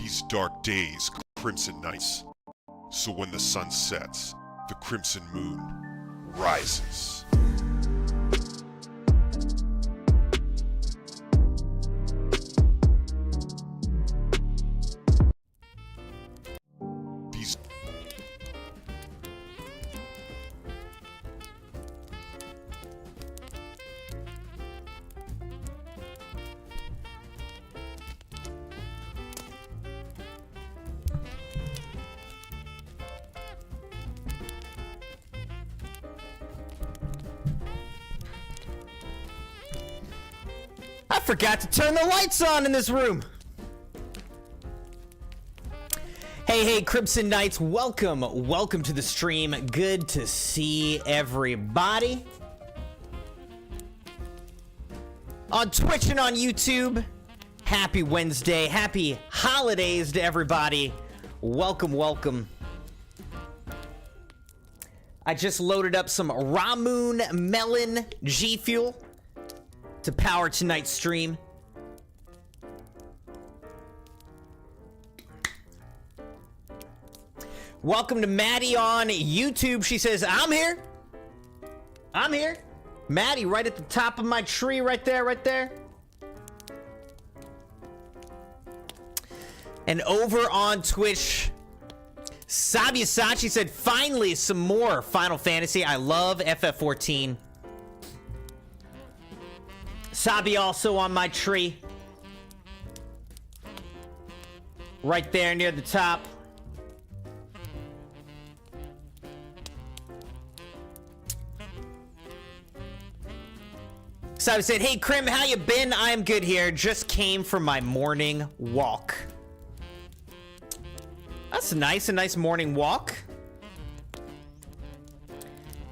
these dark days, Crimson Knights. So when the sun sets, the Crimson Moon rises. These I forgot to turn the lights on in this room. Hey, Crimson Knights, welcome to the stream. Good to see everybody. On Twitch and on YouTube, happy Wednesday, happy holidays to everybody. Welcome. I just loaded up some Ramoon Melon G Fuel to power tonight's stream. Welcome to Maddie on YouTube. She says, I'm here. Maddie, right at the top of my tree, right there. And over on Twitch, Sabyasachi said, finally, some more Final Fantasy. I love FF14. Sabi also on my tree. Right there near the top. Sabi said, hey Crim, how you been? I am good here. Just came from my morning walk. That's nice, a nice morning walk.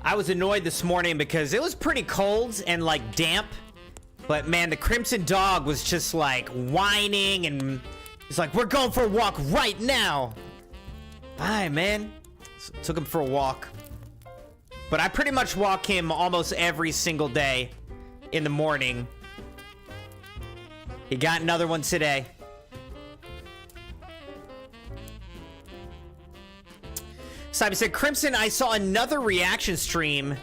I was annoyed this morning because it was pretty cold and like damp. But man, the Crimson Dog was just like whining and he's like, we're going for a walk right now. Bye, man. So took him for a walk. But I pretty much walk him almost every single day in the morning. He got another one today. Simon said, Crimson, I saw another reaction stream.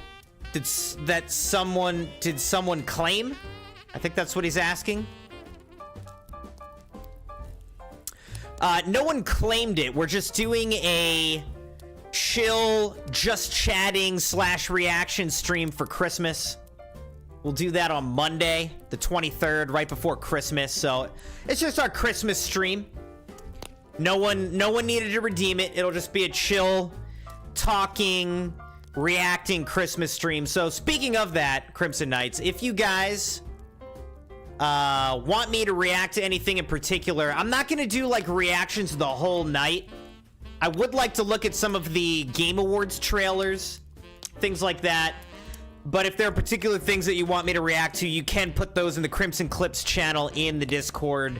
Did someone claim? I think that's what he's asking. No one claimed it. We're just doing a chill, just chatting / reaction stream for Christmas. We'll do that on Monday, the 23rd, right before Christmas. So it's just our Christmas stream. No one needed to redeem it. It'll just be a chill, talking, reacting Christmas stream. So speaking of that, Crimson Knights, if you guys want me to react to anything in particular, I'm not gonna do like reactions the whole night. I would like to look at some of the Game Awards trailers, things like that. But if there are particular things that you want me to react to, you can put those in the Crimson Clips channel in the Discord.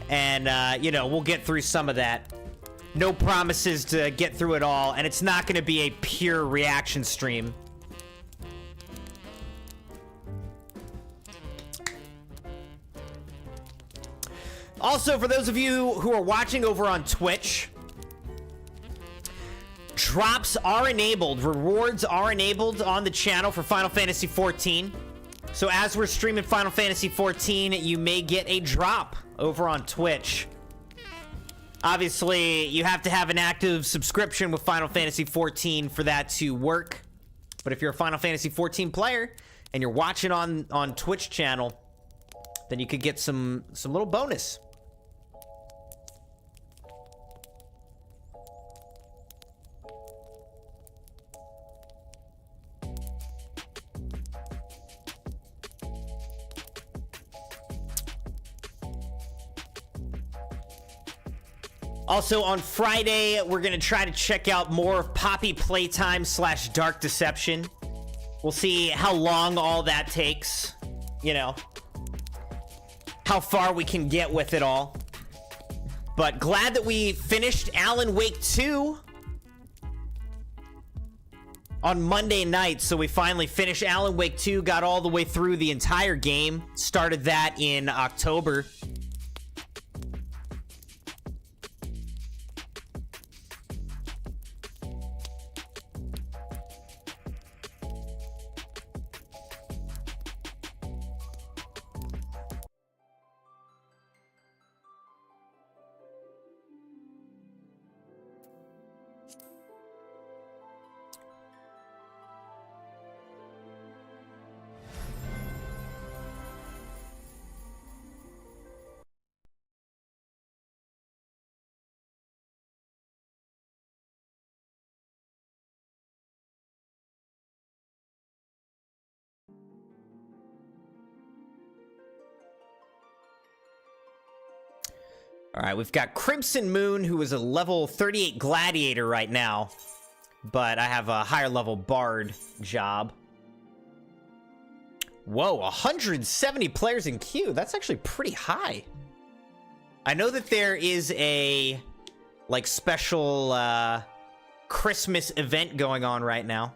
And, you know, we'll get through some of that. No promises to get through it all, and it's not going to be a pure reaction stream. Also, for those of you who are watching over on Twitch, drops are enabled, rewards are enabled on the channel for Final Fantasy XIV. So as we're streaming Final Fantasy XIV, you may get a drop over on Twitch. Obviously, you have to have an active subscription with Final Fantasy XIV for that to work. But if you're a Final Fantasy XIV player and you're watching on Twitch channel, then you could get some little bonus. Also, on Friday, we're going to try to check out more of Poppy Playtime / Dark Deception. We'll see how long all that takes, you know, how far we can get with it all. But glad that we finished Alan Wake 2 on Monday night. So we finally finished Alan Wake 2, got all the way through the entire game, started that in October. All right, we've got CrimsonMune, who is a level 38 gladiator right now, but I have a higher level bard job. Whoa, 170 players in queue. That's actually pretty high. I know that there is a, like, special Christmas event going on right now.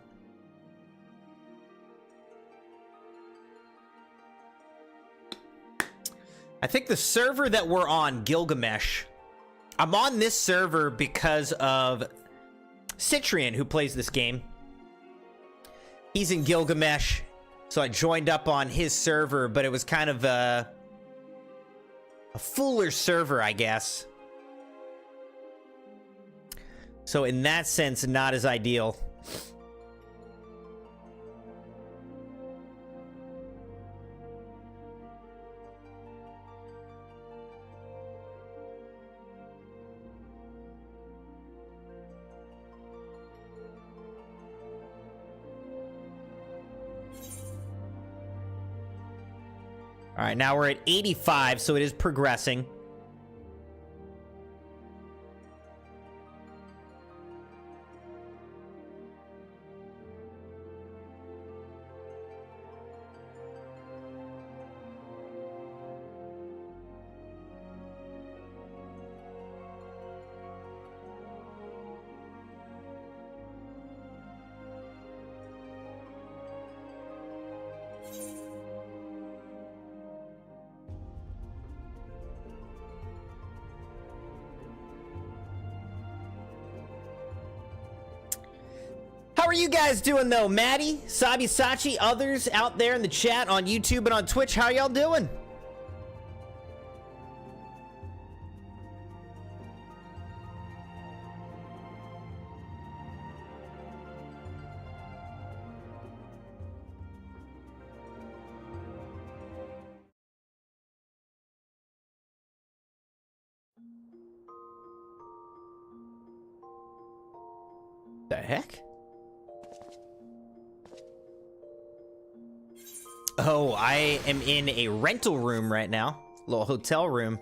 I think the server that we're on, Gilgamesh, I'm on this server because of Citrian, who plays this game. He's in Gilgamesh, so I joined up on his server, but it was kind of a foolish server, I guess. So in that sense, not as ideal. All right, now we're at 85, so it is progressing. How are you guys doing, though? Maddie, Sabi Sachi, others out there in the chat on YouTube and on Twitch, how y'all doing? The heck? Oh, I am in a rental room right now. Little hotel room.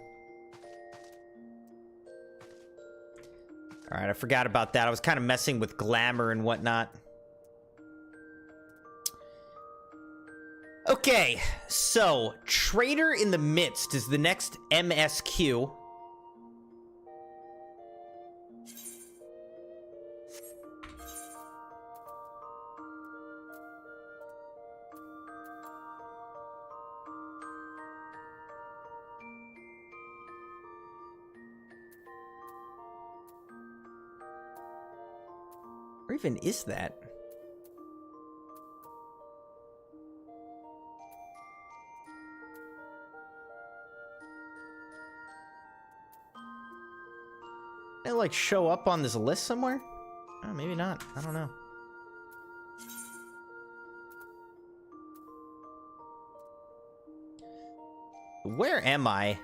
Alright, I forgot about that. I was kind of messing with glamour and whatnot. Okay, so Traitor in the Midst is the next MSQ. Where even is that? Did it, like, show up on this list somewhere? Oh, maybe not. I don't know. Where am I?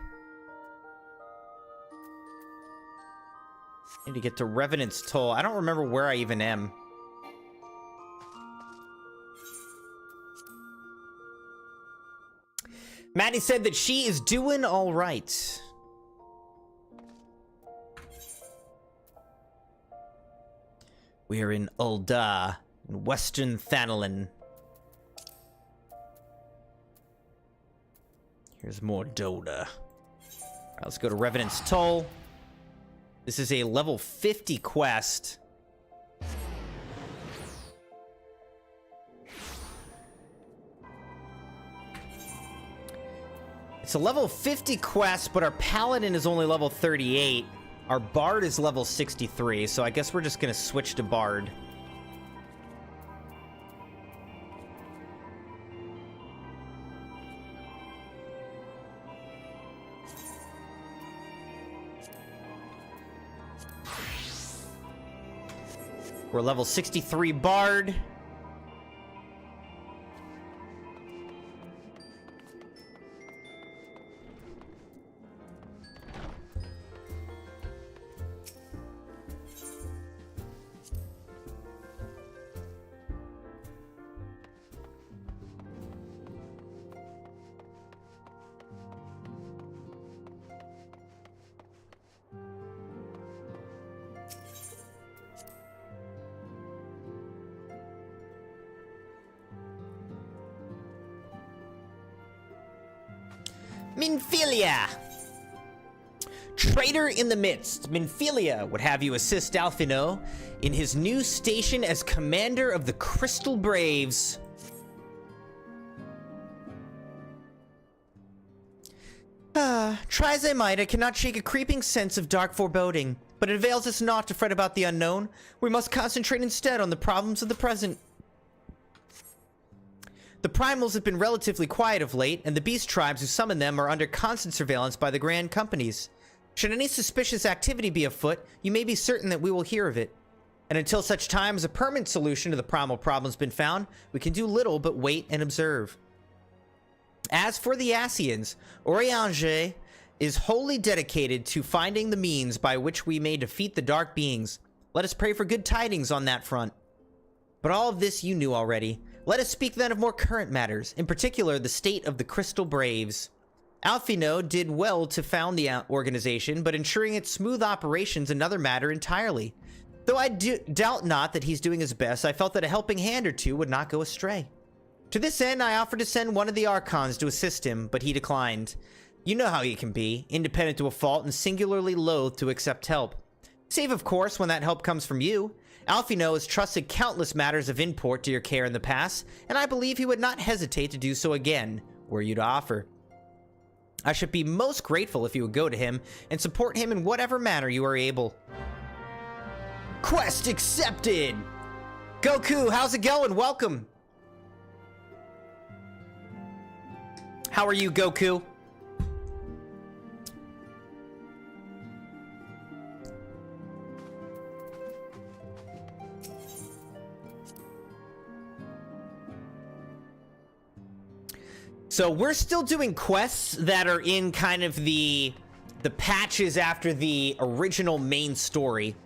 I need to get to Revenant's Toll. I don't remember where I even am. Maddie said that she is doing all right. We are in Ul'dah, in Western Thanalan. Here's more Dota. All right, let's go to Revenant's Toll. This is a level 50 quest. It's a level 50 quest, but our Paladin is only level 38. Our Bard is level 63, so I guess we're just gonna switch to Bard. We're level 63 Bard. Minfilia! Traitor in the midst, Minfilia would have you assist Alphino in his new station as commander of the Crystal Braves. Try as I might, I cannot shake a creeping sense of dark foreboding, but it avails us not to fret about the unknown. We must concentrate instead on the problems of the present. The primals have been relatively quiet of late, and the beast tribes who summon them are under constant surveillance by the grand companies. Should any suspicious activity be afoot, you may be certain that we will hear of it. And until such time as a permanent solution to the primal problem has been found, we can do little but wait and observe. As for the Asians, Oriange is wholly dedicated to finding the means by which we may defeat the dark beings. Let us pray for good tidings on that front. But all of this you knew already. Let us speak then of more current matters, in particular the state of the Crystal Braves. Alphino did well to found the organization, but ensuring its smooth operations another matter entirely. Though I doubt not that he's doing his best, I felt that a helping hand or two would not go astray. To this end, I offered to send one of the Archons to assist him, but he declined. You know how he can be, independent to a fault and singularly loath to accept help. Save, of course, when that help comes from you. Alphino has trusted countless matters of import to your care in the past, and I believe he would not hesitate to do so again, were you to offer. I should be most grateful if you would go to him and support him in whatever manner you are able. Quest accepted! Goku, how's it going? Welcome! How are you, Goku? So we're still doing quests that are in kind of the patches after the original main story.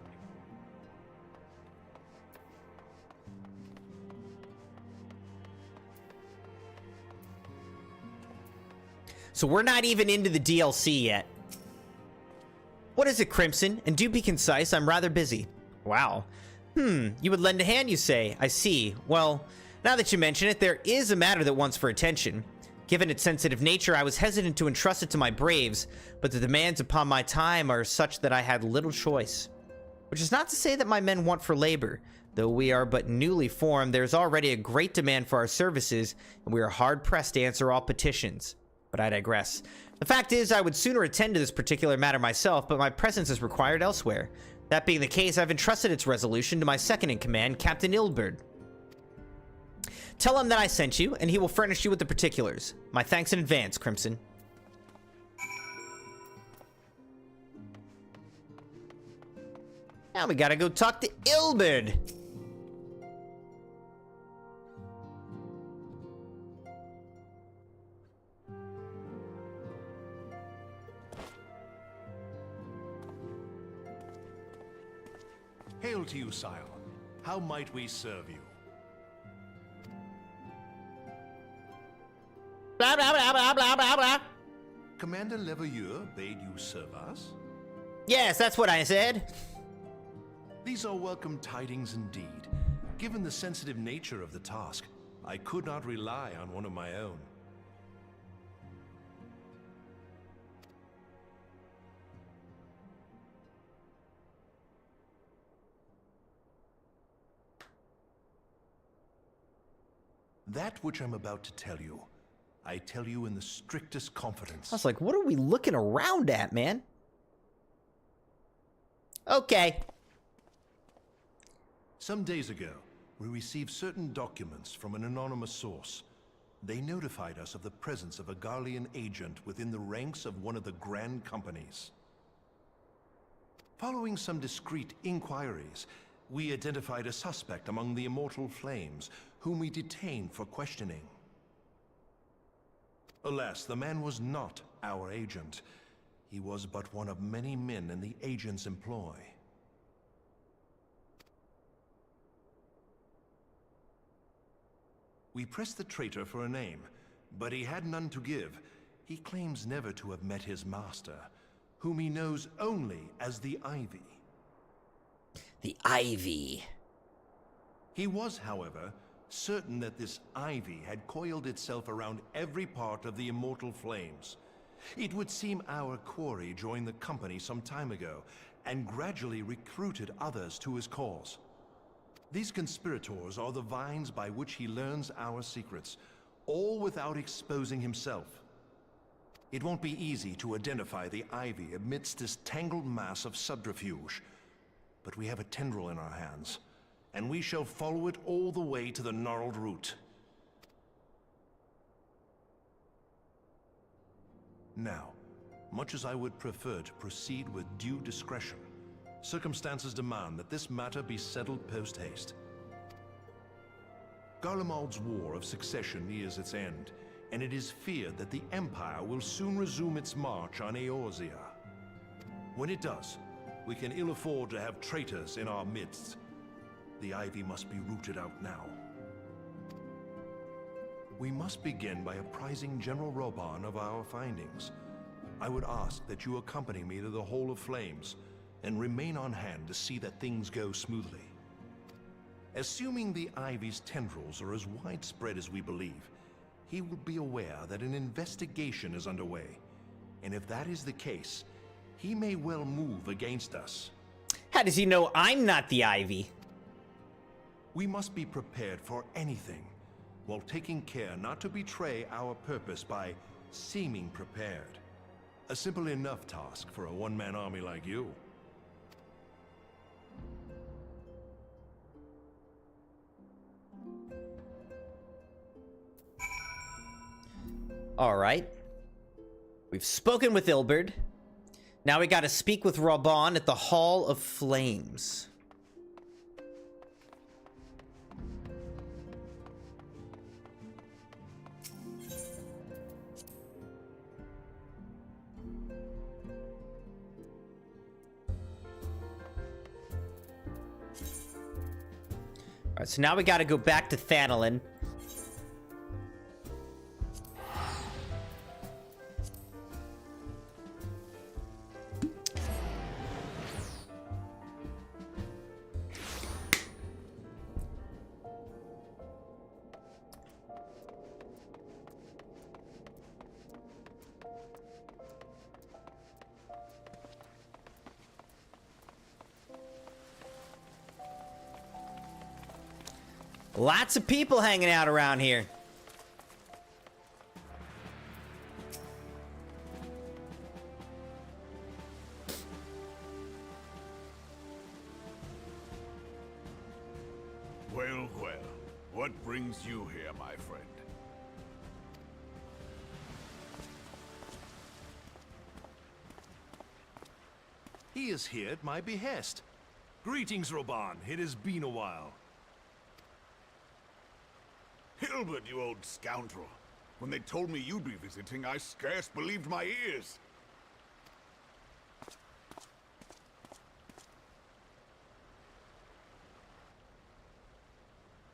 So we're not even into the DLC yet. What is it, Crimson? And do be concise, I'm rather busy. Wow. You would lend a hand, you say? I see. Well, now that you mention it, there is a matter that wants for attention. Given its sensitive nature, I was hesitant to entrust it to my braves, but the demands upon my time are such that I had little choice. Which is not to say that my men want for labor. Though we are but newly formed, there is already a great demand for our services, and we are hard-pressed to answer all petitions. But I digress. The fact is, I would sooner attend to this particular matter myself, but my presence is required elsewhere. That being the case, I've entrusted its resolution to my second-in-command, Captain Ilberd. Tell him that I sent you, and he will furnish you with the particulars. My thanks in advance, Crimson. Now we gotta go talk to Ilberd. Hail to you, sire. How might we serve you? Blah, blah, blah, blah, blah, blah, blah. Commander Leveilleur bade you serve us? Yes, that's what I said. These are welcome tidings indeed. Given the sensitive nature of the task, I could not rely on one of my own. That which I'm about to tell you, I tell you in the strictest confidence. I was like, what are we looking around at, man? Okay. Some days ago, we received certain documents from an anonymous source. They notified us of the presence of a Garlean agent within the ranks of one of the grand companies. Following some discreet inquiries, we identified a suspect among the Immortal Flames, whom we detained for questioning. Alas, the man was not our agent. He was but one of many men in the agent's employ. We pressed the traitor for a name, but he had none to give. He claims never to have met his master, whom he knows only as the Ivy. The Ivy. He was, however, certain that this Ivy had coiled itself around every part of the Immortal Flames. It would seem our quarry joined the company some time ago, and gradually recruited others to his cause. These conspirators are the vines by which he learns our secrets, all without exposing himself. It won't be easy to identify the ivy amidst this tangled mass of subterfuge, but we have a tendril in our hands, and we shall follow it all the way to the gnarled root. Now, much as I would prefer to proceed with due discretion, circumstances demand that this matter be settled post-haste. Garlemald's War of Succession nears its end, and it is feared that the Empire will soon resume its march on Eorzea. When it does, we can ill afford to have traitors in our midst. The ivy must be rooted out now. We must begin by apprising General Roban of our findings. I would ask that you accompany me to the Hall of Flames, and remain on hand to see that things go smoothly. Assuming the ivy's tendrils are as widespread as we believe, he will be aware that an investigation is underway, and if that is the case, he may well move against us. How does he know I'm not the ivy? We must be prepared for anything, while taking care not to betray our purpose by seeming prepared. A simple enough task for a one-man army like you. All right. We've spoken with Ilberd. Now we gotta speak with Roban at the Hall of Flames. All right, so now we gotta go back to Thanalin. Lots of people hanging out around here. Well, well. What brings you here, my friend? He is here at my behest. Greetings, Roban. It has been a while. Hilbert, you old scoundrel. When they told me you'd be visiting, I scarce believed my ears.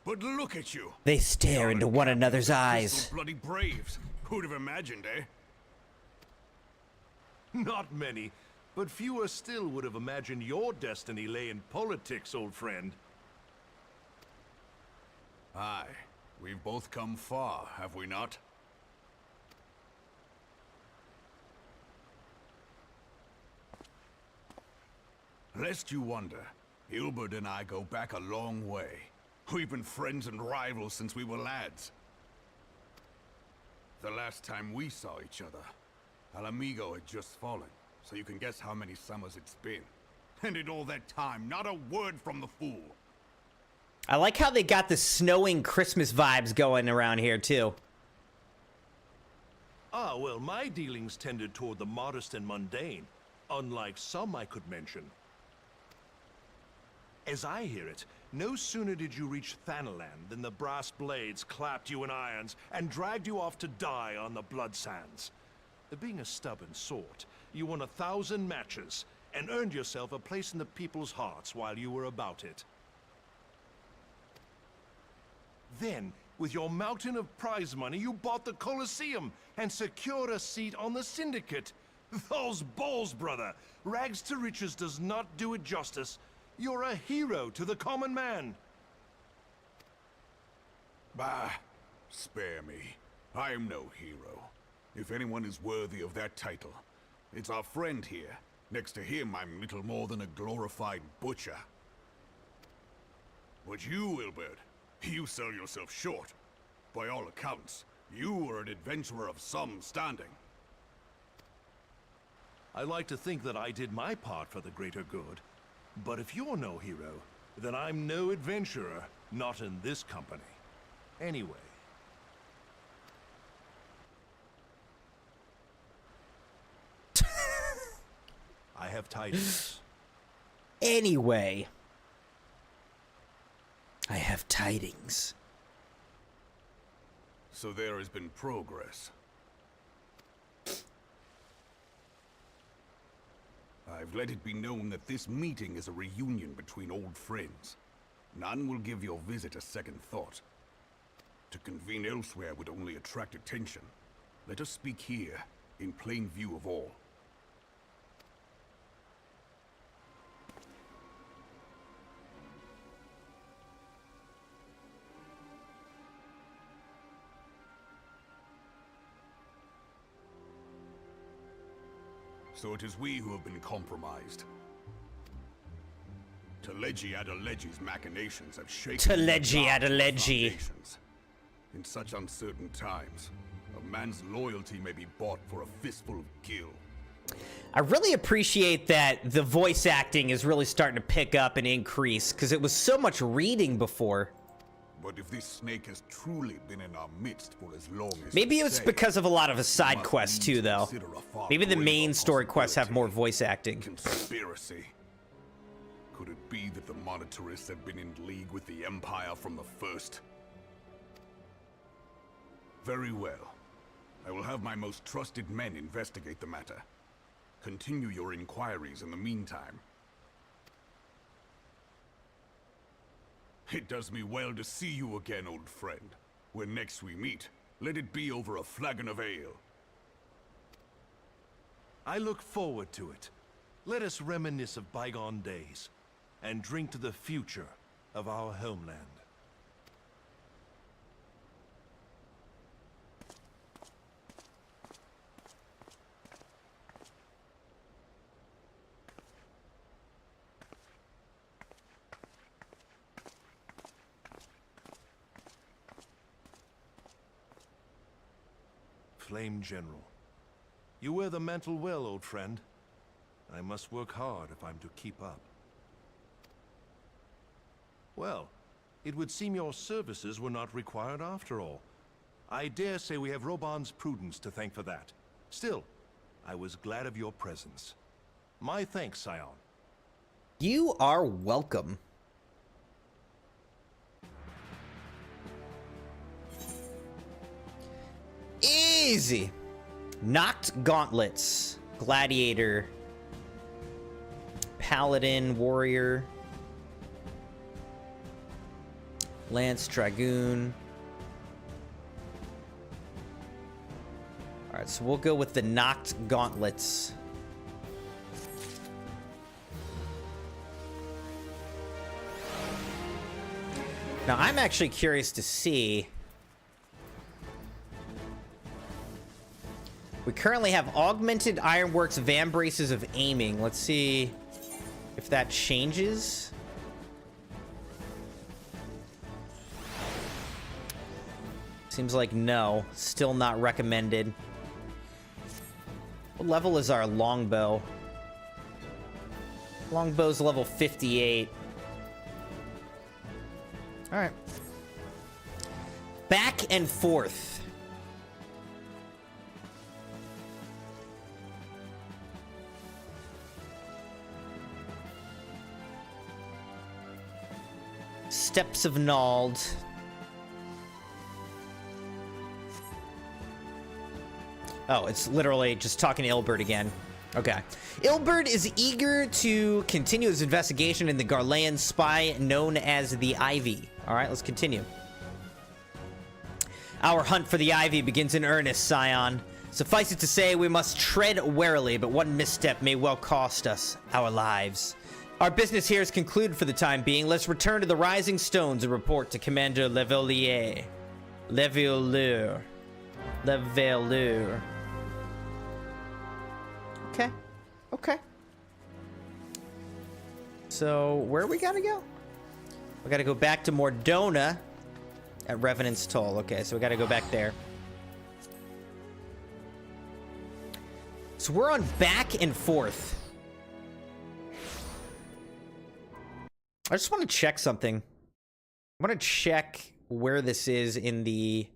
But look at you. They stare into one another's eyes. Crystal bloody braves. Who'd have imagined, eh? Not many, but fewer still would have imagined your destiny lay in politics, old friend. Aye. We've both come far, have we not? Lest you wonder, Hilbert and I go back a long way. We've been friends and rivals since we were lads. The last time we saw each other, Alamigo had just fallen, so you can guess how many summers it's been. And in all that time, not a word from the fool. I like how they got the snowing Christmas vibes going around here, too. Ah, well, my dealings tended toward the modest and mundane, unlike some I could mention. As I hear it, no sooner did you reach Thanalan than the brass blades clapped you in irons and dragged you off to die on the blood sands. Being a stubborn sort, you won 1,000 matches and earned yourself a place in the people's hearts while you were about it. Then, with your mountain of prize money, you bought the Colosseum and secured a seat on the Syndicate. Those balls, brother! Rags to riches does not do it justice. You're a hero to the common man. Bah, spare me. I am no hero. If anyone is worthy of that title, it's our friend here. Next to him, I'm little more than a glorified butcher. But you, Wilbert, you sell yourself short. By all accounts, you are an adventurer of some standing. I like to think that I did my part for the greater good. But if you're no hero, then I'm no adventurer, not in this company. Anyway. I have tidings. Anyway. I have tidings. So there has been progress. I've let it be known that this meeting is a reunion between old friends. None will give your visit a second thought. To convene elsewhere would only attract attention. Let us speak here, in plain view of all. So it is we who have been compromised. Telegi Adelegi's machinations have shaken Telegi the Adelegi. foundations. In such uncertain times, a man's loyalty may be bought for a fistful of gil. I really appreciate that the voice acting is really starting to pick up and increase, because it was so much reading before. But if this snake has truly been in our midst for as long as Maybe you it's say, because of a lot of his side must quests too, needs though. consider a far Maybe the greater main story quests have more possibility. voice acting. Conspiracy. Could it be that the monetarists have been in league with the Empire from the first? Very well. I will have my most trusted men investigate the matter. Continue your inquiries in the meantime. It does me well to see you again, old friend. When next we meet, let it be over a flagon of ale. I look forward to it. Let us reminisce of bygone days, and drink to the future of our homeland. Flame General. You wear the mantle well, old friend. I must work hard if I'm to keep up. Well, it would seem your services were not required after all. I dare say we have Roban's prudence to thank for that. Still, I was glad of your presence. My thanks, Scion. You are welcome. Easy. Knocked gauntlets. Gladiator. Paladin, warrior. Lance, dragoon. Alright, so we'll go with the knocked gauntlets. Now, I'm actually curious to see. We currently have augmented ironworks vambraces of aiming. Let's see if that changes. Seems like no. Still not recommended. What level is our longbow? Longbow's level 58. Alright. Back and forth. Steps of Nald. Oh, it's literally just talking to Ilbert again. Okay. Ilbert is eager to continue his investigation in the Garlean spy known as the Ivy. All right, let's continue. Our hunt for the Ivy begins in earnest, Scion. Suffice it to say, we must tread warily, but one misstep may well cost us our lives. Our business here is concluded for the time being. Let's return to the Rising Stones and report to Commander Leveilleur. Okay. So, where we gotta go? We gotta go back to Mordona at Revenant's Toll. Okay, so we gotta go back there. So we're on back and forth. I just want to check something. I want to check where this is in the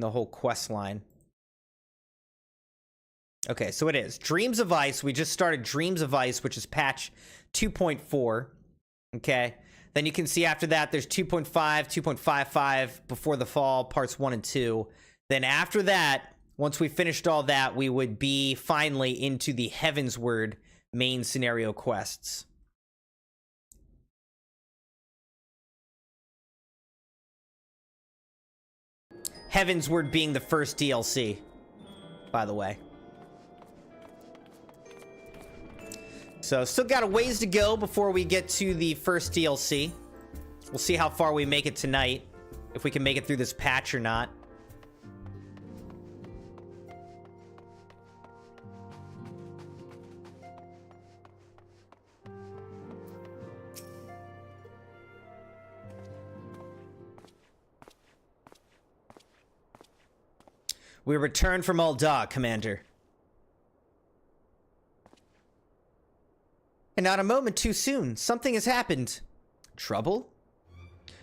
whole quest line. Okay, so it is Dreams of Ice. We just started Dreams of Ice, which is patch 2.4. Okay, then you can see after that there's 2.5, 2.55 Before the Fall, parts 1 and 2. Then after that, once we finished all that, we would be finally into the Heavensward main scenario quests. Heavensward being the first DLC, by the way. So, still got a ways to go before we get to the first DLC. We'll see how far we make it tonight, if we can make it through this patch or not. We return from Ul'dah, Commander. And not a moment too soon. Something has happened. Trouble?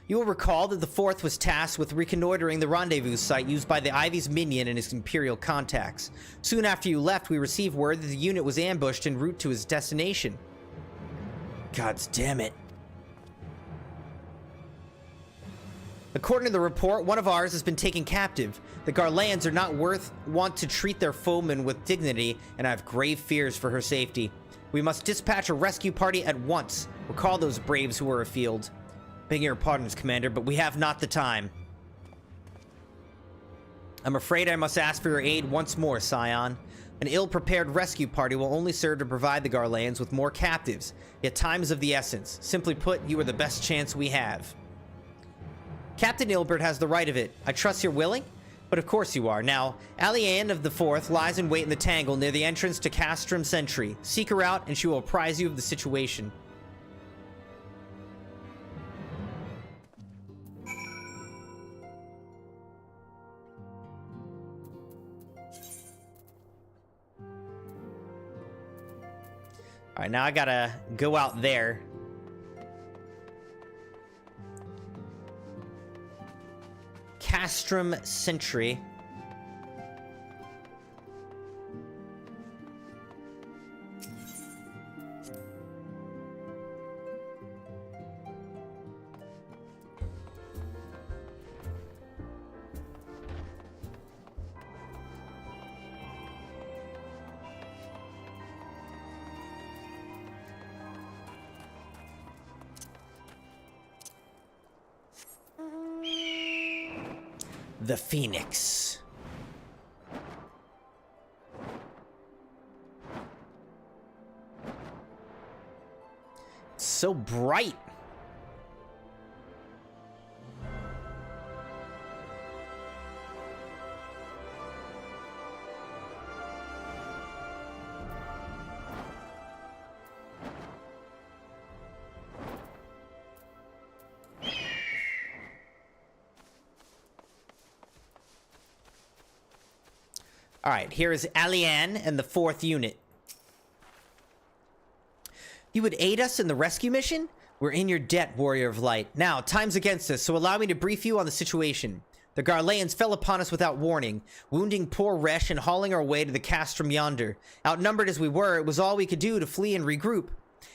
You will recall that the Fourth was tasked with reconnoitering the rendezvous site used by the Ivy's minion and his Imperial contacts. Soon after you left, we received word that the unit was ambushed en route to its destination. Gods damn it. According to the report, one of ours has been taken captive. The Garleans are not want to treat their foemen with dignity, and I have grave fears for her safety. We must dispatch a rescue party at once. Recall those braves who are afield. Begging your pardons, Commander, but we have not the time. I'm afraid I must ask for your aid once more, Scion. An ill-prepared rescue party will only serve to provide the Garleans with more captives, yet time is of the essence. Simply put, you are the best chance we have. Captain Ilbert has the right of it. I trust you're willing? But of course you are. Now, Alianne of the Fourth lies in wait in the tangle near the entrance to Castrum Sentry. Seek her out, and she will apprise you of the situation. Alright, now I gotta go out there. Castrum Sentry. The Phoenix. It's so bright. Alright, here is Alianne and the Fourth Unit. You would aid us in the rescue mission? We're in your debt, Warrior of Light. Now, time's against us, so allow me to brief you on the situation. The Garleans fell upon us without warning, wounding poor Resh and hauling our way to the castrum yonder. Outnumbered as we were, it was all we could do to flee and regroup.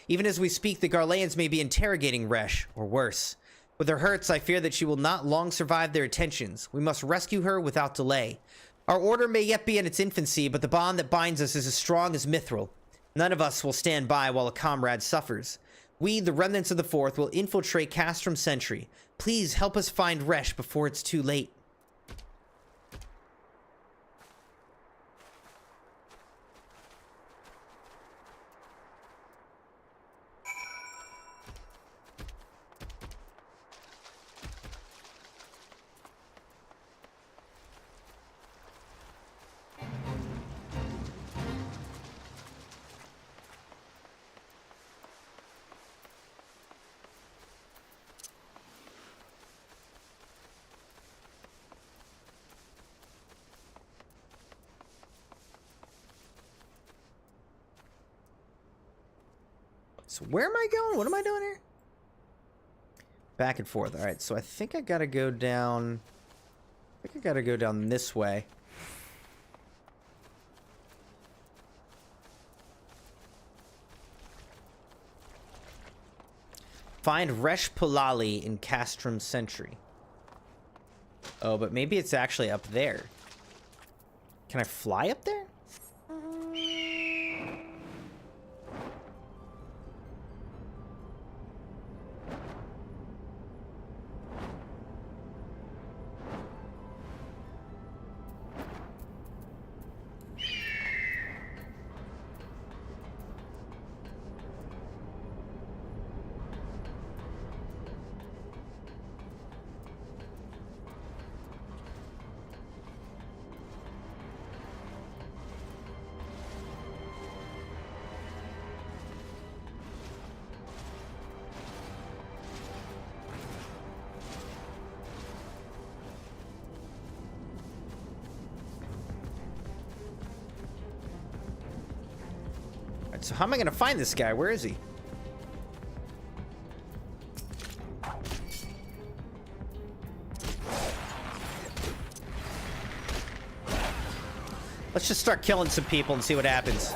Even as we speak, the Garleans may be interrogating Resh, or worse. With her hurts, I fear that she will not long survive their attentions. We must rescue her without delay. Our order may yet be in its infancy, but the bond that binds us is as strong as mithril. None of us will stand by while a comrade suffers. We, the remnants of the Fourth, will infiltrate Castrum Sentry. Please help us find Resh before it's too late. So where am I going? What am I doing here? Back and forth. All right, so I think I gotta go down... I think I gotta go down this way. Find Resh Palali in Castrum Sentry. Oh, but maybe it's actually up there. Can I fly up there? So how am I gonna find this guy? Where is he? Let's just start killing some people and see what happens.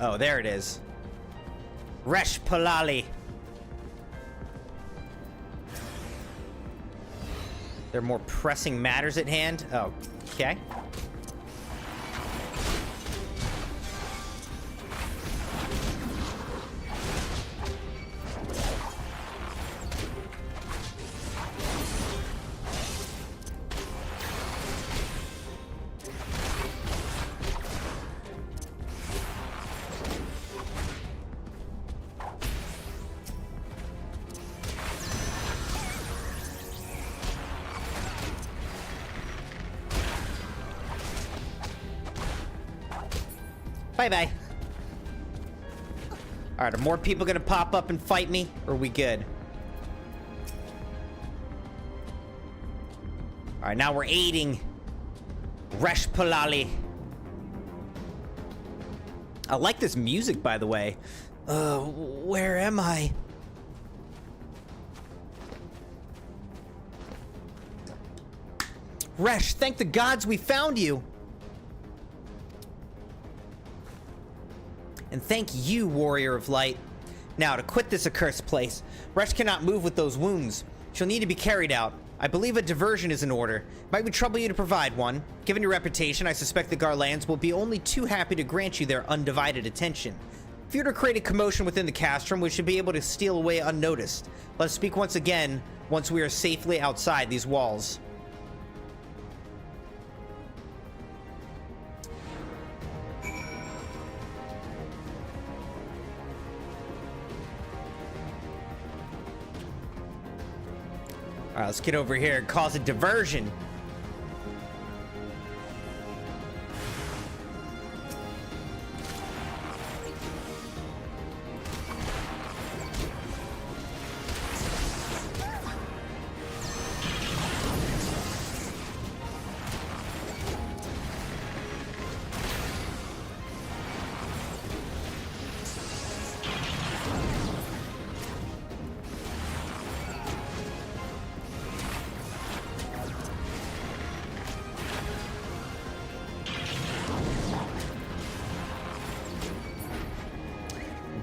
Oh, there it is. Resh Palali. There are more pressing matters at hand? Oh, okay. Bye-bye. Alright, are more people gonna pop up and fight me? Or are we good? Alright, now we're aiding Resh Palali. I like this music, by the way. Where am I? Resh, thank the gods we found you. And thank you, Warrior of Light. Now, to quit this accursed place, Resh cannot move with those wounds. She'll need to be carried out. I believe a diversion is in order. Might we trouble you to provide one? Given your reputation, I suspect the Garlands will be only too happy to grant you their undivided attention. If you were to create a commotion within the castrum, we should be able to steal away unnoticed. Let us speak once again, once we are safely outside these walls. Alright, let's get over here and cause a diversion.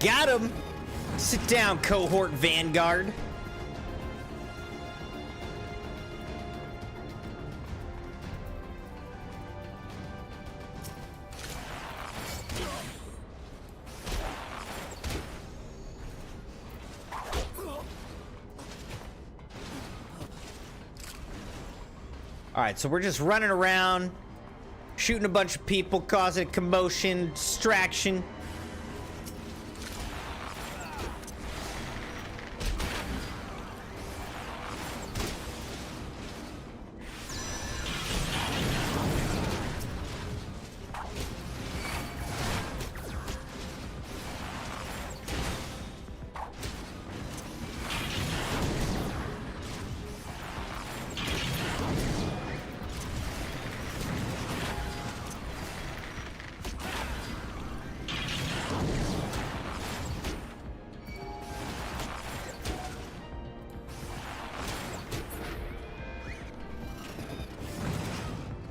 Got him! Sit down, cohort Vanguard. Alright, so we're just running around, shooting a bunch of people, causing a commotion, distraction.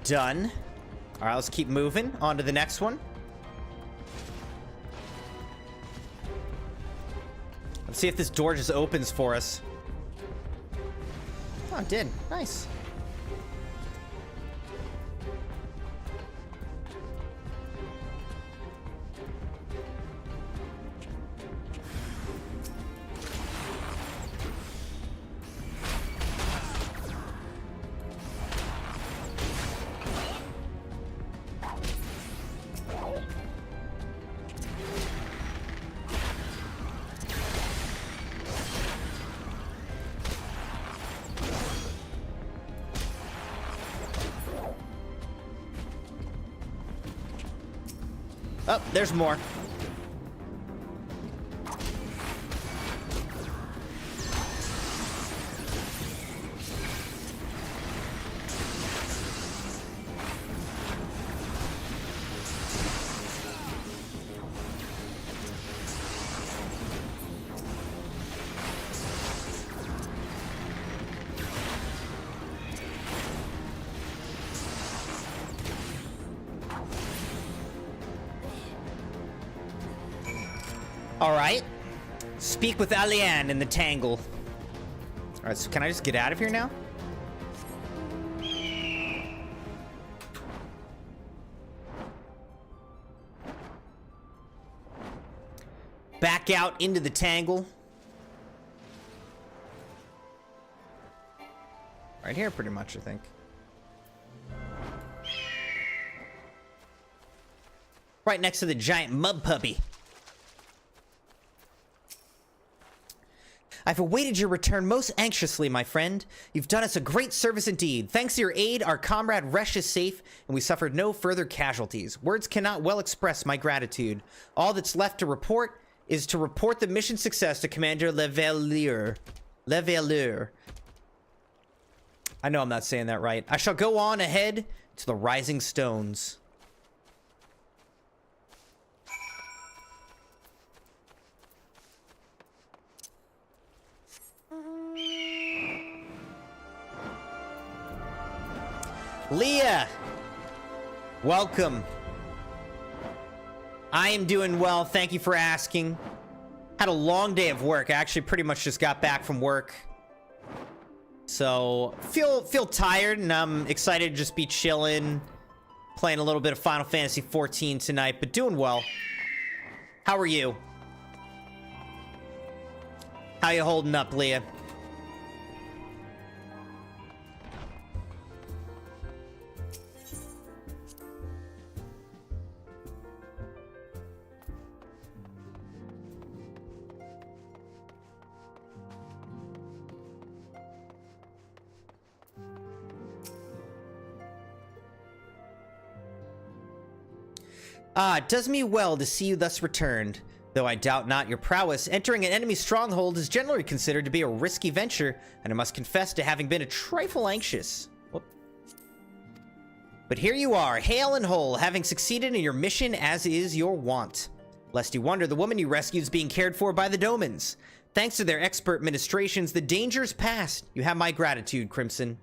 done. All right, let's keep moving on to the next one. Let's see if this door just opens for us. Oh, it did. Nice. Oh, there's more. All right. Speak with Alianne in the Tangle. All right, so can I just get out of here now? Back out into the Tangle. Right here, pretty much, I think. Right next to the giant mud puppy. I've awaited your return most anxiously, my friend. You've done us a great service indeed. Thanks to your aid, our comrade Resh is safe, and we suffered no further casualties. Words cannot well express my gratitude. All that's left to report is to report the mission success to Commander Leveilleur. I know I'm not saying that right. I shall go on ahead to the Rising Stones. Leah, welcome. I am doing well. Thank you for asking. Had a long day of work. I actually pretty much just got back from work. So, feel tired, and I'm excited to just be chilling, playing a little bit of Final Fantasy XIV tonight, but doing well. How are you? How you holding up, Leah? Ah, it does me well to see you thus returned. Though I doubt not your prowess, entering an enemy stronghold is generally considered to be a risky venture, and I must confess to having been a trifle anxious. Whoop. But here you are, hale and whole, having succeeded in your mission as is your wont. Lest you wonder, the woman you rescued is being cared for by the Domans. Thanks to their expert ministrations, the danger's past. You have my gratitude, Crimson.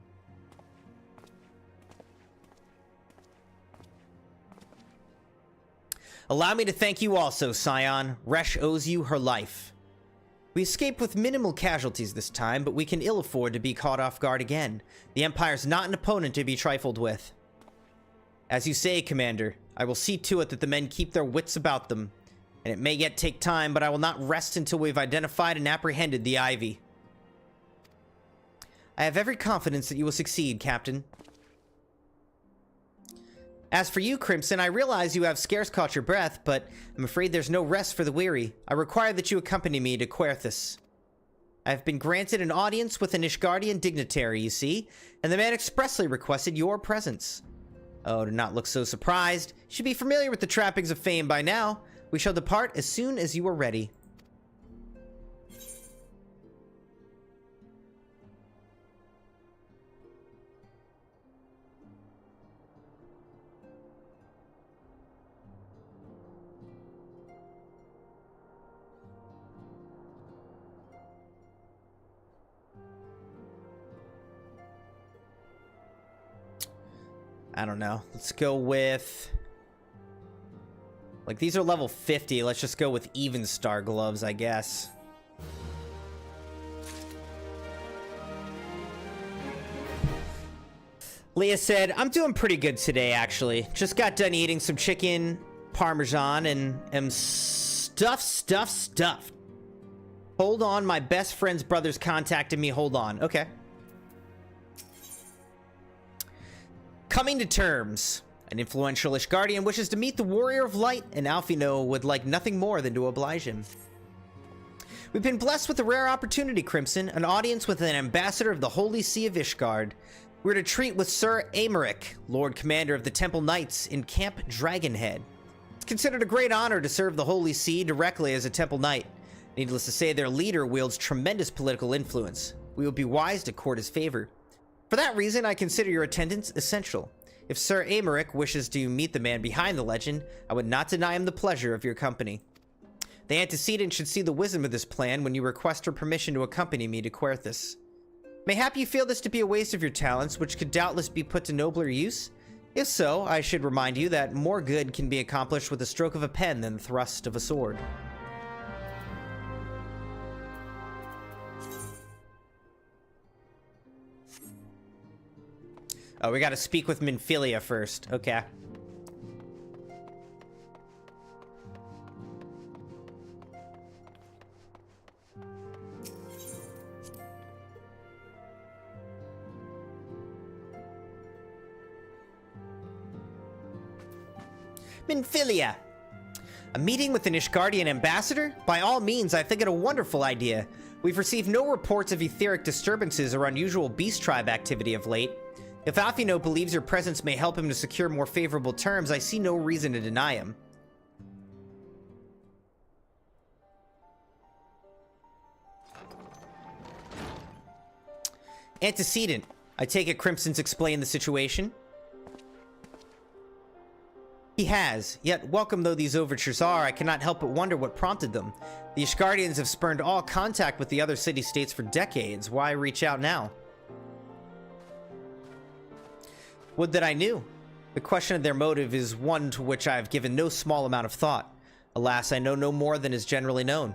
Allow me to thank you also, Scion. Resh owes you her life. We escaped with minimal casualties this time, but we can ill afford to be caught off guard again. The Empire's not an opponent to be trifled with. As you say, Commander, I will see to it that the men keep their wits about them. And it may yet take time, but I will not rest until we've identified and apprehended the Ivy. I have every confidence that you will succeed, Captain. As for you, Crimson, I realize you have scarce caught your breath, but I'm afraid there's no rest for the weary. I require that you accompany me to Querthus. I have been granted an audience with an Ishgardian dignitary, you see, and the man expressly requested your presence. Oh, do not look so surprised. You should be familiar with the trappings of fame by now. We shall depart as soon as you are ready. I don't know. Let's go with... Like, these are level 50. Let's just go with even star gloves, I guess. Leah said, I'm doing pretty good today, actually. Just got done eating some chicken parmesan and am stuffed. Hold on, my best friend's brother's contacted me. Hold on. Okay. Coming to terms. An influential Ishgardian wishes to meet the Warrior of Light, and Alphino would like nothing more than to oblige him. We've been blessed with a rare opportunity, Crimson, an audience with an ambassador of the Holy See of Ishgard. We're to treat with Sir Aymeric, Lord Commander of the Temple Knights in Camp Dragonhead. It's considered a great honor to serve the Holy See directly as a Temple Knight. Needless to say, their leader wields tremendous political influence. We will be wise to court his favor. For that reason, I consider your attendance essential. If Sir Aymeric wishes to meet the man behind the legend, I would not deny him the pleasure of your company. The antecedent should see the wisdom of this plan when you request her permission to accompany me to Querthus. Mayhap you feel this to be a waste of your talents, which could doubtless be put to nobler use? If so, I should remind you that more good can be accomplished with a stroke of a pen than the thrust of a sword. Oh, we gotta speak with Minfilia first. Okay. Minfilia! A meeting with an Ishgardian ambassador? By all means, I think it a wonderful idea. We've received no reports of etheric disturbances or unusual beast tribe activity of late. If Alphino believes your presence may help him to secure more favorable terms, I see no reason to deny him. Antecedent. I take it Crimson's explained the situation. He has, yet welcome though these overtures are, I cannot help but wonder what prompted them. The Ishgardians have spurned all contact with the other city-states for decades. Why reach out now? Would that I knew. The question of their motive is one to which I have given no small amount of thought. Alas, I know no more than is generally known.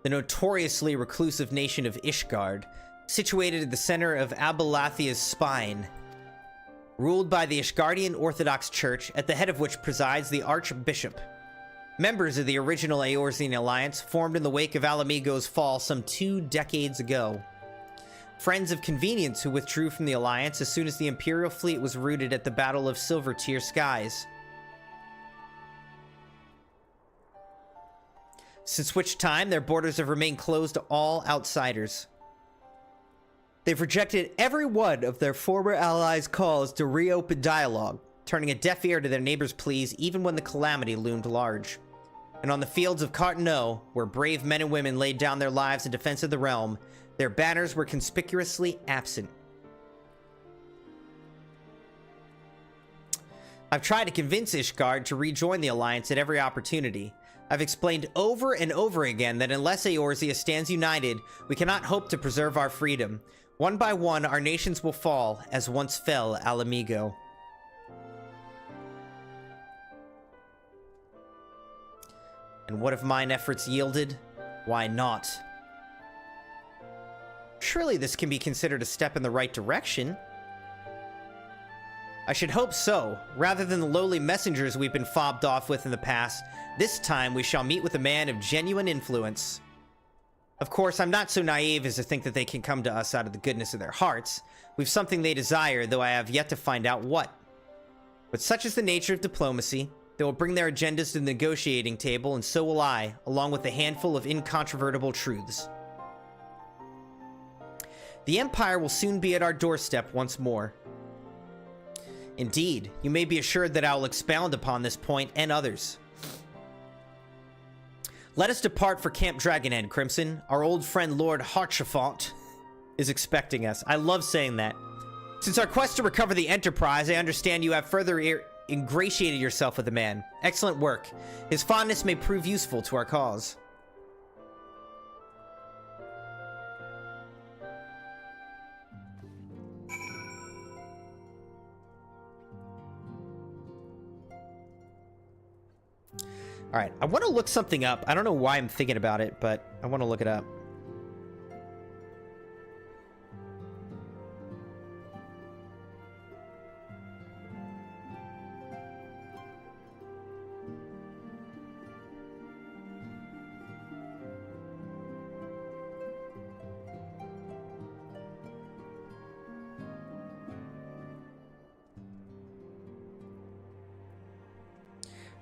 The notoriously reclusive nation of Ishgard, situated at the center of Abelathia's spine, ruled by the Ishgardian Orthodox Church, at the head of which presides the Archbishop. Members of the original Eorzean Alliance formed in the wake of Alamigo's fall some 2 decades ago. Friends of convenience who withdrew from the Alliance as soon as the Imperial fleet was routed at the Battle of Silver-Tier Skies. Since which time, their borders have remained closed to all outsiders. They've rejected every one of their former allies' calls to reopen dialogue, turning a deaf ear to their neighbors' pleas even when the calamity loomed large. And on the fields of Carteneau, where brave men and women laid down their lives in defense of the realm, their banners were conspicuously absent. I've tried to convince Ishgard to rejoin the Alliance at every opportunity. I've explained over and over again that unless Eorzea stands united, we cannot hope to preserve our freedom. One by one, our nations will fall, as once fell Alamigo. And what if mine efforts yielded? Why not? Surely this can be considered a step in the right direction. I should hope so. Rather than the lowly messengers we've been fobbed off with in the past, this time we shall meet with a man of genuine influence. Of course, I'm not so naive as to think that they can come to us out of the goodness of their hearts. We've something they desire, though I have yet to find out what. But such is the nature of diplomacy. They will bring their agendas to the negotiating table, and so will I, along with a handful of incontrovertible truths. The Empire will soon be at our doorstep once more. Indeed, you may be assured that I will expound upon this point and others. Let us depart for Camp Dragonhead, Crimson. Our old friend Lord Harchefont is expecting us. I love saying that. Since our quest to recover the Enterprise, I understand you have further ingratiated yourself with the man. Excellent work. His fondness may prove useful to our cause. All right, I want to look something up. I don't know why I'm thinking about it, but I want to look it up.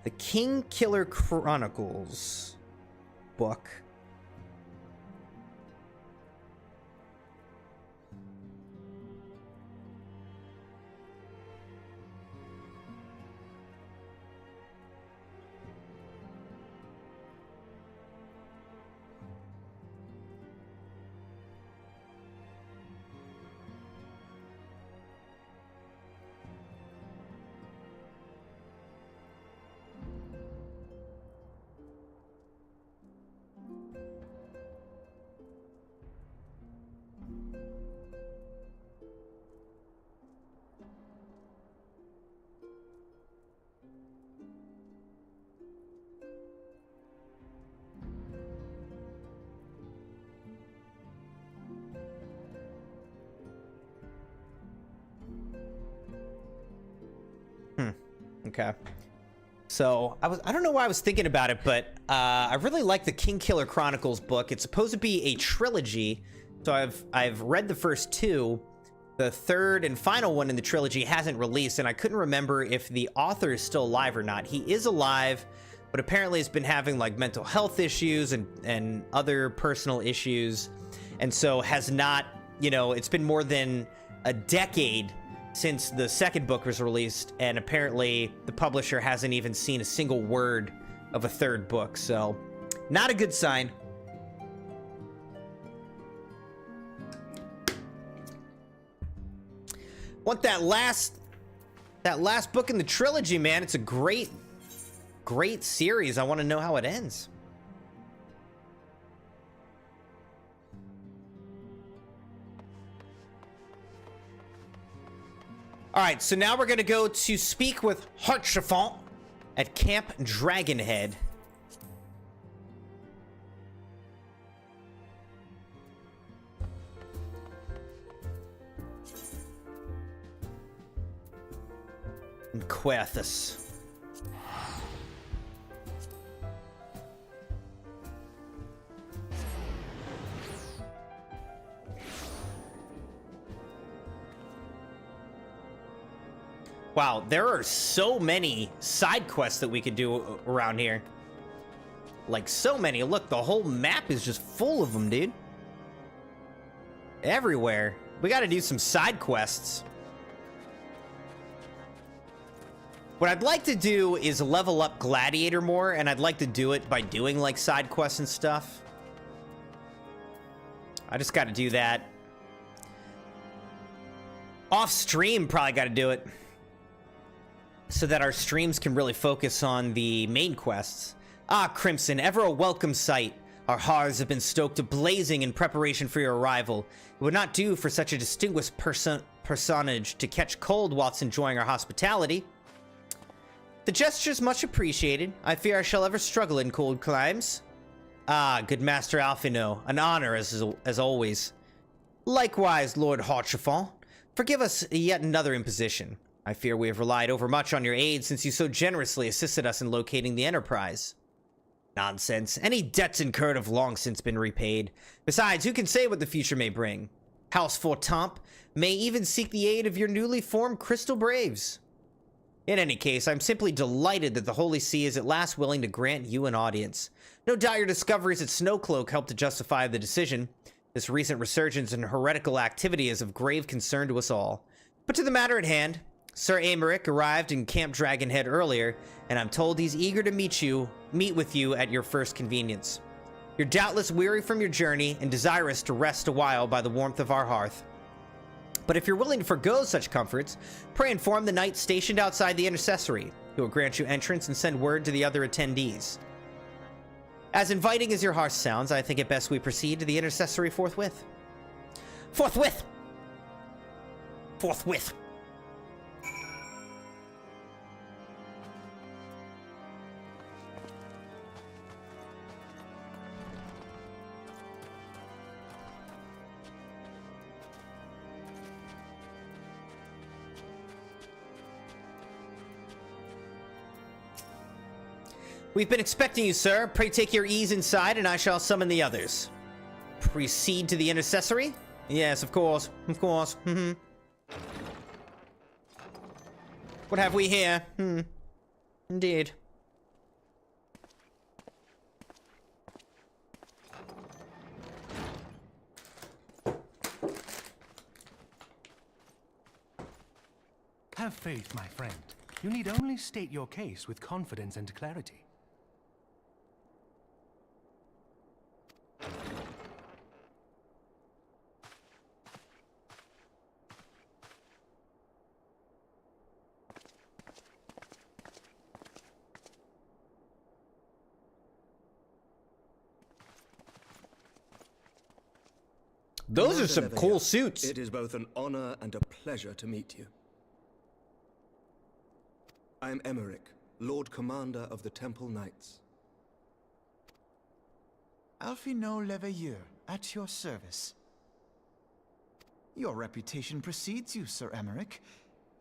The King Killer Chronicles book. Okay. So I don't know why I was thinking about it, but I really like the King Killer Chronicles book. It's supposed to be a trilogy, so I've read the first two. The third and final one in the trilogy hasn't released, and I couldn't remember if the author is still alive or not. He is alive, but apparently has been having like mental health issues and other personal issues, and so has not, you know, it's been more than a decade since the second book was released, and apparently the publisher hasn't even seen a single word of a third book, so not a good sign. Want that last book in the trilogy, man. It's a great series. I want to know how it ends. All right, so now we're going to go to speak with Hartchefant at Camp Dragonhead. In Querthus. Wow, there are so many side quests that we could do around here. Like, so many. Look, the whole map is just full of them, dude. Everywhere. We gotta do some side quests. What I'd like to do is level up Gladiator more, and I'd like to do it by doing, like, side quests and stuff. I just gotta do that. Off stream, probably gotta do it, so that our streams can really focus on the main quests. Ah, Crimson, ever a welcome sight. Our hearths have been stoked to blazing in preparation for your arrival. It would not do for such a distinguished personage to catch cold whilst enjoying our hospitality. The gesture's much appreciated. I fear I shall ever struggle in cold climes. Ah, good Master Alphino, an honor as always. Likewise, Lord Hartchefant, forgive us yet another imposition. I fear we have relied overmuch on your aid since you so generously assisted us in locating the Enterprise. Nonsense. Any debts incurred have long since been repaid. Besides, who can say what the future may bring? House Fortamp may even seek the aid of your newly formed Crystal Braves. In any case, I'm simply delighted that the Holy See is at last willing to grant you an audience. No doubt your discoveries at Snowcloak helped to justify the decision. This recent resurgence in heretical activity is of grave concern to us all. But to the matter at hand, Sir Amaric arrived in Camp Dragonhead earlier, and I'm told he's eager to meet with you at your first convenience. You're doubtless weary from your journey and desirous to rest a while by the warmth of our hearth. But if you're willing to forgo such comforts, pray inform the knight stationed outside the intercessory, who will grant you entrance and send word to the other attendees. As inviting as your hearth sounds, I think it best we proceed to the intercessory forthwith. Forthwith! Forthwith! We've been expecting you, sir. Pray take your ease inside, and I shall summon the others. Proceed to the intercessory? Yes, of course. Of course. What have we here? Indeed. Have faith, my friend. You need only state your case with confidence and clarity. Those are some cool suits. It is both an honor and a pleasure to meet you. I am Emmerich, Lord Commander of the Temple Knights. Alphino Leveilleur, at your service. Your reputation precedes you, Sir Emmerich.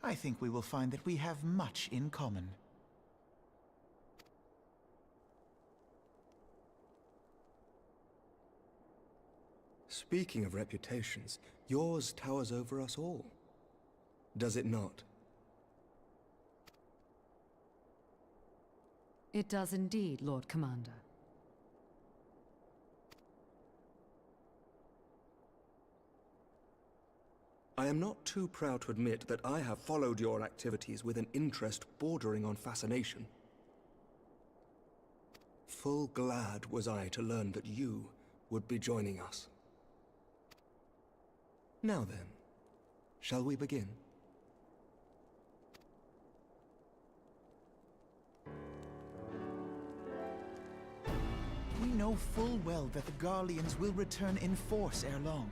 I think we will find that we have much in common. Speaking of reputations, yours towers over us all. Does it not? It does indeed, Lord Commander. I am not too proud to admit that I have followed your activities with an interest bordering on fascination. Full glad was I to learn that you would be joining us. Now then, shall we begin? We know full well that the Garleans will return in force ere long.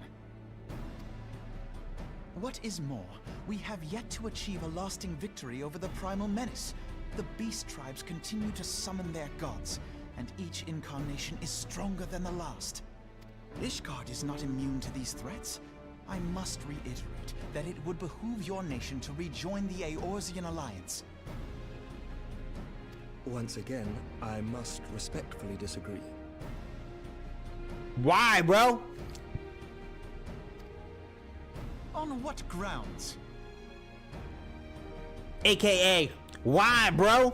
What is more, we have yet to achieve a lasting victory over the Primal Menace. The Beast Tribes continue to summon their gods, and each incarnation is stronger than the last. Ishgard is not immune to these threats. I must reiterate that it would behoove your nation to rejoin the Eorzean Alliance. Once again, I must respectfully disagree. Why, bro? On what grounds? AKA, why, bro?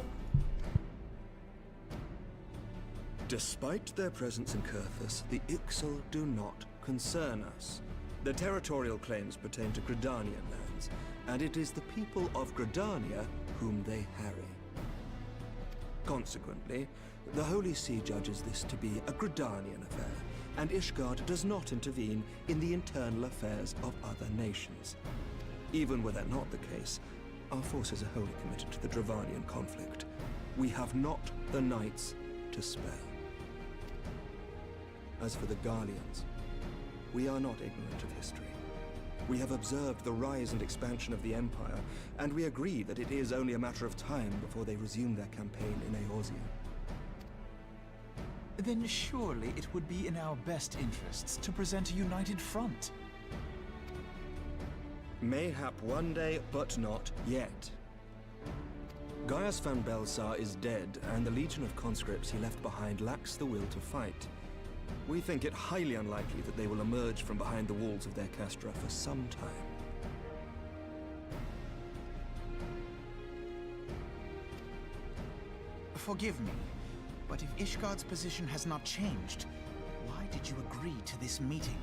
Despite their presence in Kurthus, the Ixal do not concern us. The territorial claims pertain to Gridanian lands, and it is the people of Gridania whom they harry. Consequently, the Holy See judges this to be a Gridanian affair, and Ishgard does not intervene in the internal affairs of other nations. Even were that not the case, our forces are wholly committed to the Dravanian conflict. We have not the knights to spare. As for the Garleans, we are not ignorant of history. We have observed the rise and expansion of the Empire, and we agree that it is only a matter of time before they resume their campaign in Eorzea. Then surely it would be in our best interests to present a united front. Mayhap one day, but not yet. Gaius van Belsar is dead, and the legion of conscripts he left behind lacks the will to fight. We think it highly unlikely that they will emerge from behind the walls of their castra for some time. Forgive me, but if Ishgard's position has not changed, why did you agree to this meeting?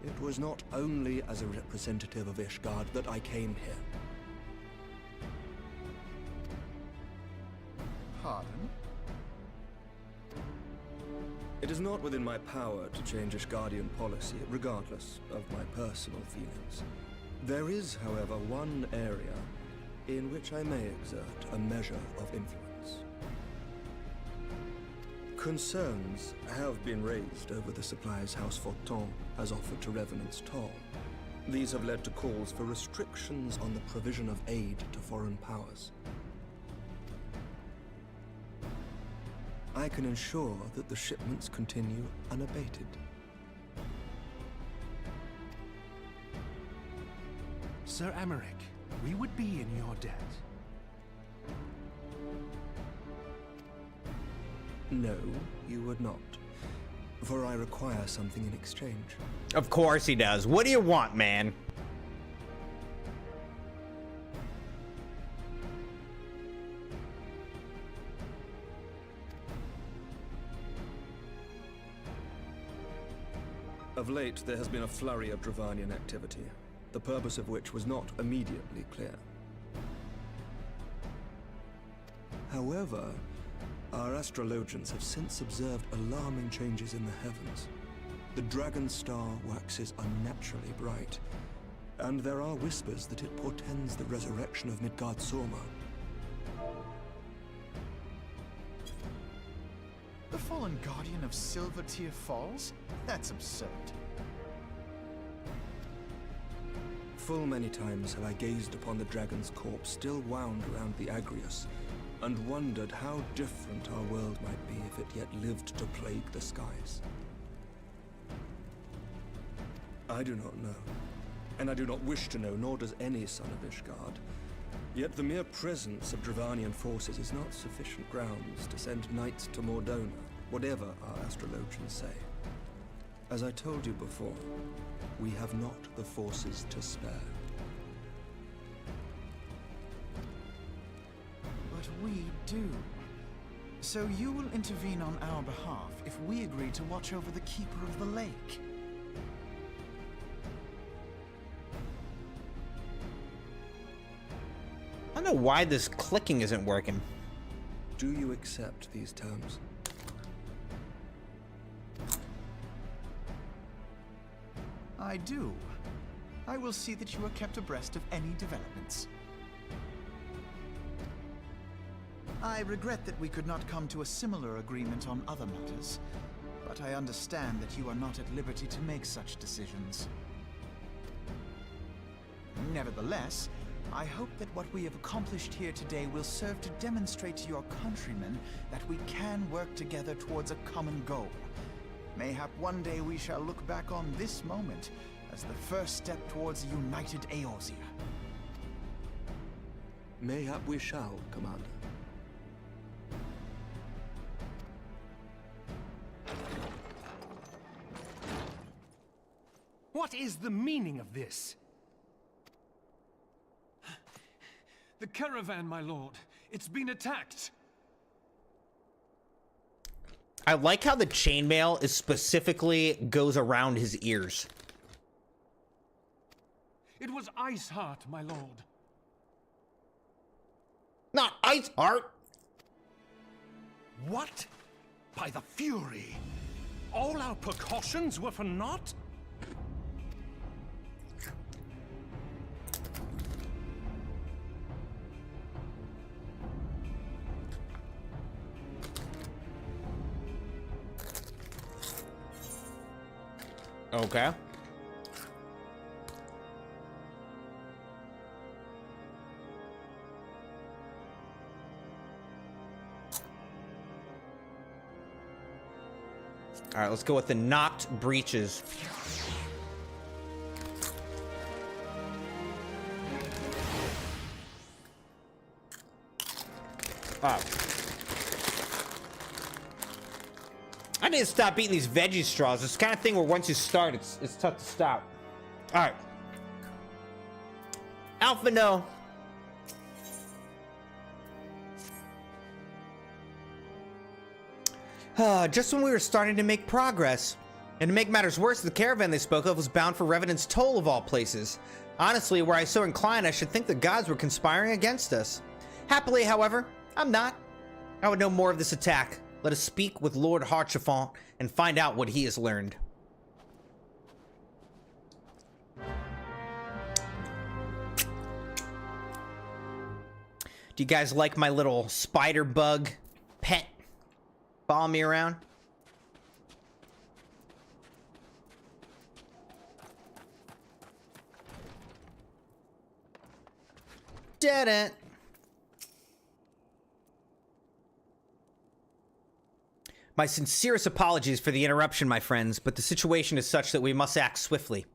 It was not only as a representative of Ishgard that I came here. Pardon? It is not within my power to change Ishgardian policy, regardless of my personal feelings. There is, however, one area in which I may exert a measure of influence. Concerns have been raised over the supplies House Fortin has offered to Revenant's Toll. These have led to calls for restrictions on the provision of aid to foreign powers. I can ensure that the shipments continue unabated. Sir Emmerich, we would be in your debt. No, you would not. For I require something in exchange. Of course he does. What do you want, man? Of late, there has been a flurry of Dravanian activity, the purpose of which was not immediately clear. However, our astrologians have since observed alarming changes in the heavens. The dragon star waxes unnaturally bright, and there are whispers that it portends the resurrection of Midgard Sorma. The fallen guardian of Silvertear Falls? That's absurd. Full many times have I gazed upon the dragon's corpse still wound around the Agrius, and wondered how different our world might be if it yet lived to plague the skies. I do not know, and I do not wish to know, nor does any son of Ishgard. Yet the mere presence of Dravanian forces is not sufficient grounds to send knights to Mordona, whatever our astrologians say. As I told you before, we have not the forces to spare. But we do. So you will intervene on our behalf if we agree to watch over the Keeper of the Lake. I don't know why this clicking isn't working. Do you accept these terms? I do. I will see that you are kept abreast of any developments. I regret that we could not come to a similar agreement on other matters, but I understand that you are not at liberty to make such decisions. Nevertheless, I hope that what we have accomplished here today will serve to demonstrate to your countrymen that we can work together towards a common goal. Mayhap one day we shall look back on this moment as the first step towards a united Eorzea. Mayhap we shall, Commander. What is the meaning of this? The caravan, my lord. It's been attacked. I like how the chainmail is specifically goes around his ears. It was Iceheart, my lord. Not Iceheart. What? By the Fury! All our precautions were for naught? Okay. All right, let's go with the knocked breaches. Oh. I need to stop eating these veggie straws. It's the kind of thing where once you start, it's tough to stop. All right. Alpha, no. Just when we were starting to make progress. And to make matters worse, the caravan they spoke of was bound for Revenant's Toll of all places. Honestly, were I so inclined, I should think the gods were conspiring against us. Happily, however, I'm not. I would know more of this attack. Let us speak with Lord Harchefant and find out what he has learned. Do you guys like my little spider bug pet? Follow me around. Did it. My sincerest apologies for the interruption, my friends, but the situation is such that we must act swiftly.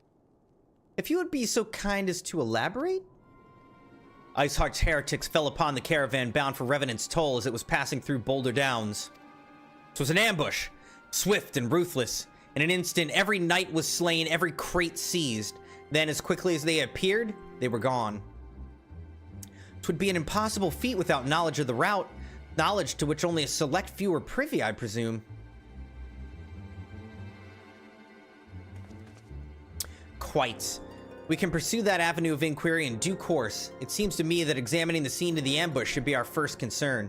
If you would be so kind as to elaborate? Iceheart's heretics fell upon the caravan bound for Revenant's Toll as it was passing through Boulder Downs. This was an ambush, swift and ruthless. In an instant, every knight was slain, every crate seized. Then, as quickly as they appeared, they were gone. It would be an impossible feat without knowledge of the route, knowledge to which only a select few are privy, I presume. Quite. We can pursue that avenue of inquiry in due course. It seems to me that examining the scene of the ambush should be our first concern.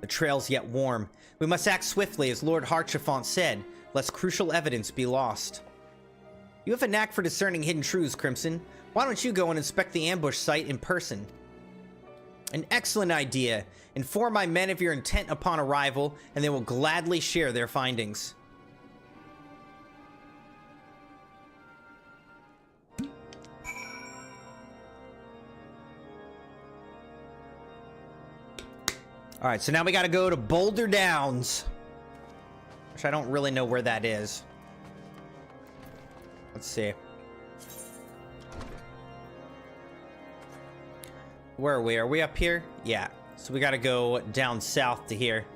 The trail's yet warm. We must act swiftly, as Lord Harchefant said, lest crucial evidence be lost. You have a knack for discerning hidden truths, Crimson. Why don't you go and inspect the ambush site in person? An excellent idea. Inform my men of your intent upon arrival, and they will gladly share their findings. All right, so now we got to go to Boulder Downs, which I don't really know where that is. Let's see. Where are we? Are we up here? Yeah. So we got to go down south to here.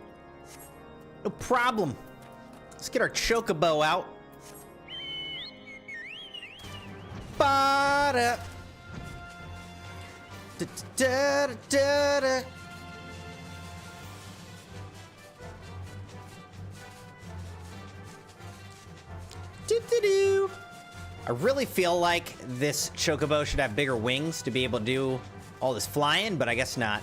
No problem. Let's get our chocobo out. Ba-da. Da-da-da-da-da. Do-do-do. I really feel like this chocobo should have bigger wings to be able to do all this flying, but I guess not.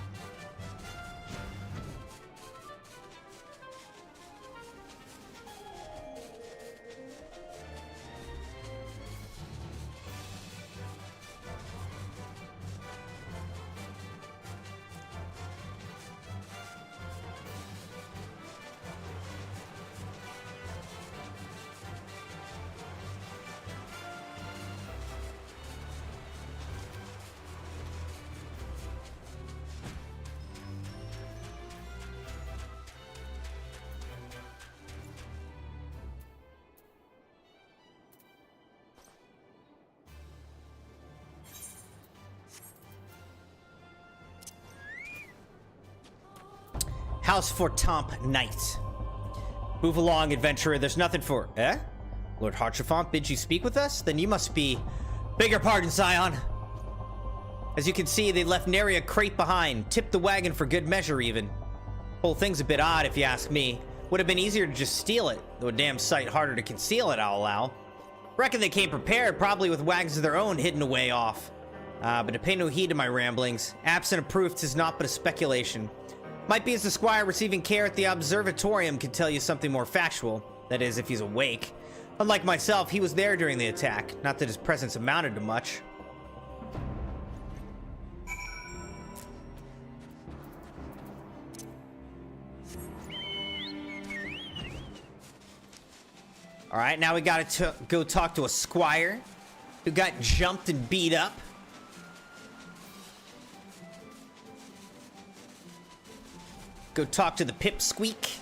House for Tomp Knight. Move along, adventurer. There's nothing for... Eh? Lord Harchefant bids you speak with us? Then you must be... Beg your pardon, Scion. As you can see, they left nary a crate behind. Tipped the wagon for good measure, even. Whole thing's a bit odd, if you ask me. Would have been easier to just steal it, though a damn sight harder to conceal it, I'll allow. Reckon they came prepared, probably with wagons of their own hidden away off. But to pay no heed to my ramblings. Absent of proof, 'tis naught but a speculation. Might be as the squire receiving care at the observatorium can tell you something more factual. That is, if he's awake. Unlike myself, he was there during the attack. Not that his presence amounted to much. Alright, now we gotta go talk to a squire who got jumped and beat up. Go talk to the pipsqueak.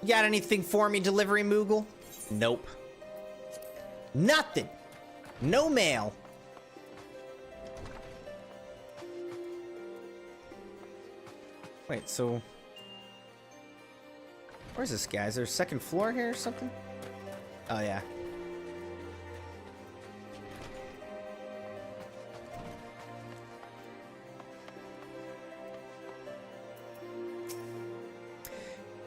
You got anything for me, delivery Moogle? Nope. Nothing. No mail. Wait, so... Where's this guy? Is there a second floor here or something? Oh, yeah.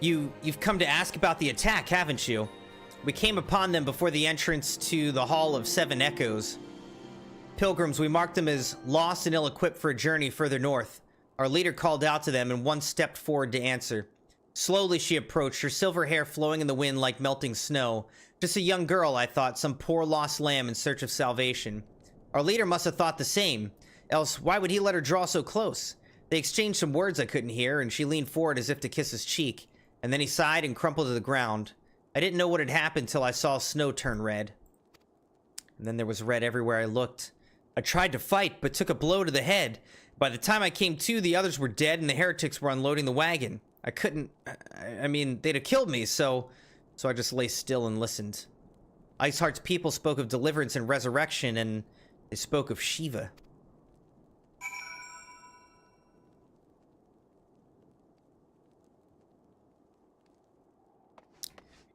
You've come to ask about the attack, haven't you? We came upon them before the entrance to the Hall of Seven Echoes. Pilgrims, we marked them as lost and ill-equipped for a journey further north. Our leader called out to them, and one stepped forward to answer. Slowly she approached, her silver hair flowing in the wind like melting snow. Just a young girl, I thought, some poor lost lamb in search of salvation. Our leader must have thought the same, else why would he let her draw so close? They exchanged some words I couldn't hear, and she leaned forward as if to kiss his cheek, and then he sighed and crumpled to the ground. I didn't know what had happened till I saw snow turn red. And then there was red everywhere I looked. I tried to fight, but took a blow to the head. By the time I came to, the others were dead and the heretics were unloading the wagon. I couldn't... I mean, they'd have killed me, so I just lay still and listened. Iceheart's people spoke of deliverance and resurrection, and they spoke of Shiva.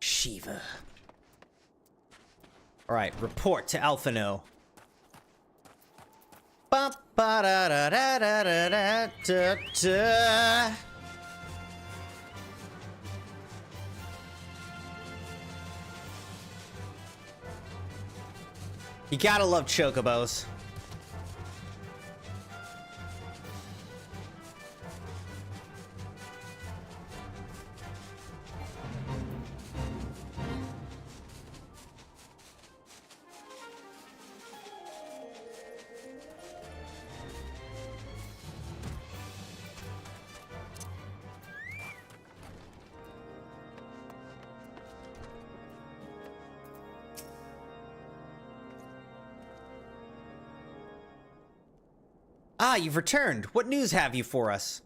Shiva. Alright, report to Alphino. Ba-ba-da-da-da-da-da-da-da. You gotta love chocobos. Ah, you've returned. What news have you for us?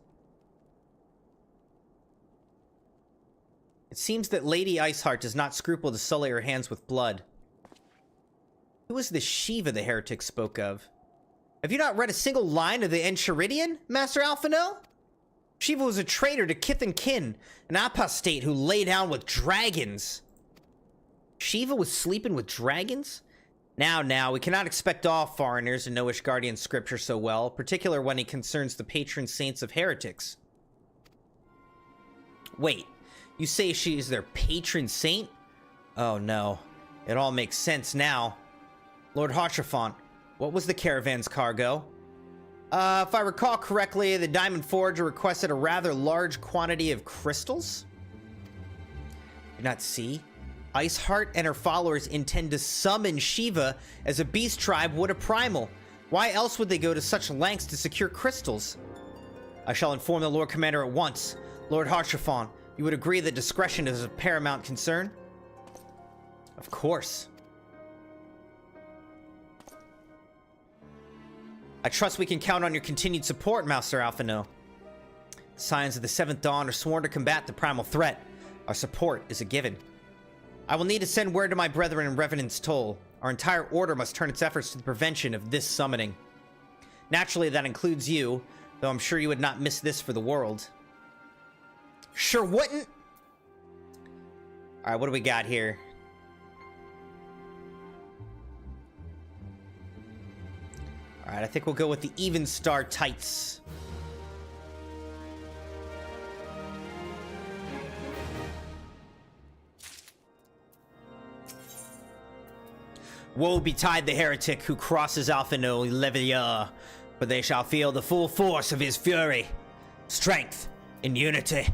It seems that Lady Iceheart does not scruple to sully her hands with blood. Who is this Shiva the heretic spoke of? Have you not read a single line of the Enchiridion, Master Alphino? Shiva was a traitor to kith and kin, an apostate who lay down with dragons. Shiva was sleeping with dragons? Now, we cannot expect all foreigners to know Ishgardian scripture so well, particularly when it concerns the patron saints of heretics. Wait, you say she is their patron saint? Oh no, it all makes sense now. Lord Haurchefant, what was the caravan's cargo? If I recall correctly, the Diamond Forger requested a rather large quantity of crystals? Did not see? Iceheart and her followers intend to summon Shiva as a beast tribe would a primal. Why else would they go to such lengths to secure crystals? I shall inform the Lord Commander at once. Lord Haurchefant, you would agree that discretion is of paramount concern? Of course. I trust we can count on your continued support, Master Alphino. Signs of the Seventh Dawn are sworn to combat the primal threat. Our support is a given. I will need to send word to my brethren in Revenant's Toll. Our entire order must turn its efforts to the prevention of this summoning. Naturally, that includes you, though I'm sure you would not miss this for the world. Sure wouldn't. Alright, what do we got here? Alright, I think we'll go with the Even Star Tights. Woe betide the heretic who crosses Alphino Levier, for they shall feel the full force of his fury, strength, and unity.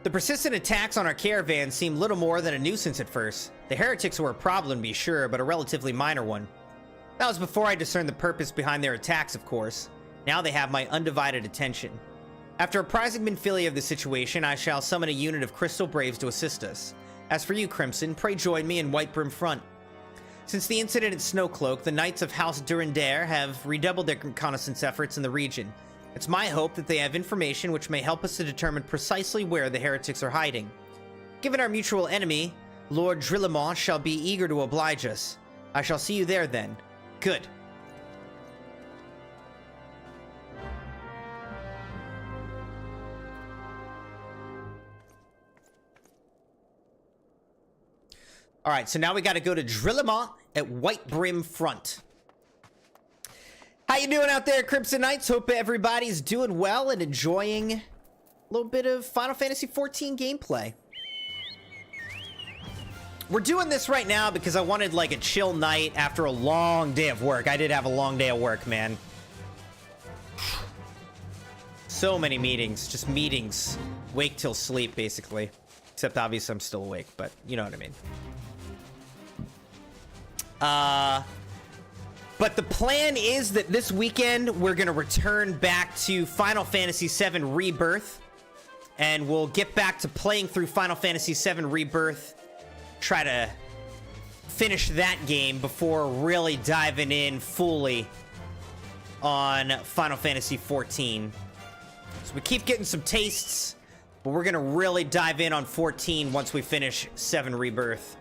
The persistent attacks on our caravan seemed little more than a nuisance at first. The heretics were a problem, to be sure, but a relatively minor one. That was before I discerned the purpose behind their attacks, of course. Now they have my undivided attention. After apprising Minfilia of the situation, I shall summon a unit of Crystal Braves to assist us. As for you, Crimson, pray join me in Whitebrim Front. Since the incident at Snowcloak, the Knights of House Durandare have redoubled their reconnaissance efforts in the region. It's my hope that they have information which may help us to determine precisely where the heretics are hiding. Given our mutual enemy, Lord Drillemont shall be eager to oblige us. I shall see you there then. Good. All right, so now we got to go to Drillemont at Whitebrim Front. How you doing out there, Crimson Knights? Hope everybody's doing well and enjoying a little bit of Final Fantasy XIV gameplay. We're doing this right now because I wanted like a chill night after a long day of work. I did have a long day of work, man. So many meetings, just meetings. Wake till sleep, basically. Except obviously I'm still awake, but you know what I mean. But the plan is that this weekend we're going to return back to Final Fantasy VII Rebirth. And we'll get back to playing through Final Fantasy VII Rebirth. Try to finish that game before really diving in fully on Final Fantasy XIV. So we keep getting some tastes, but we're going to really dive in on 14 once we finish 7 Rebirth.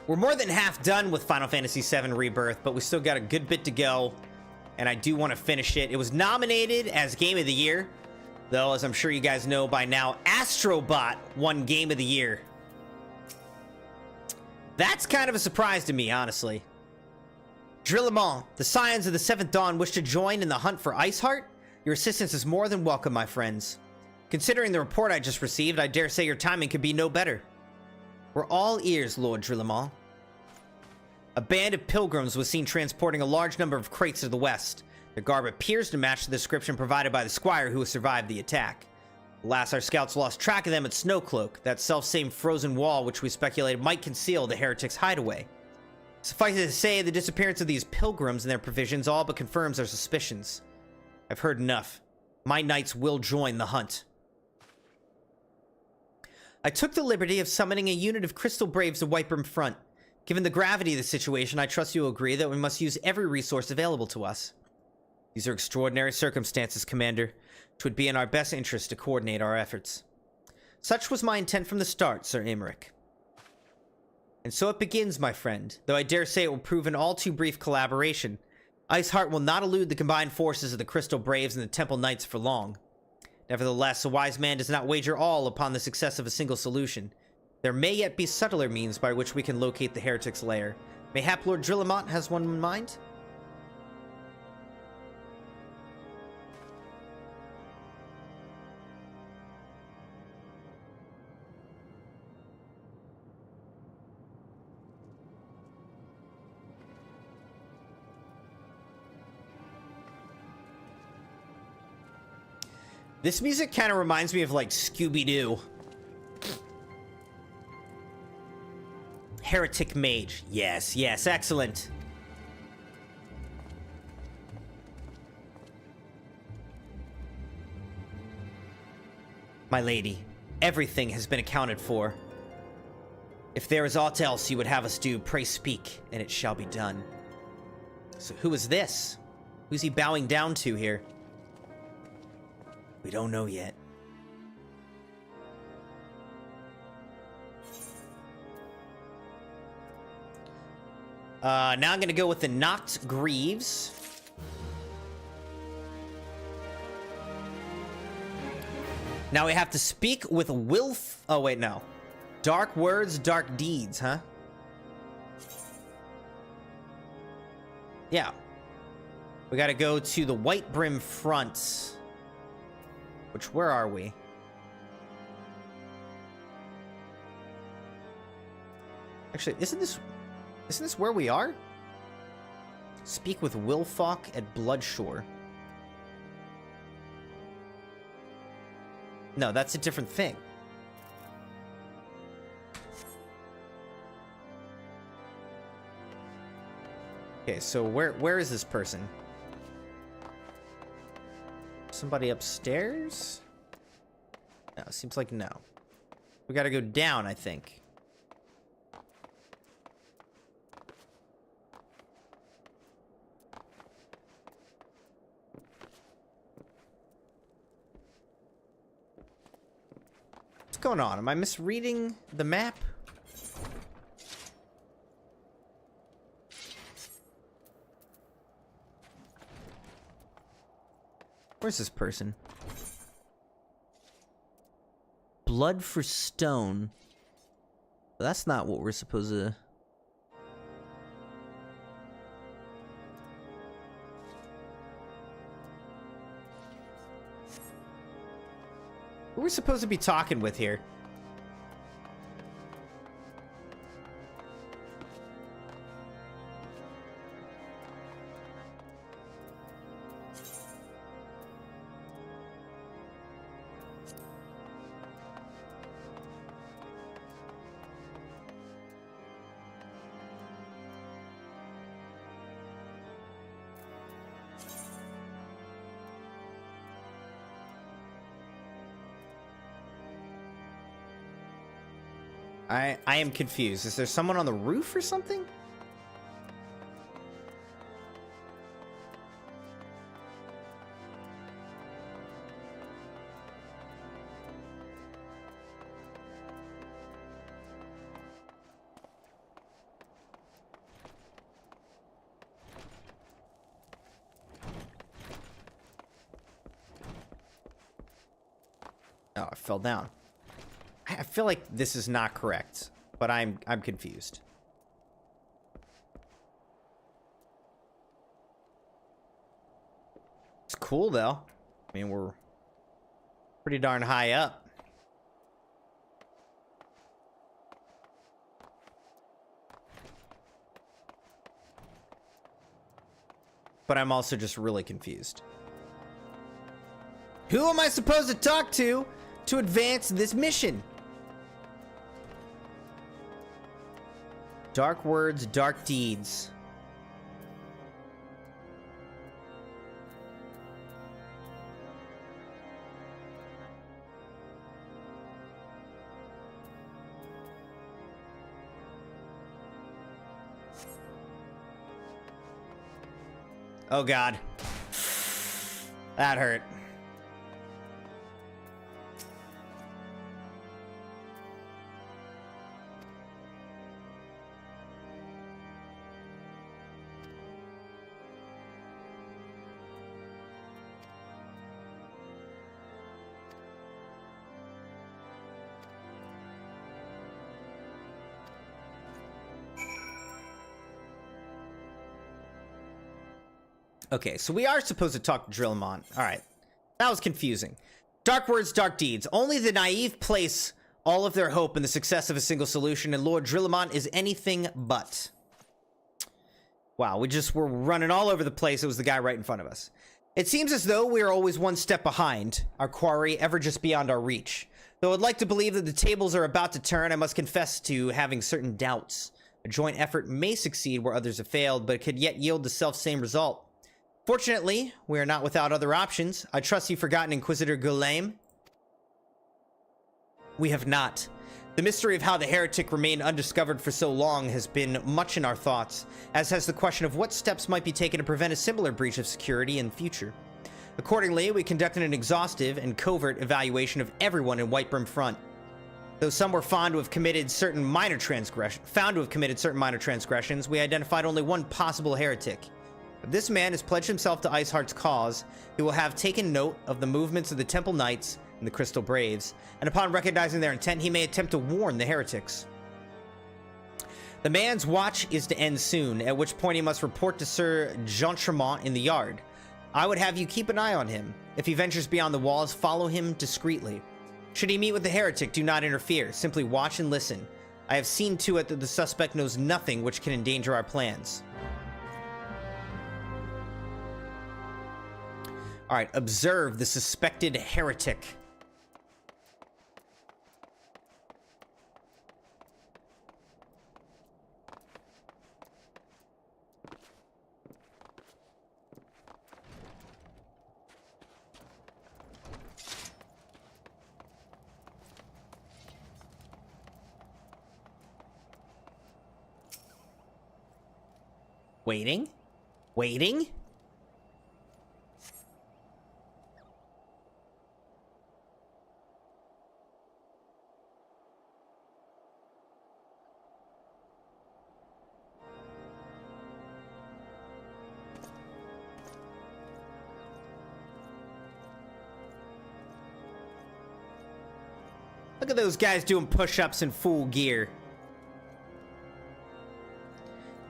We're more than half done with Final Fantasy VII Rebirth, but we still got a good bit to go, and I do want to finish it. It was nominated as Game of the Year, though, as I'm sure you guys know by now, Astrobot won Game of the Year. That's kind of a surprise to me, honestly. Drillemont, the Scions of the Seventh Dawn wish to join in the hunt for Iceheart? Your assistance is more than welcome, my friends. Considering the report I just received, I dare say your timing could be no better. We're all ears, Lord Drillemont. A band of pilgrims was seen transporting a large number of crates to the west. Their garb appears to match the description provided by the squire who survived the attack. Alas, our scouts lost track of them at Snowcloak, that self-same frozen wall which we speculated might conceal the heretics' hideaway. Suffice it to say, the disappearance of these pilgrims and their provisions all but confirms our suspicions. I've heard enough. My knights will join the hunt. I took the liberty of summoning a unit of Crystal Braves to Whitebrim Front. Given the gravity of the situation, I trust you will agree that we must use every resource available to us. These are extraordinary circumstances, Commander. It would be in our best interest to coordinate our efforts. Such was my intent from the start, Sir Aymeric. And so it begins, my friend, though I dare say it will prove an all too brief collaboration. Iceheart will not elude the combined forces of the Crystal Braves and the Temple Knights for long. Nevertheless, a wise man does not wager all upon the success of a single solution. There may yet be subtler means by which we can locate the heretic's lair. Mayhap Lord Drillemont has one in mind? This music kind of reminds me of, like, Scooby-Doo. Heretic Mage. Yes, yes, excellent. My lady, everything has been accounted for. If there is aught else you would have us do, pray speak, and it shall be done. So who is this? Who's he bowing down to here? We don't know yet. Now I'm gonna go with the Knocked Greaves. Now we have to speak with oh wait, no. Dark words, dark deeds, huh? Yeah. We gotta go to the Whitebrim Front. Which, where are we? Actually, isn't this where we are? Speak with Wilfok at Bloodshore. No, that's a different thing. Okay, so where is this person? Somebody upstairs? No, seems like no. We gotta go down, I think. What's going on? Am I misreading the map? Where's this person? Blood for stone. That's not what we're supposed to... Who are we supposed to be talking with here? I am confused. Is there someone on the roof or something? Oh, I fell down. I feel like this is not correct, but I'm confused. It's cool though. I mean, we're pretty darn high up. But I'm also just really confused. Who am I supposed to talk to advance this mission? Dark words, dark deeds. Oh God. That hurt. Okay, so we are supposed to talk to Drillamon. All right. That was confusing. Dark words, dark deeds. Only the naive place all of their hope in the success of a single solution, and Lord Drillamon is anything but. Wow, we just were running all over the place. It was the guy right in front of us. It seems as though we are always one step behind, our quarry ever just beyond our reach. Though I'd like to believe that the tables are about to turn, I must confess to having certain doubts. A joint effort may succeed where others have failed, but it could yet yield the self-same result. Fortunately, we are not without other options. I trust you've forgotten Inquisitor Guillaume. We have not. The mystery of how the heretic remained undiscovered for so long has been much in our thoughts, as has the question of what steps might be taken to prevent a similar breach of security in future. Accordingly, we conducted an exhaustive and covert evaluation of everyone in Whitebrim Front. Though some were found to have committed certain minor transgressions, we identified only one possible heretic. If this man has pledged himself to Iceheart's cause, he will have taken note of the movements of the Temple Knights and the Crystal Braves, and upon recognizing their intent, he may attempt to warn the heretics. The man's watch is to end soon, at which point he must report to Sir Jean-Tremont in the yard. I would have you keep an eye on him. If he ventures beyond the walls, follow him discreetly. Should he meet with the heretic, do not interfere. Simply watch and listen. I have seen to it that the suspect knows nothing which can endanger our plans. All right, observe the suspected heretic. Waiting? Waiting? Look at those guys doing push-ups in full gear.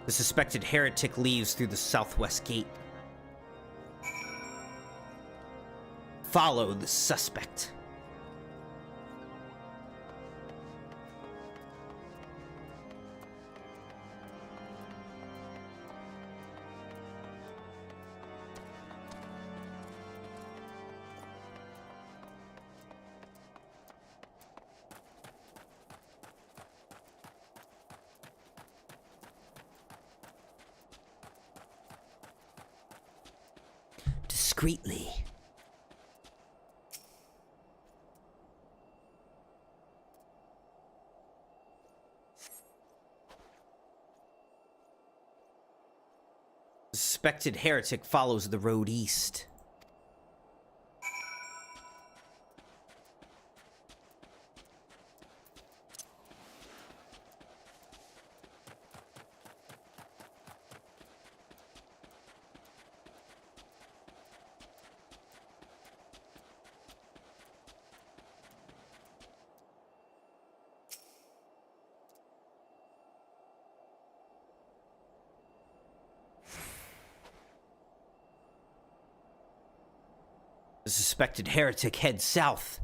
The suspected heretic leaves through the southwest gate. Follow the suspect. Discreetly. Suspected heretic follows the road east. The suspected heretic heads south.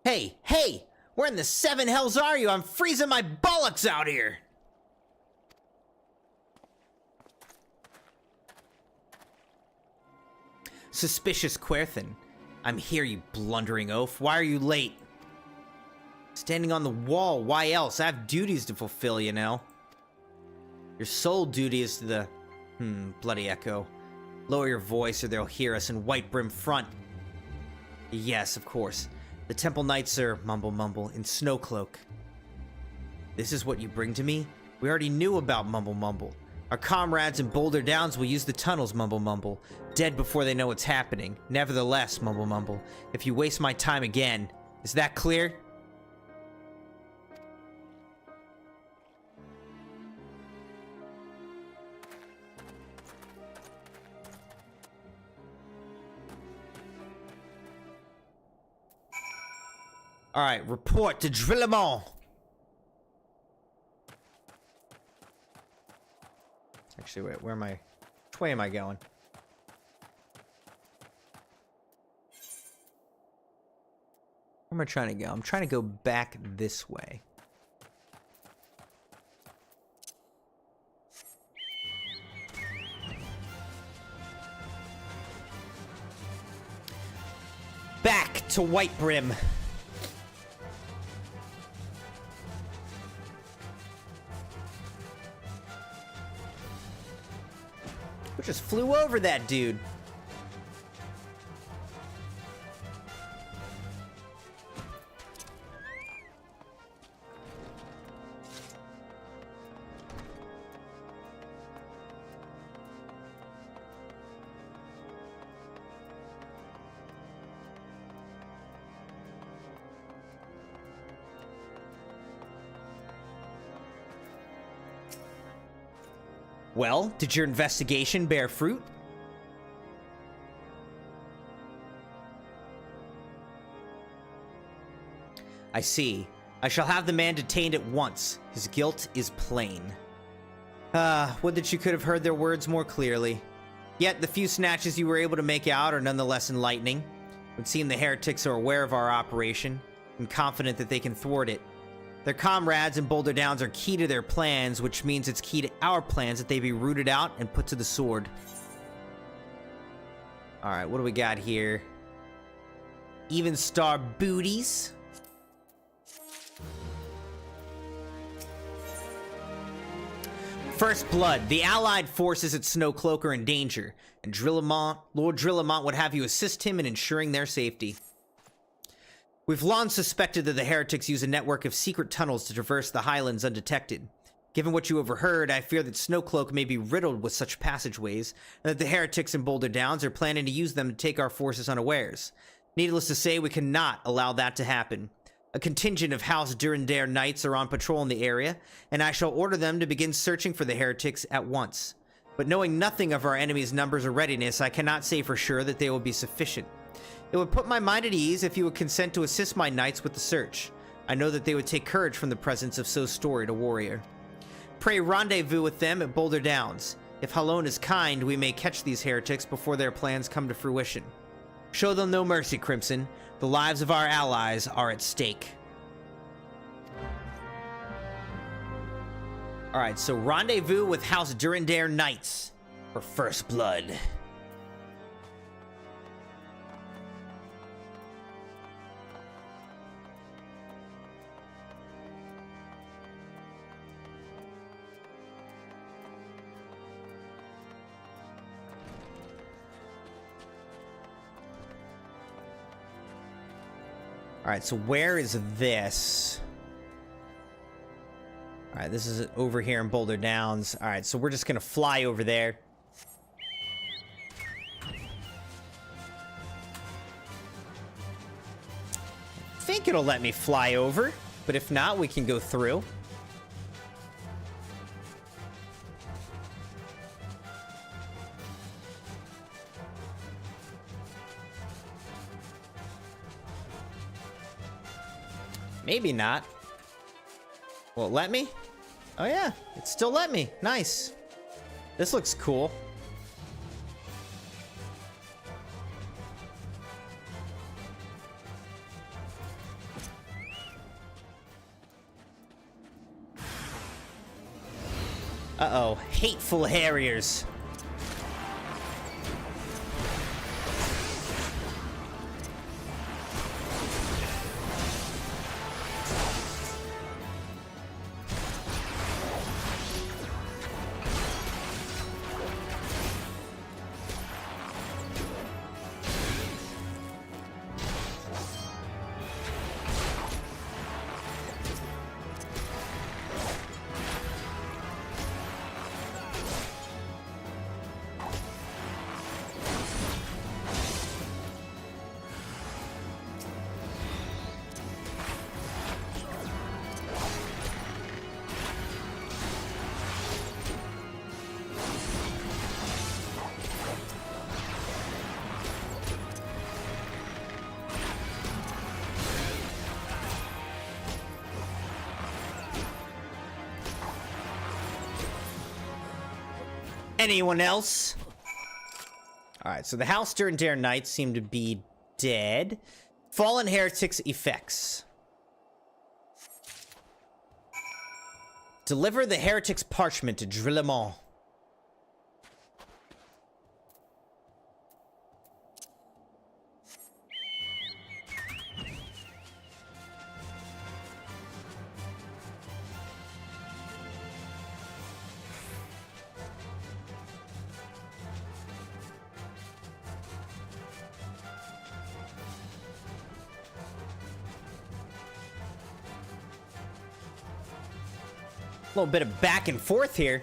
Hey, hey! Where in the seven hells are you? I'm freezing my bollocks out here! Suspicious Querthin. I'm here, you blundering oaf. Why are you late? Standing on the wall, why else? I have duties to fulfill, you know. Your sole duty is to the... bloody echo. Lower your voice or they'll hear us in White Brim Front. Yes, of course. The Temple Knights are, mumble mumble, in Snowcloak. This is what you bring to me? We already knew about mumble mumble. Our comrades in Boulder Downs will use the tunnels, mumble mumble. Dead before they know what's happening. Nevertheless, mumble mumble, if you waste my time again, is that clear? Alright, report to Drillemont! Actually, wait, where am I? Which way am I going? Where am I trying to go? I'm trying to go back this way. Back to White Brim. We just flew over that dude. Well, did your investigation bear fruit? I see. I shall have the man detained at once. His guilt is plain. Would that you could have heard their words more clearly. Yet, the few snatches you were able to make out are nonetheless enlightening. It would seem the heretics are aware of our operation, and confident that they can thwart it. Their comrades in Boulder Downs are key to their plans, which means it's key to our plans that they be rooted out and put to the sword. Alright, what do we got here? Even star booties. First blood. The allied forces at Snowcloak are in danger, and Lord Drillemont would have you assist him in ensuring their safety. We've long suspected that the heretics use a network of secret tunnels to traverse the highlands undetected. Given what you overheard, I fear that Snowcloak may be riddled with such passageways, and that the heretics in Boulder Downs are planning to use them to take our forces unawares. Needless to say, we cannot allow that to happen. A contingent of House Durandare knights are on patrol in the area, and I shall order them to begin searching for the heretics at once. But knowing nothing of our enemy's numbers or readiness, I cannot say for sure that they will be sufficient. It would put my mind at ease if you would consent to assist my knights with the search. I know that they would take courage from the presence of so storied a warrior. Pray rendezvous with them at Boulder Downs. If Halon is kind, we may catch these heretics before their plans come to fruition. Show them no mercy, Crimson. The lives of our allies are at stake. Alright, so rendezvous with House Durandare Knights for first blood. Alright, so where is this? Alright, this is over here in Boulder Downs. Alright, so we're just gonna fly over there. I think it'll let me fly over, but if not, we can go through. Maybe not. Will it let me? Oh yeah, it still let me. Nice. This looks cool. Uh-oh, hateful harriers. Anyone else? Alright, so the House Durandare Knights seem to be dead. Fallen Heretics effects. Deliver the Heretics parchment to Drillemont. A little bit of back and forth here.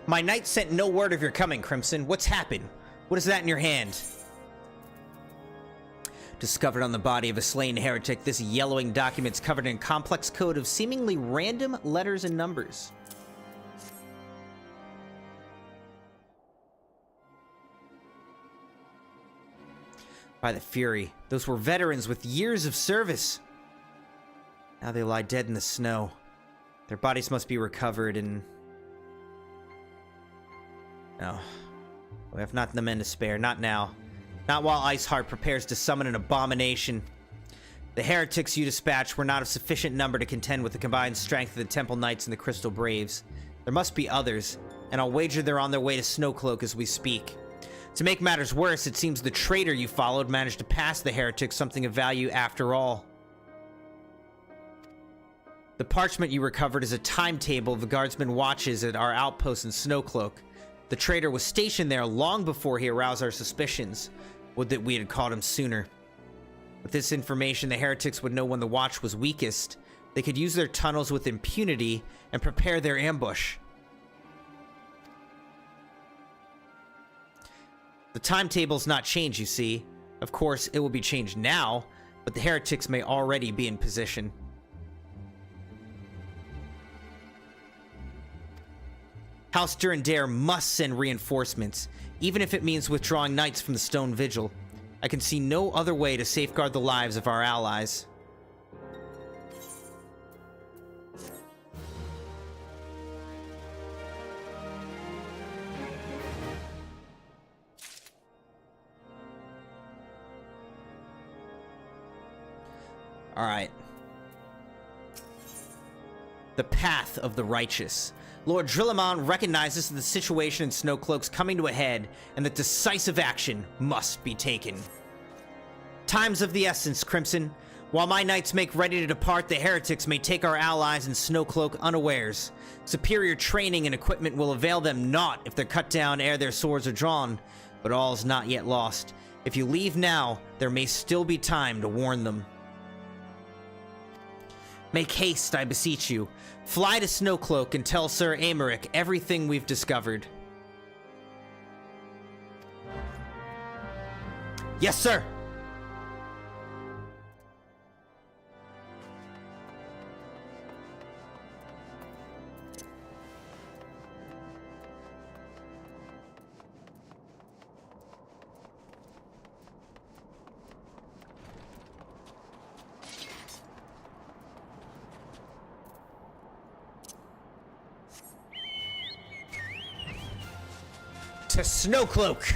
My knight sent no word of your coming, Crimson. What's happened? What is that in your hand? Discovered on the body of a slain heretic, this yellowing document's covered in a complex code of seemingly random letters and numbers. By the Fury, those were veterans with years of service. Now they lie dead in the snow. Their bodies must be recovered and... No. We have not the men to spare. Not now. Not while Iceheart prepares to summon an abomination. The heretics you dispatched were not of sufficient number to contend with the combined strength of the Temple Knights and the Crystal Braves. There must be others, and I'll wager they're on their way to Snowcloak as we speak. To make matters worse, it seems the traitor you followed managed to pass the heretics something of value after all. The parchment you recovered is a timetable of the guardsman watches at our outpost in Snowcloak. The traitor was stationed there long before he aroused our suspicions. Would that we had caught him sooner. With this information, the heretics would know when the watch was weakest. They could use their tunnels with impunity and prepare their ambush. The timetable's not changed, you see. Of course, it will be changed now, but the heretics may already be in position. House Durandare must send reinforcements, even if it means withdrawing knights from the Stone Vigil. I can see no other way to safeguard the lives of our allies. All right. The path of the righteous. Lord Drillamon recognizes that the situation in Snowcloak's coming to a head and that decisive action must be taken. Time's of the essence, Crimson. While my knights make ready to depart, the heretics may take our allies in Snowcloak unawares. Superior training and equipment will avail them not if they're cut down ere their swords are drawn, but all's not yet lost. If you leave now, there may still be time to warn them. Make haste, I beseech you. Fly to Snowcloak and tell Sir Aymeric everything we've discovered. Yes, sir! To Snowcloak!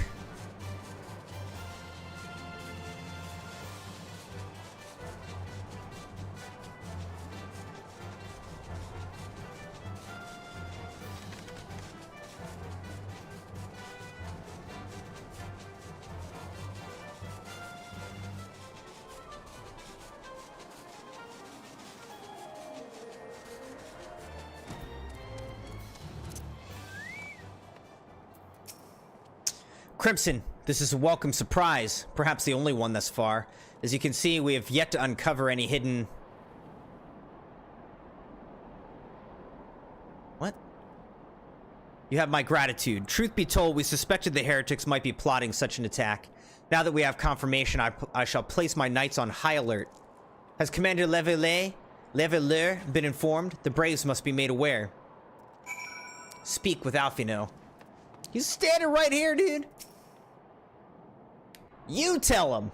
Crimson, this is a welcome surprise, perhaps the only one thus far. As you can see, we have yet to uncover any hidden... What? You have my gratitude. Truth be told, we suspected the heretics might be plotting such an attack. Now that we have confirmation, I shall place my knights on high alert. Has Commander Leveleur been informed? The Braves must be made aware. Speak with Alfino. He's standing right here, dude. You tell him.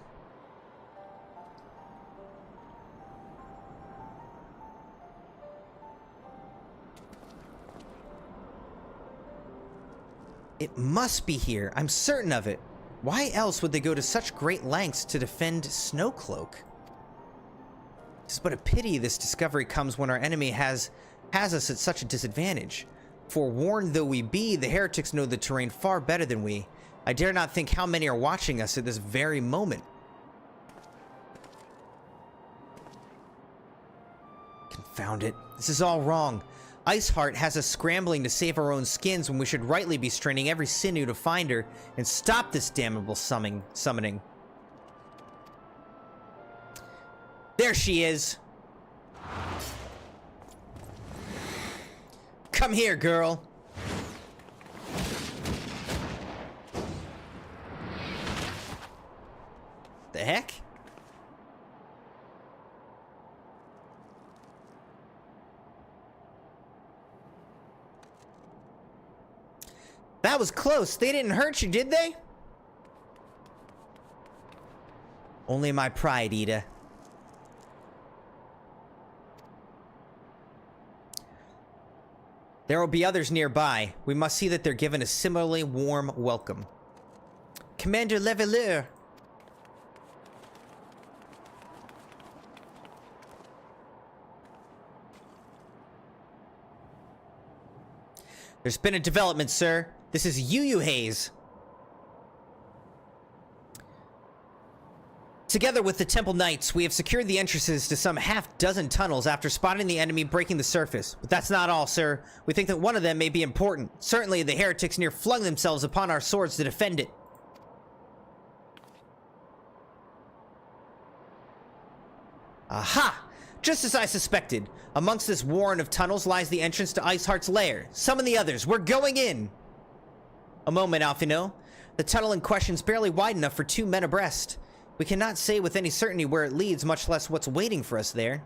It must be here. I'm certain of it. Why else would they go to such great lengths to defend Snowcloak? It's but a pity this discovery comes when our enemy has us at such a disadvantage. Forewarned though we be, the heretics know the terrain far better than we. I dare not think how many are watching us at this very moment. Confound it. This is all wrong. Iceheart has us scrambling to save our own skins when we should rightly be straining every sinew to find her and stop this damnable summoning. There she is. Come here, girl. The heck? That was close. They didn't hurt you, did they? Only my pride, Ida. There will be others nearby. We must see that they're given a similarly warm welcome. Commander Leveleur. There's been a development, sir. This is Yu Hayes. Together with the Temple Knights, we have secured the entrances to some half-dozen tunnels after spotting the enemy breaking the surface. But that's not all, sir. We think that one of them may be important. Certainly, the heretics near flung themselves upon our swords to defend it. Aha! Just as I suspected. Amongst this warren of tunnels lies the entrance to Iceheart's lair. Summon the others. We're going in! A moment, Alphino. The tunnel in question's barely wide enough for 2 men abreast. We cannot say with any certainty where it leads, much less what's waiting for us there.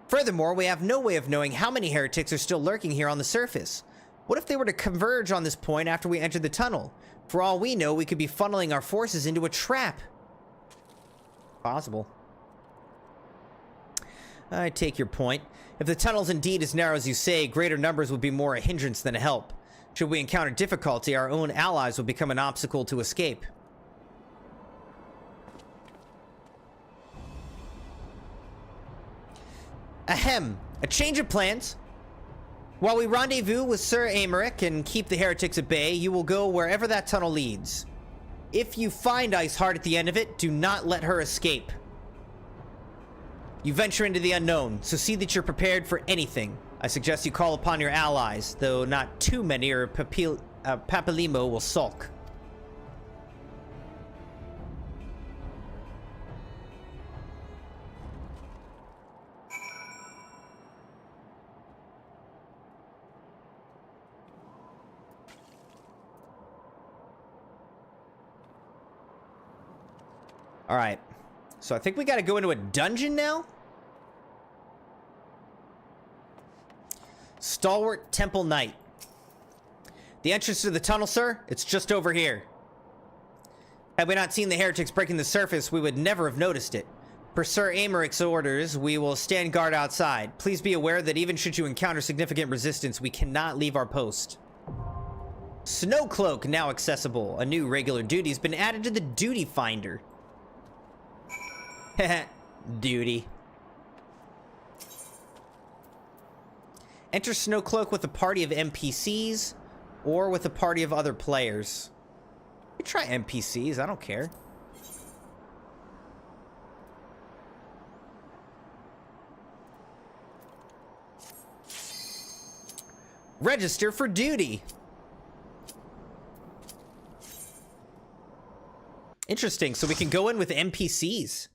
Furthermore, we have no way of knowing how many heretics are still lurking here on the surface. What if they were to converge on this point after we entered the tunnel? For all we know, we could be funneling our forces into a trap. Possible. I take your point. If the tunnel's indeed as narrow as you say, greater numbers would be more a hindrance than a help. Should we encounter difficulty, our own allies will become an obstacle to escape. Ahem. A change of plans. While we rendezvous with Sir Aymeric and keep the heretics at bay, you will go wherever that tunnel leads. If you find Iceheart at the end of it, do not let her escape. You venture into the unknown, so see that you're prepared for anything. I suggest you call upon your allies, though not too many or Papilimo will sulk. Alright, so I think we gotta go into a dungeon now? Stalwart Temple Knight. The entrance to the tunnel, sir? It's just over here. Had we not seen the heretics breaking the surface, we would never have noticed it. Per Sir Aymeric's orders, we will stand guard outside. Please be aware that even should you encounter significant resistance, we cannot leave our post. Snowcloak now accessible. A new regular duty has been added to the duty finder. Duty. Enter Snowcloak with a party of NPCs or with a party of other players. You try NPCs, I don't care. Register for duty. Interesting, so we can go in with NPCs.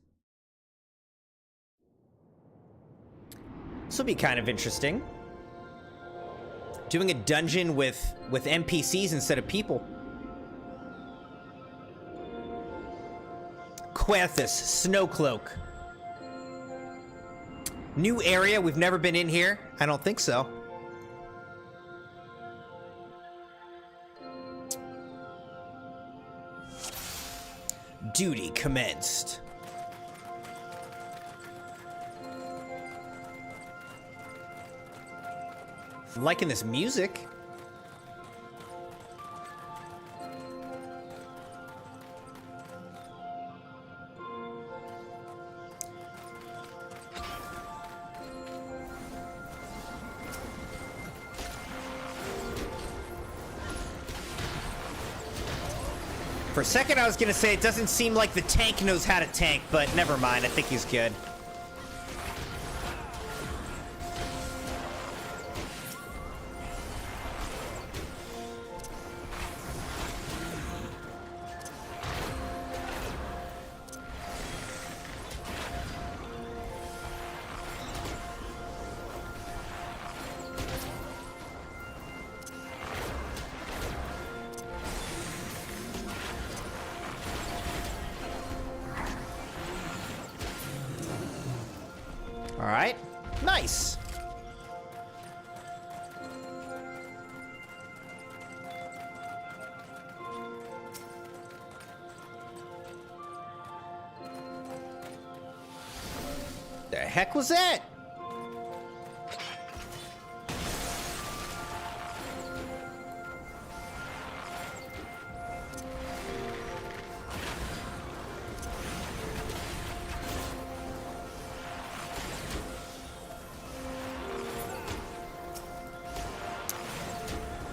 This will be kind of interesting. Doing a dungeon with NPCs instead of people. Querthus, Snowcloak. New area, we've never been in here. I don't think so. Duty commenced. I'm liking this music. For a second, I was gonna say it doesn't seem like the tank knows how to tank, but never mind. I think he's good. All right, nice. The heck was that?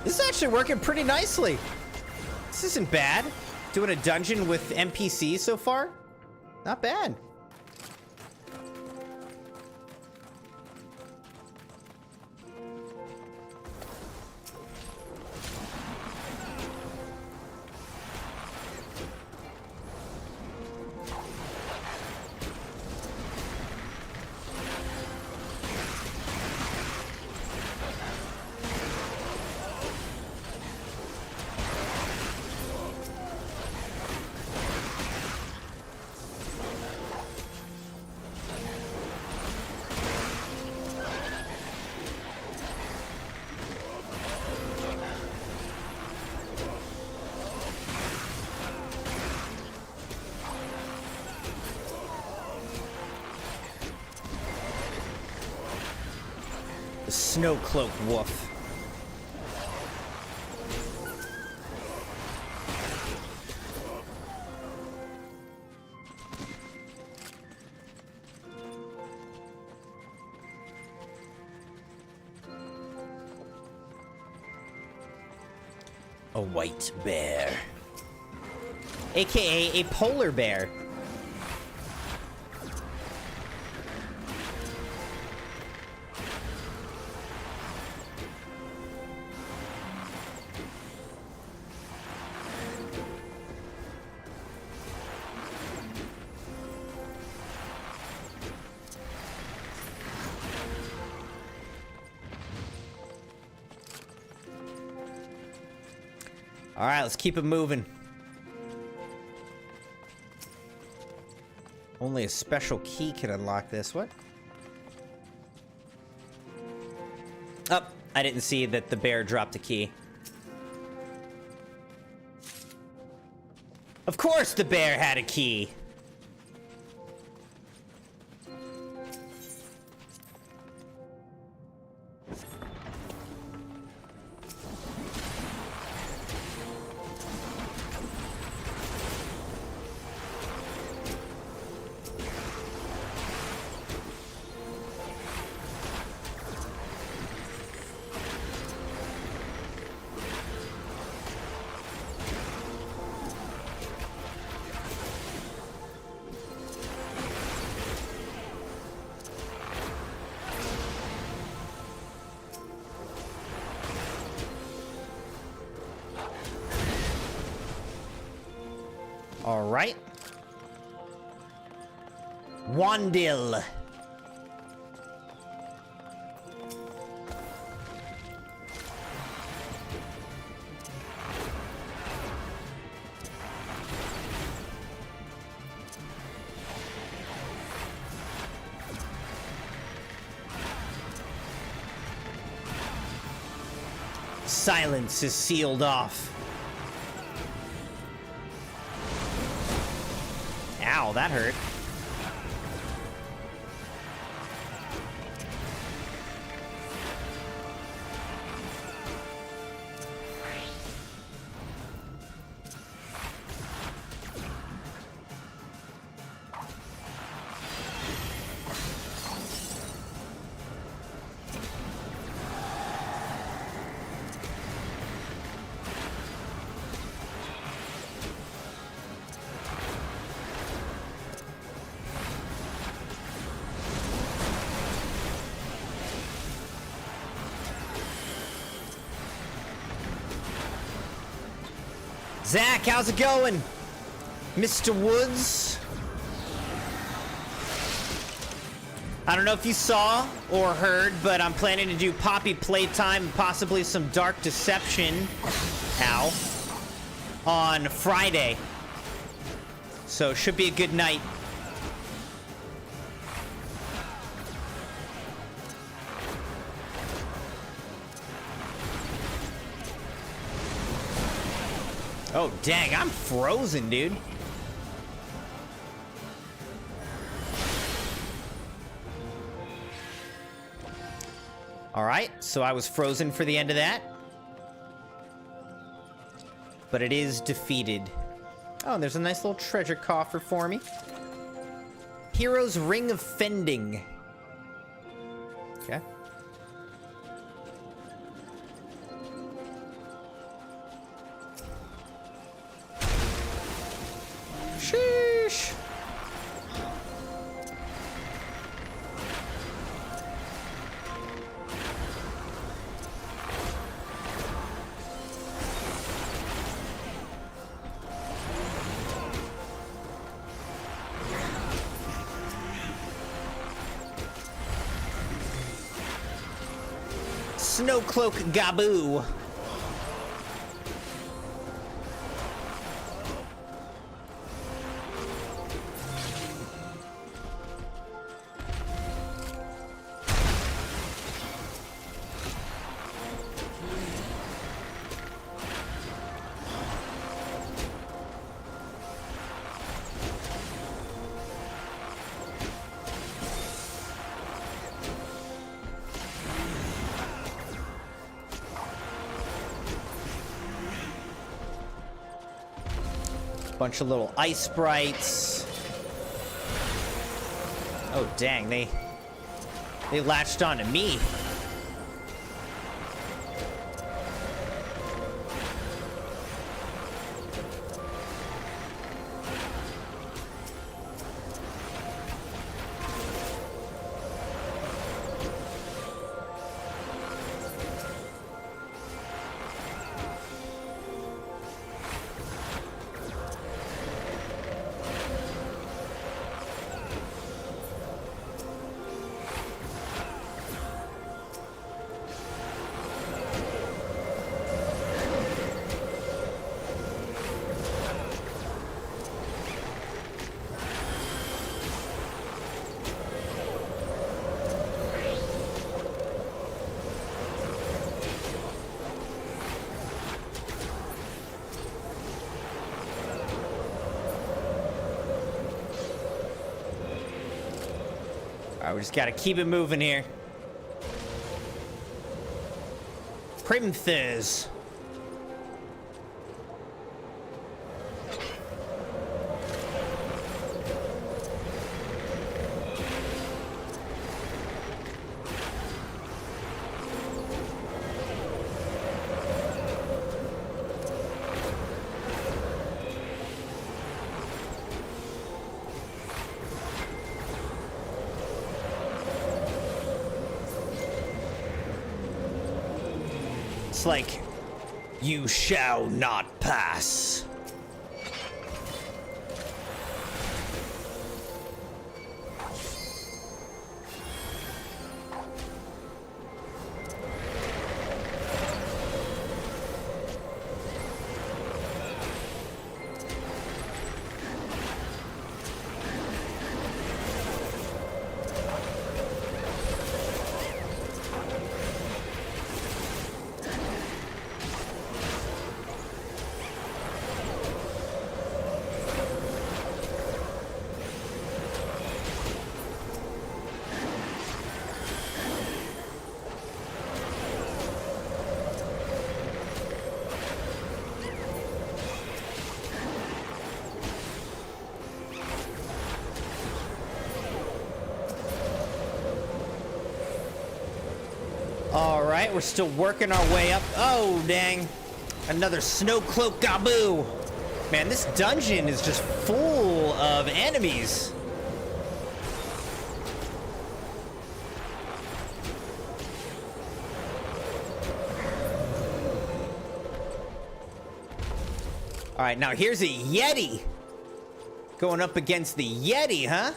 This is actually working pretty nicely. This isn't bad. Doing a dungeon with NPCs so far. Not bad. The snow-cloaked wolf. A white bear. AKA a polar bear. All right, let's keep it moving. Only a special key can unlock this. What? Oh, I didn't see that the bear dropped a key. Of course the bear had a key. All right. Wandil. Silence is sealed off. Ow, that hurt. Zach, how's it going? Mr. Woods? I don't know if you saw or heard, but I'm planning to do Poppy Playtime and possibly some Dark Deception, ow, on Friday. So, should be a good night. Oh, dang, I'm frozen, dude. All right, so I was frozen for the end of that. But it is defeated. Oh, and there's a nice little treasure coffer for me. Hero's Ring of Fending. Okay. Sheesh. Snow Cloak Gaboo. Bunch of little ice sprites. Oh dang, they latched onto me. Alright, we just gotta keep it moving here. Primthers. It's like, you shall not pass. All right, we're still working our way up. Oh, dang. Another Snow Cloak Gaboo. Man, this dungeon is just full of enemies. All right, now here's a Yeti. Going up against the Yeti, huh?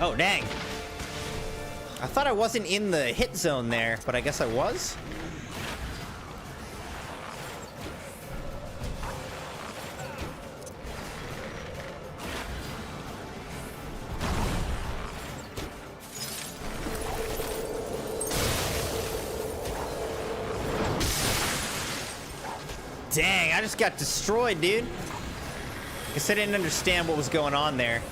Oh, dang. I thought I wasn't in the hit zone there, but I guess I was. Dang, I just got destroyed, dude. Guess I didn't understand what was going on there.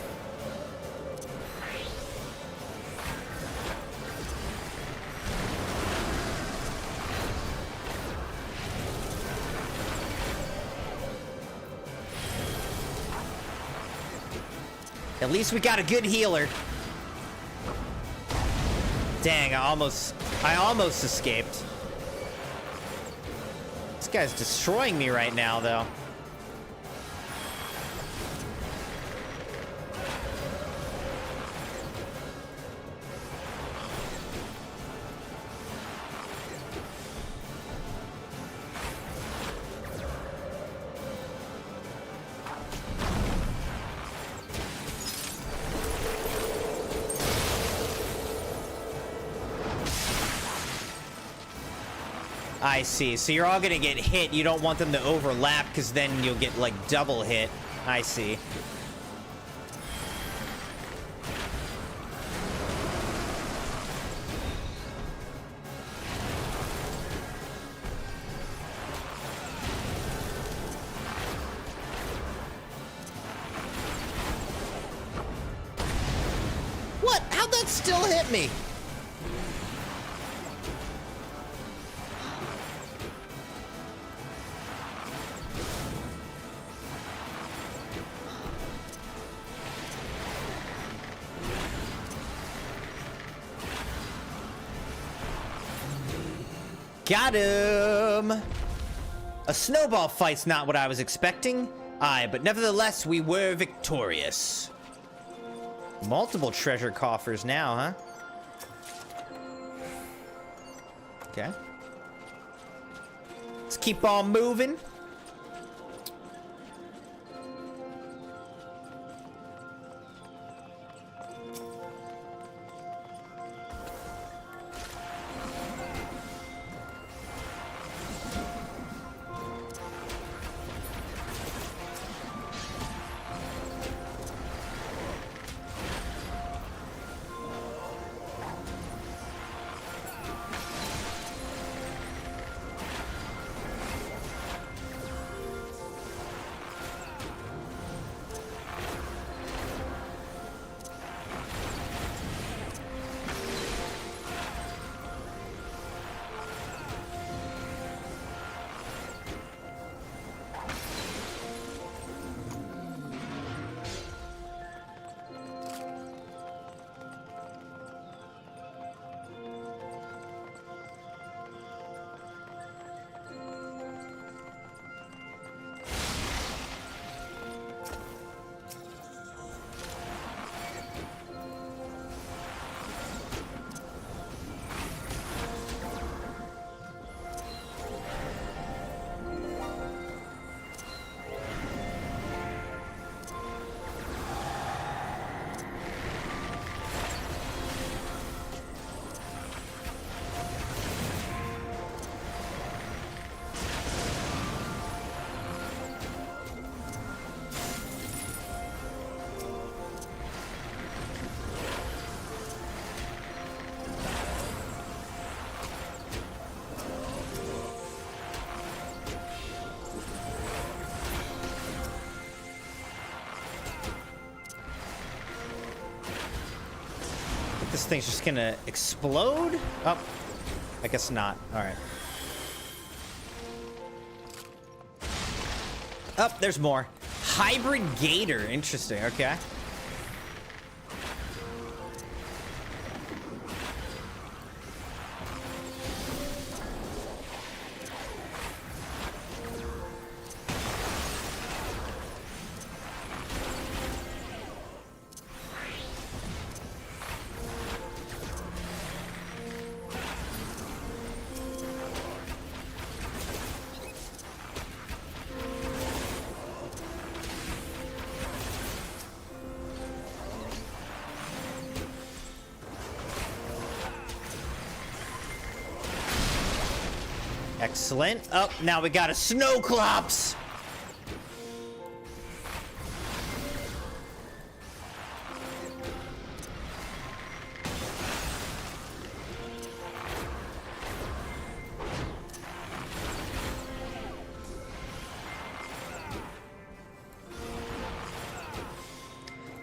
At least we got a good healer. Dang, I almost escaped. This guy's destroying me right now, though. I see. So you're all gonna get hit. You don't want them to overlap because then you'll get like double hit. I see. What? How'd that still hit me? Got him! A snowball fight's not what I was expecting. Aye, but nevertheless, we were victorious. Multiple treasure coffers now, huh? Okay. Let's keep on moving. This thing's just gonna explode? Oh, I guess not. All right. Oh, there's more. Hybrid gator. Interesting. Okay. Excellent. Oh, now we got a snowclops.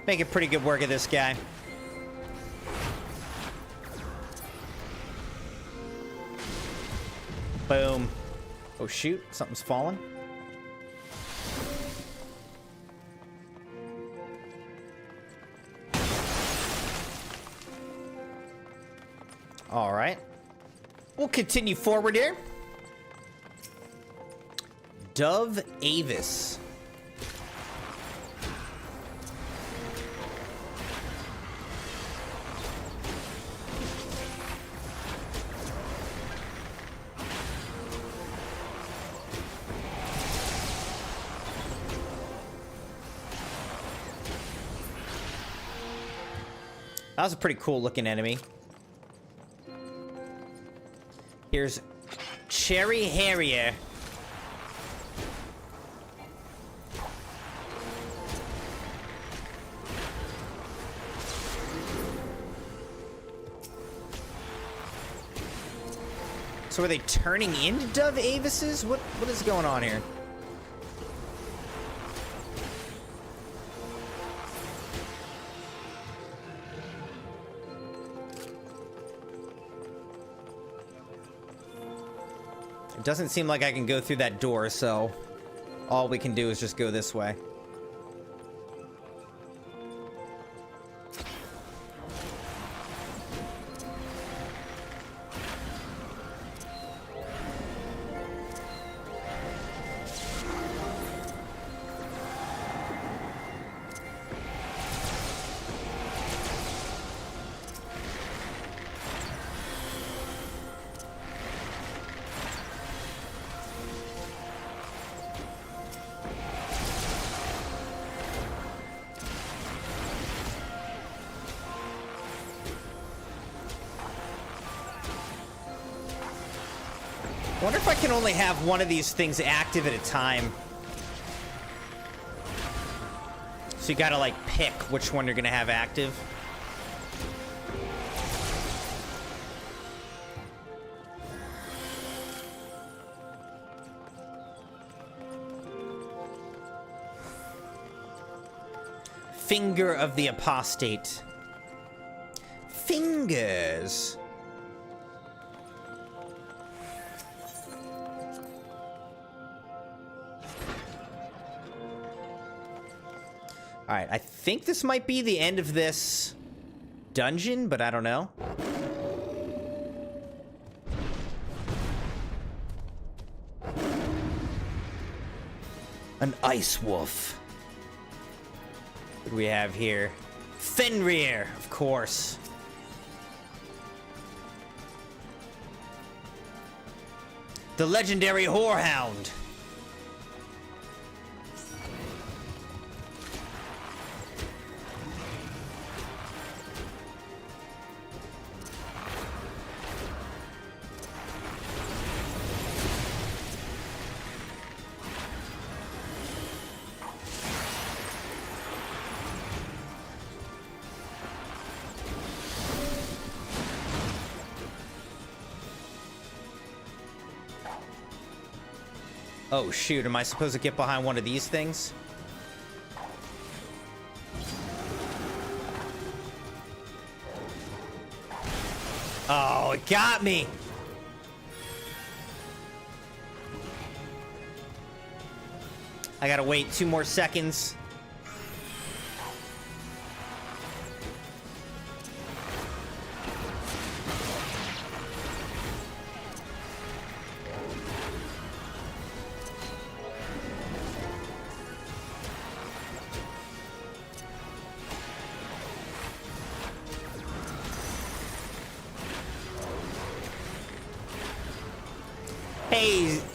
Making pretty good work of this guy. Boom. Oh shoot, something's falling. All right. We'll continue forward here. Dove Avis. That was a pretty cool looking enemy. Here's Cherry Harrier. So are they turning into Dove Avises? What is going on here? It doesn't seem like I can go through that door, so all we can do is just go this way. I wonder if I can only have one of these things active at a time. So you gotta, like, pick which one you're gonna have active. Finger of the Apostate. Fingers. All right, I think this might be the end of this dungeon, but I don't know. An ice wolf. What do we have here? Fenrir, of course. The legendary whorehound. Oh shoot, am I supposed to get behind one of these things? Oh, it got me! I gotta wait 2 more seconds.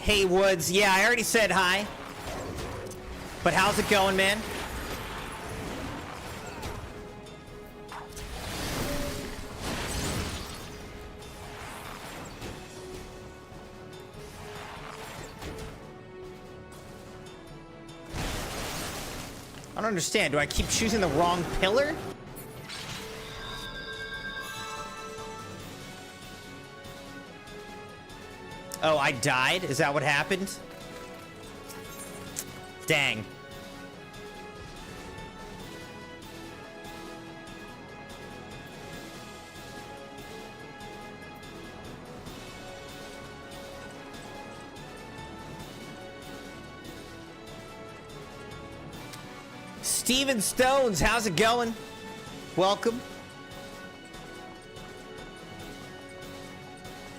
Hey, Woods. Yeah, I already said hi. But how's it going, man? I don't understand. Do I keep choosing the wrong pillar? Oh, I died? Is that what happened? Dang. Steven Stones, how's it going? Welcome.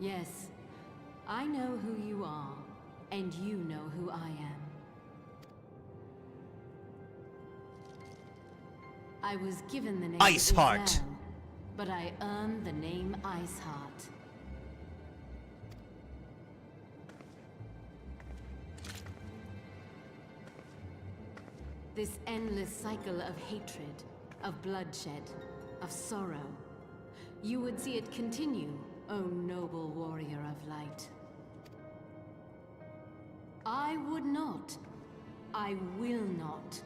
Yes, I know who you are, and you know who I am. I was given the name Iceheart. Isel, but I earned the name Iceheart. This endless cycle of hatred, of bloodshed, of sorrow. You would see it continue, O noble warrior of light. I would not. I will not.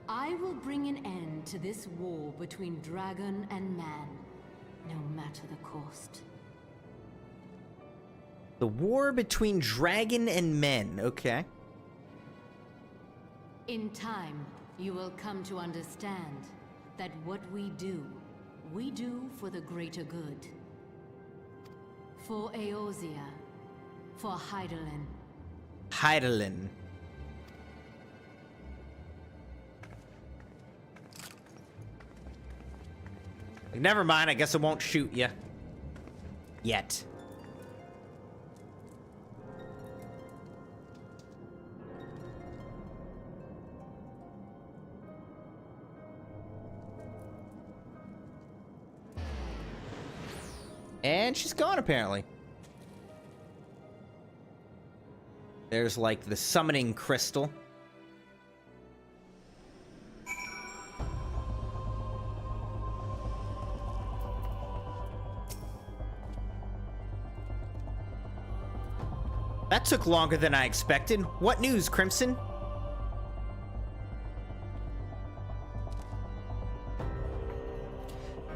I will bring an end to this war between dragon and man, no matter the cost. The war between dragon and men. Okay. In time, you will come to understand that what we do for the greater good. For Eorzea, for Hydaelyn. Hydaelyn. Never mind, I guess I won't shoot you. Yet. And she's gone, apparently. There's, like, the summoning crystal. That took longer than I expected. What news, Crimson?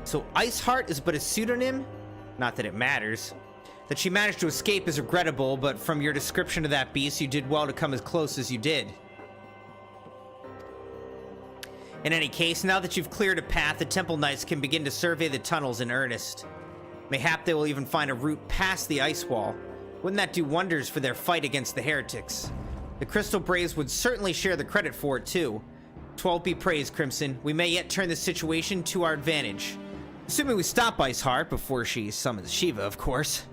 So Iceheart is but a pseudonym? Not that it matters. That she managed to escape is regrettable, but from your description of that beast, you did well to come as close as you did. In any case, now that you've cleared a path, the Temple Knights can begin to survey the tunnels in earnest. Mayhap they will even find a route past the ice wall. Wouldn't that do wonders for their fight against the heretics? The Crystal Braves would certainly share the credit for it, too. 12 be praised, Crimson. We may yet turn the situation to our advantage. Assuming we stop Iceheart before she summons Shiva, of course.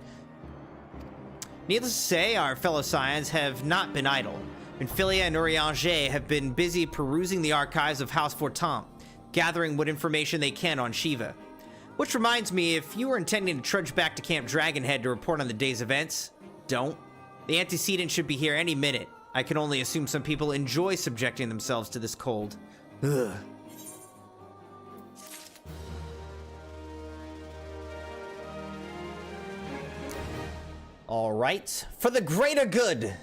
Needless to say, our fellow Scions have not been idle. Minfilia and Urianger have been busy perusing the archives of House Fortemps, gathering what information they can on Shiva. Which reminds me, if you were intending to trudge back to Camp Dragonhead to report on the day's events, don't. The antecedent should be here any minute. I can only assume some people enjoy subjecting themselves to this cold. Ugh. All right, for the greater good.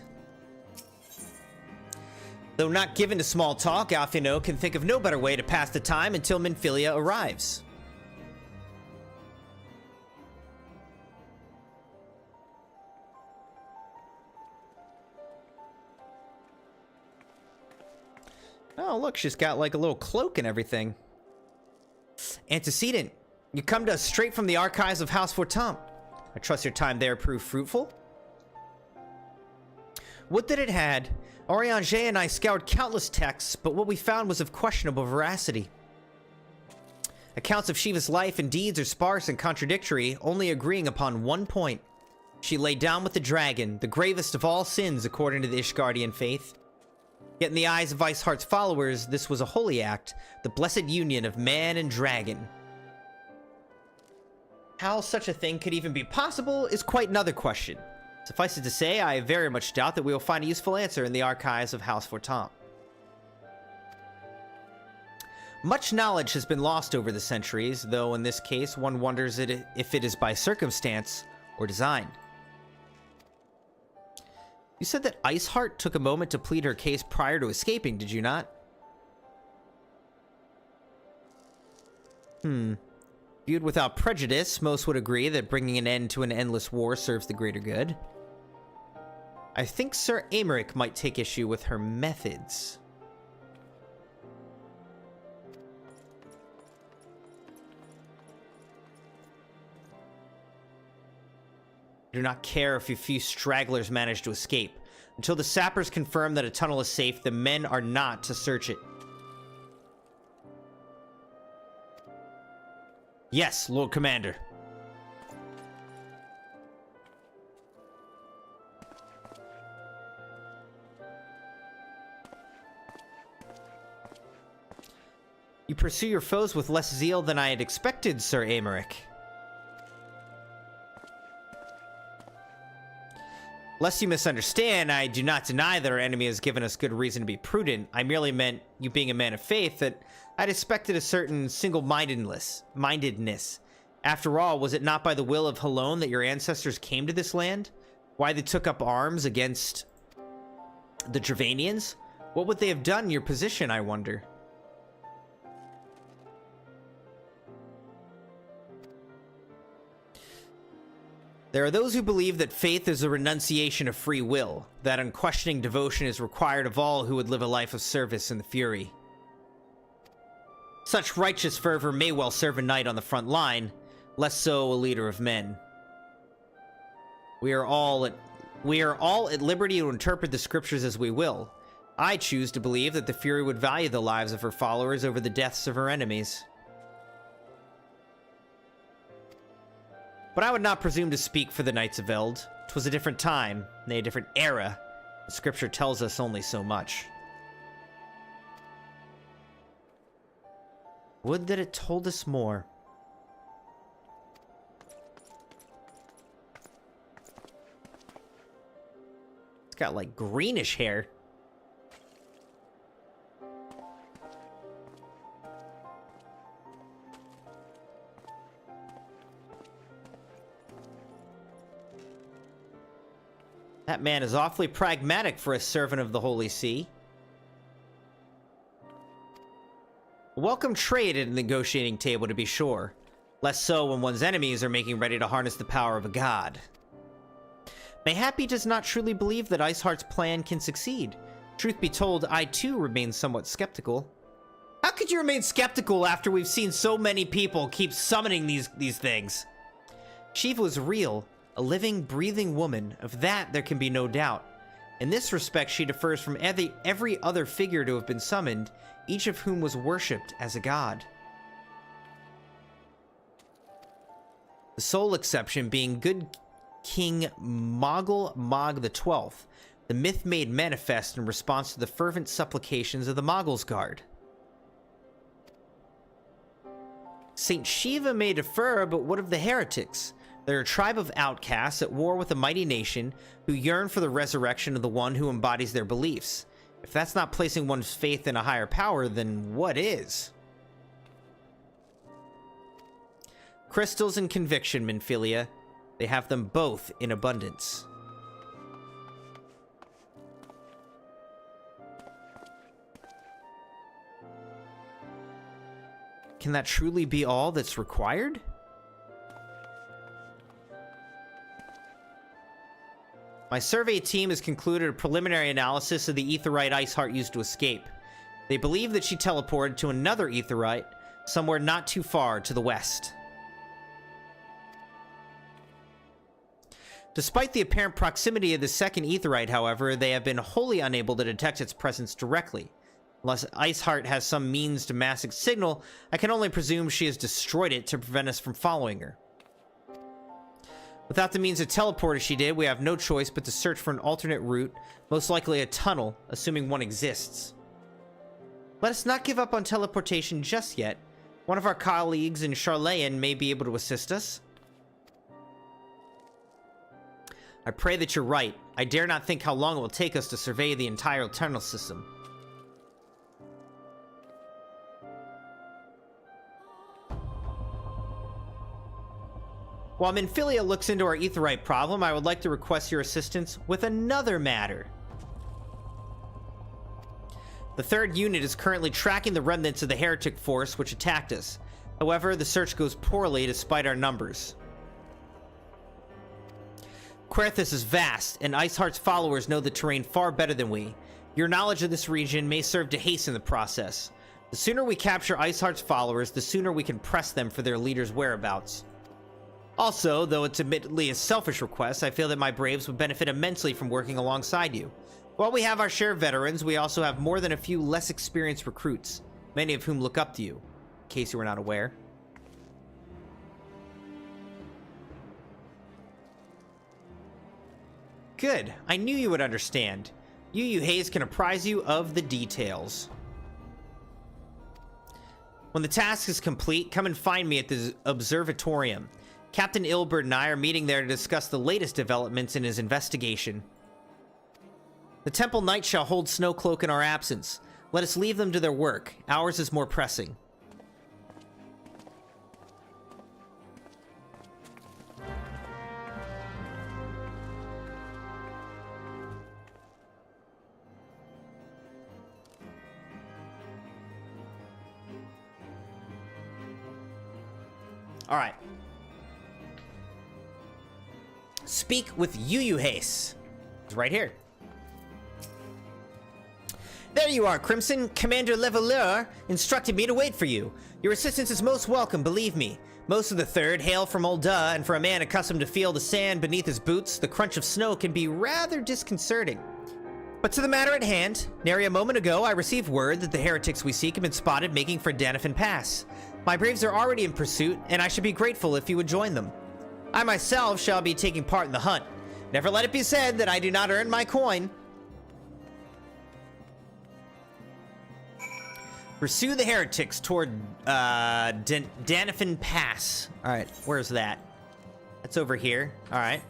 Though not given to small talk, Alphino can think of no better way to pass the time until Minfilia arrives. Oh, look, she's got like a little cloak and everything. Antecedent, you come to us straight from the archives of House Fortemps. I trust your time there proved fruitful. Would that it had. Urianger and I scoured countless texts, but what we found was of questionable veracity. Accounts of Shiva's life and deeds are sparse and contradictory, only agreeing upon one point. She lay down with the dragon, the gravest of all sins according to the Ishgardian faith. Yet in the eyes of Iceheart's followers, this was a holy act, the blessed union of man and dragon. How such a thing could even be possible is quite another question. Suffice it to say, I very much doubt that we will find a useful answer in the archives of House Fortemps. Much knowledge has been lost over the centuries, though in this case one wonders if it is by circumstance or design. You said that Iceheart took a moment to plead her case prior to escaping, did you not? Viewed without prejudice, most would agree that bringing an end to an endless war serves the greater good. I think Sir Aymeric might take issue with her methods. I do not care if a few stragglers manage to escape. Until the sappers confirm that a tunnel is safe, the men are not to search it. Yes, Lord Commander. You pursue your foes with less zeal than I had expected, Sir Amaric. Lest you misunderstand, I do not deny that our enemy has given us good reason to be prudent. I merely meant, you being a man of faith, that I'd expected a certain single-mindedness. After all, was it not by the will of Halone that your ancestors came to this land? Why they took up arms against the Dravanians? What would they have done in your position, I wonder? There are those who believe that faith is a renunciation of free will, that unquestioning devotion is required of all who would live a life of service in the Fury. Such righteous fervor may well serve a knight on the front line, less so a leader of men. We are all at liberty to interpret the scriptures as we will. I choose to believe that the Fury would value the lives of her followers over the deaths of her enemies. But I would not presume to speak for the Knights of Eld. 'Twas a different time, nay, a different era. The scripture tells us only so much. Would that it told us more. It's got like greenish hair. That man is awfully pragmatic for a servant of the Holy See. A welcome trade at a negotiating table, to be sure. Less so when one's enemies are making ready to harness the power of a god. Mayhap he does not truly believe that Iceheart's plan can succeed. Truth be told, I too remain somewhat skeptical. How could you remain skeptical after we've seen so many people keep summoning these things? Shiva was real. A living, breathing woman. Of that, there can be no doubt. In this respect, she differs from every other figure to have been summoned, each of whom was worshipped as a god. The sole exception being good King Moggle Mog XII, the myth made manifest in response to the fervent supplications of the Moggle's Guard. Saint Shiva may defer, but what of the heretics? They're a tribe of outcasts at war with a mighty nation who yearn for the resurrection of the one who embodies their beliefs. If that's not placing one's faith in a higher power, then what is? Crystals and conviction, Minfilia. They have them both in abundance. Can that truly be all that's required? My survey team has concluded a preliminary analysis of the Aetheryte Iceheart used to escape. They believe that she teleported to another Aetheryte, somewhere not too far to the west. Despite the apparent proximity of the second Aetheryte, however, they have been wholly unable to detect its presence directly. Unless Iceheart has some means to mask its signal, I can only presume she has destroyed it to prevent us from following her. Without the means of teleport as she did, we have no choice but to search for an alternate route, most likely a tunnel, assuming one exists. Let us not give up on teleportation just yet. One of our colleagues in Charlayan may be able to assist us. I pray that you're right. I dare not think how long it will take us to survey the entire tunnel system. While Minfilia looks into our Aetheryte problem, I would like to request your assistance with another matter. The third unit is currently tracking the remnants of the heretic force which attacked us. However, the search goes poorly despite our numbers. Querthus is vast, and Iceheart's followers know the terrain far better than we. Your knowledge of this region may serve to hasten the process. The sooner we capture Iceheart's followers, the sooner we can press them for their leader's whereabouts. Also, though it's admittedly a selfish request, I feel that my braves would benefit immensely from working alongside you. While we have our share of veterans, we also have more than a few less experienced recruits, many of whom look up to you, in case you were not aware. Good. I knew you would understand. Yu Hayes can apprise you of the details. When the task is complete, come and find me at the observatorium. Captain Ilbert and I are meeting there to discuss the latest developments in his investigation. The Temple Knights shall hold Snowcloak in our absence. Let us leave them to their work. Ours is more pressing. All right. Speak with Yuyuhace. It's right here. There you are, Crimson. Commander Leveleur instructed me to wait for you. Your assistance is most welcome, believe me. Most of the Third hail from Ul'dah, and for a man accustomed to feel the sand beneath his boots, the crunch of snow can be rather disconcerting. But to the matter at hand, nary a moment ago I received word that the heretics we seek have been spotted making for Danafin Pass. My braves are already in pursuit, and I should be grateful if you would join them. I myself shall be taking part in the hunt. Never let it be said that I do not earn my coin. Pursue the heretics toward Danafin Pass. All right, where's that? That's over here. All right.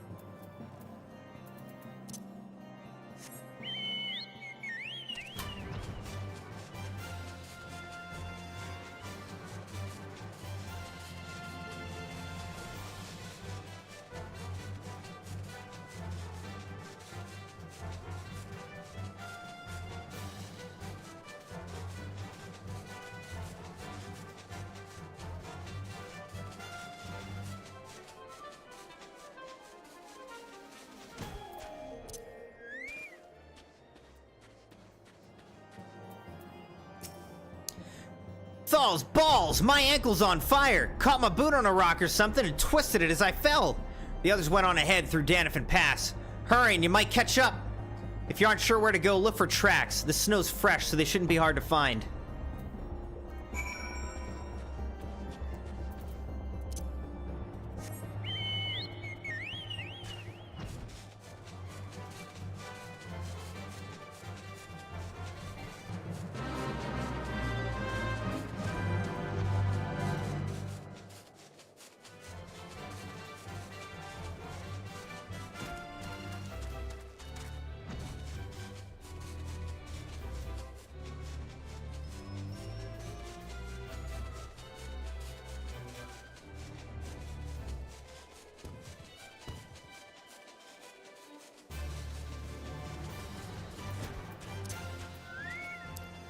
Thal's balls! My ankle's on fire! Caught my boot on a rock or something and twisted it as I fell. The others went on ahead through Danafin Pass. Hurry and you might catch up. If you aren't sure where to go, look for tracks. The snow's fresh, so they shouldn't be hard to find.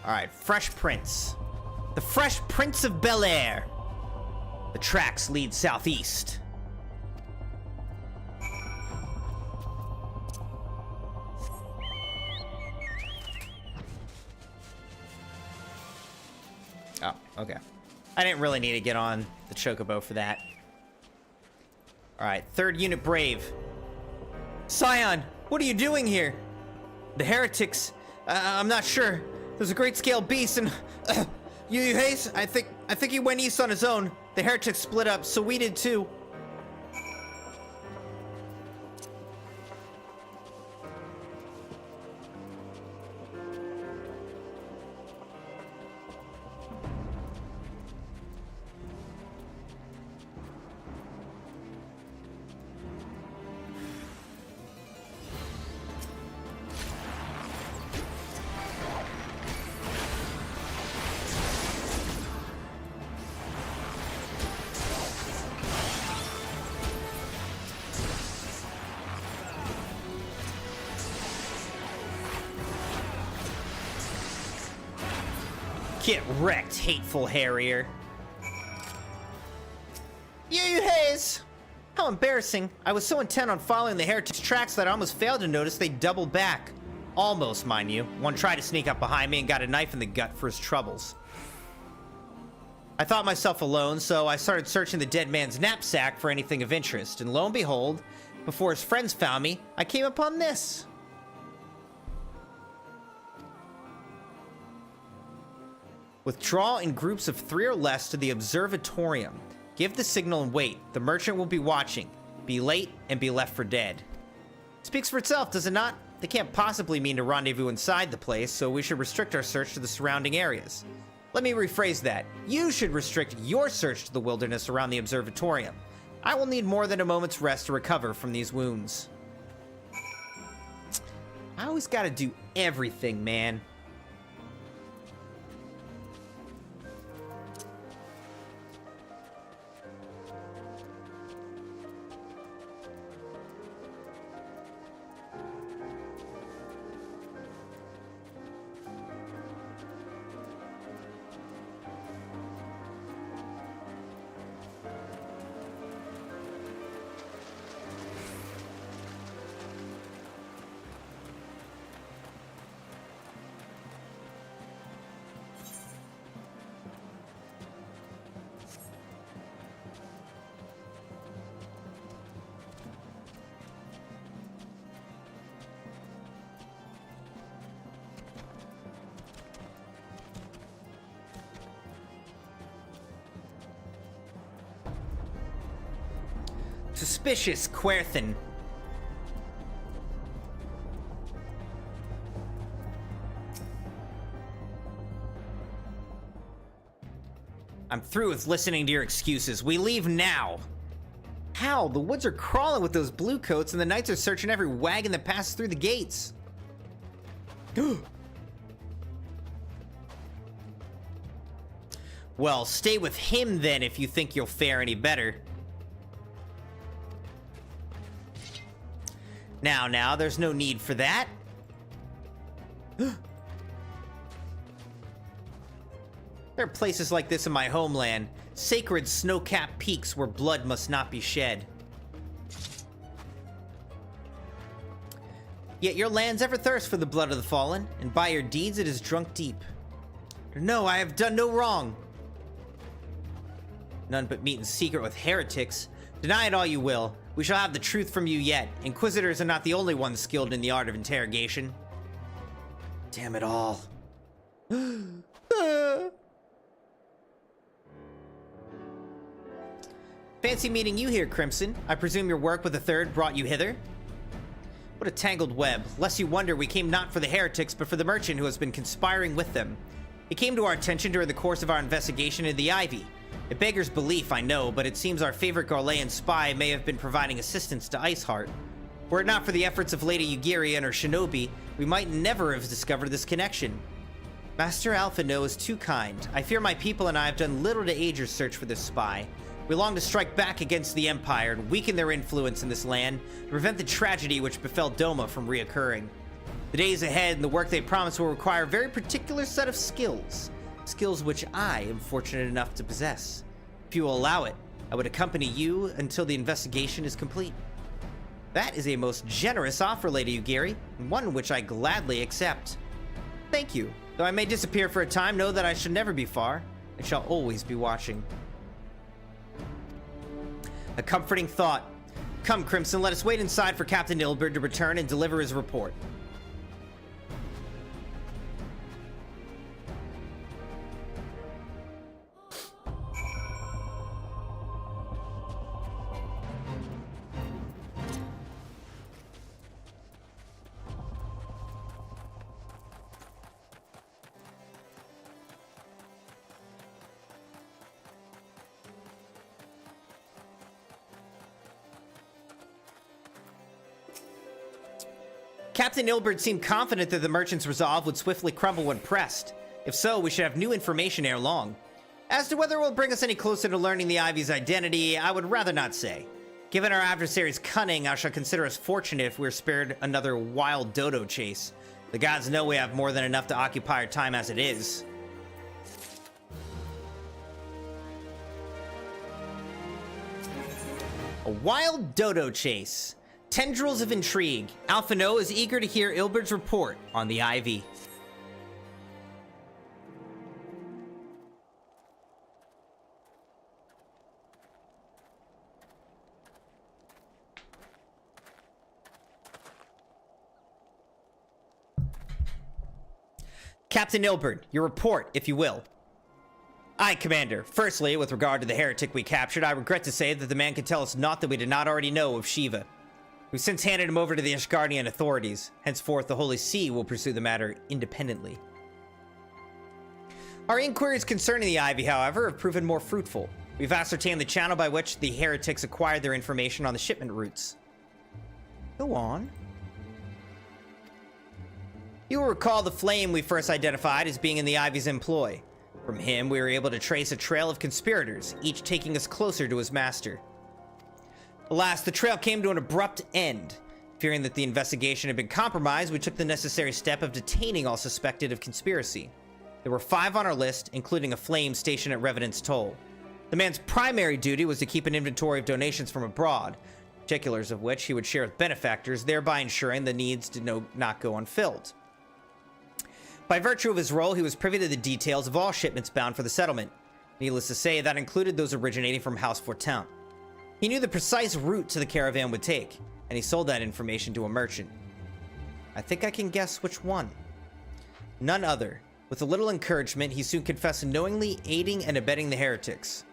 Alright, Fresh Prince. The Fresh Prince of Bel-Air. The tracks lead southeast. Oh, okay. I didn't really need to get on the Chocobo for that. Alright, 3rd Unit Brave. Scion, what are you doing here? The heretics, I'm not sure. There's a great scale beast and Yuyuhace, I think he went east on his own. The heretics split up, so we did too. Get wrecked, hateful Harrier. Yuyuhace! How embarrassing. I was so intent on following the heretics' tracks that I almost failed to notice they doubled back. Almost, mind you. One tried to sneak up behind me and got a knife in the gut for his troubles. I thought myself alone, so I started searching the dead man's knapsack for anything of interest, and lo and behold, before his friends found me, I came upon this. Withdraw in groups of 3 or less to the observatorium. Give the signal and wait. The merchant will be watching. Be late and be left for dead. Speaks for itself, does it not? They can't possibly mean to rendezvous inside the place, so we should restrict our search to the surrounding areas. Let me rephrase that. You should restrict your search to the wilderness around the observatorium. I will need more than a moment's rest to recover from these wounds. I always gotta do everything, man. Suspicious Querthin. I'm through with listening to your excuses. We leave now. How? The woods are crawling with those blue coats, and the knights are searching every wagon that passes through the gates. Well, stay with him then if you think you'll fare any better. Now, there's no need for that. There are places like this in my homeland, sacred snow-capped peaks where blood must not be shed. Yet your lands ever thirst for the blood of the fallen, and by your deeds it is drunk deep. No, I have done no wrong. None but meet in secret with heretics. Deny it all you will. We shall have the truth from you yet. Inquisitors are not the only ones skilled in the art of interrogation. Damn it all. Fancy meeting you here, Crimson. I presume your work with the Third brought you hither? What a tangled web. Lest you wonder, we came not for the heretics, but for the merchant who has been conspiring with them. It came to our attention during the course of our investigation into the Ivy. It beggars belief, I know, but it seems our favorite Garlean spy may have been providing assistance to Iceheart. Were it not for the efforts of Lady Yugiri and her shinobi, we might never have discovered this connection. Master Alphino is too kind. I fear my people and I have done little to aid your search for this spy. We long to strike back against the Empire and weaken their influence in this land to prevent the tragedy which befell Doma from reoccurring. The days ahead and the work they promise will require a very particular set of skills. Skills which I am fortunate enough to possess. If you will allow it, I would accompany you until the investigation is complete. That is a most generous offer, Lady Yugiri, and one which I gladly accept. Thank you. Though I may disappear for a time, know that I shall never be far, and shall always be watching. A comforting thought. Come, Crimson, let us wait inside for Captain Ilberd to return and deliver his report. Captain Ilberd seemed confident that the merchant's resolve would swiftly crumble when pressed. If so, we should have new information ere long. As to whether it will bring us any closer to learning the Ivy's identity, I would rather not say. Given our adversary's cunning, I shall consider us fortunate if we're spared another wild dodo chase. The gods know we have more than enough to occupy our time as it is. A wild dodo chase. Tendrils of intrigue. Alphino is eager to hear Ilberd's report on the Ivy. Captain Ilberd, your report, if you will. Aye, Commander. Firstly, with regard to the heretic we captured, I regret to say that the man can tell us naught that we did not already know of Shiva. We've since handed him over to the Ishgardian authorities. Henceforth, the Holy See will pursue the matter independently. Our inquiries concerning the Ivy, however, have proven more fruitful. We've ascertained the channel by which the heretics acquired their information on the shipment routes. Go on. You will recall the flame we first identified as being in the Ivy's employ. From him, we were able to trace a trail of conspirators, each taking us closer to his master. Alas, the trail came to an abrupt end. Fearing that the investigation had been compromised, we took the necessary step of detaining all suspected of conspiracy. There were 5 on our list, including a flame stationed at Revenant's Toll. The man's primary duty was to keep an inventory of donations from abroad, particulars of which he would share with benefactors, thereby ensuring the needs did not go unfilled. By virtue of his role, he was privy to the details of all shipments bound for the settlement. Needless to say, that included those originating from House Fortin. He knew the precise route to the caravan would take, and he sold that information to a merchant. I think I can guess which one. None other. With a little encouragement, he soon confessed to knowingly aiding and abetting the heretics.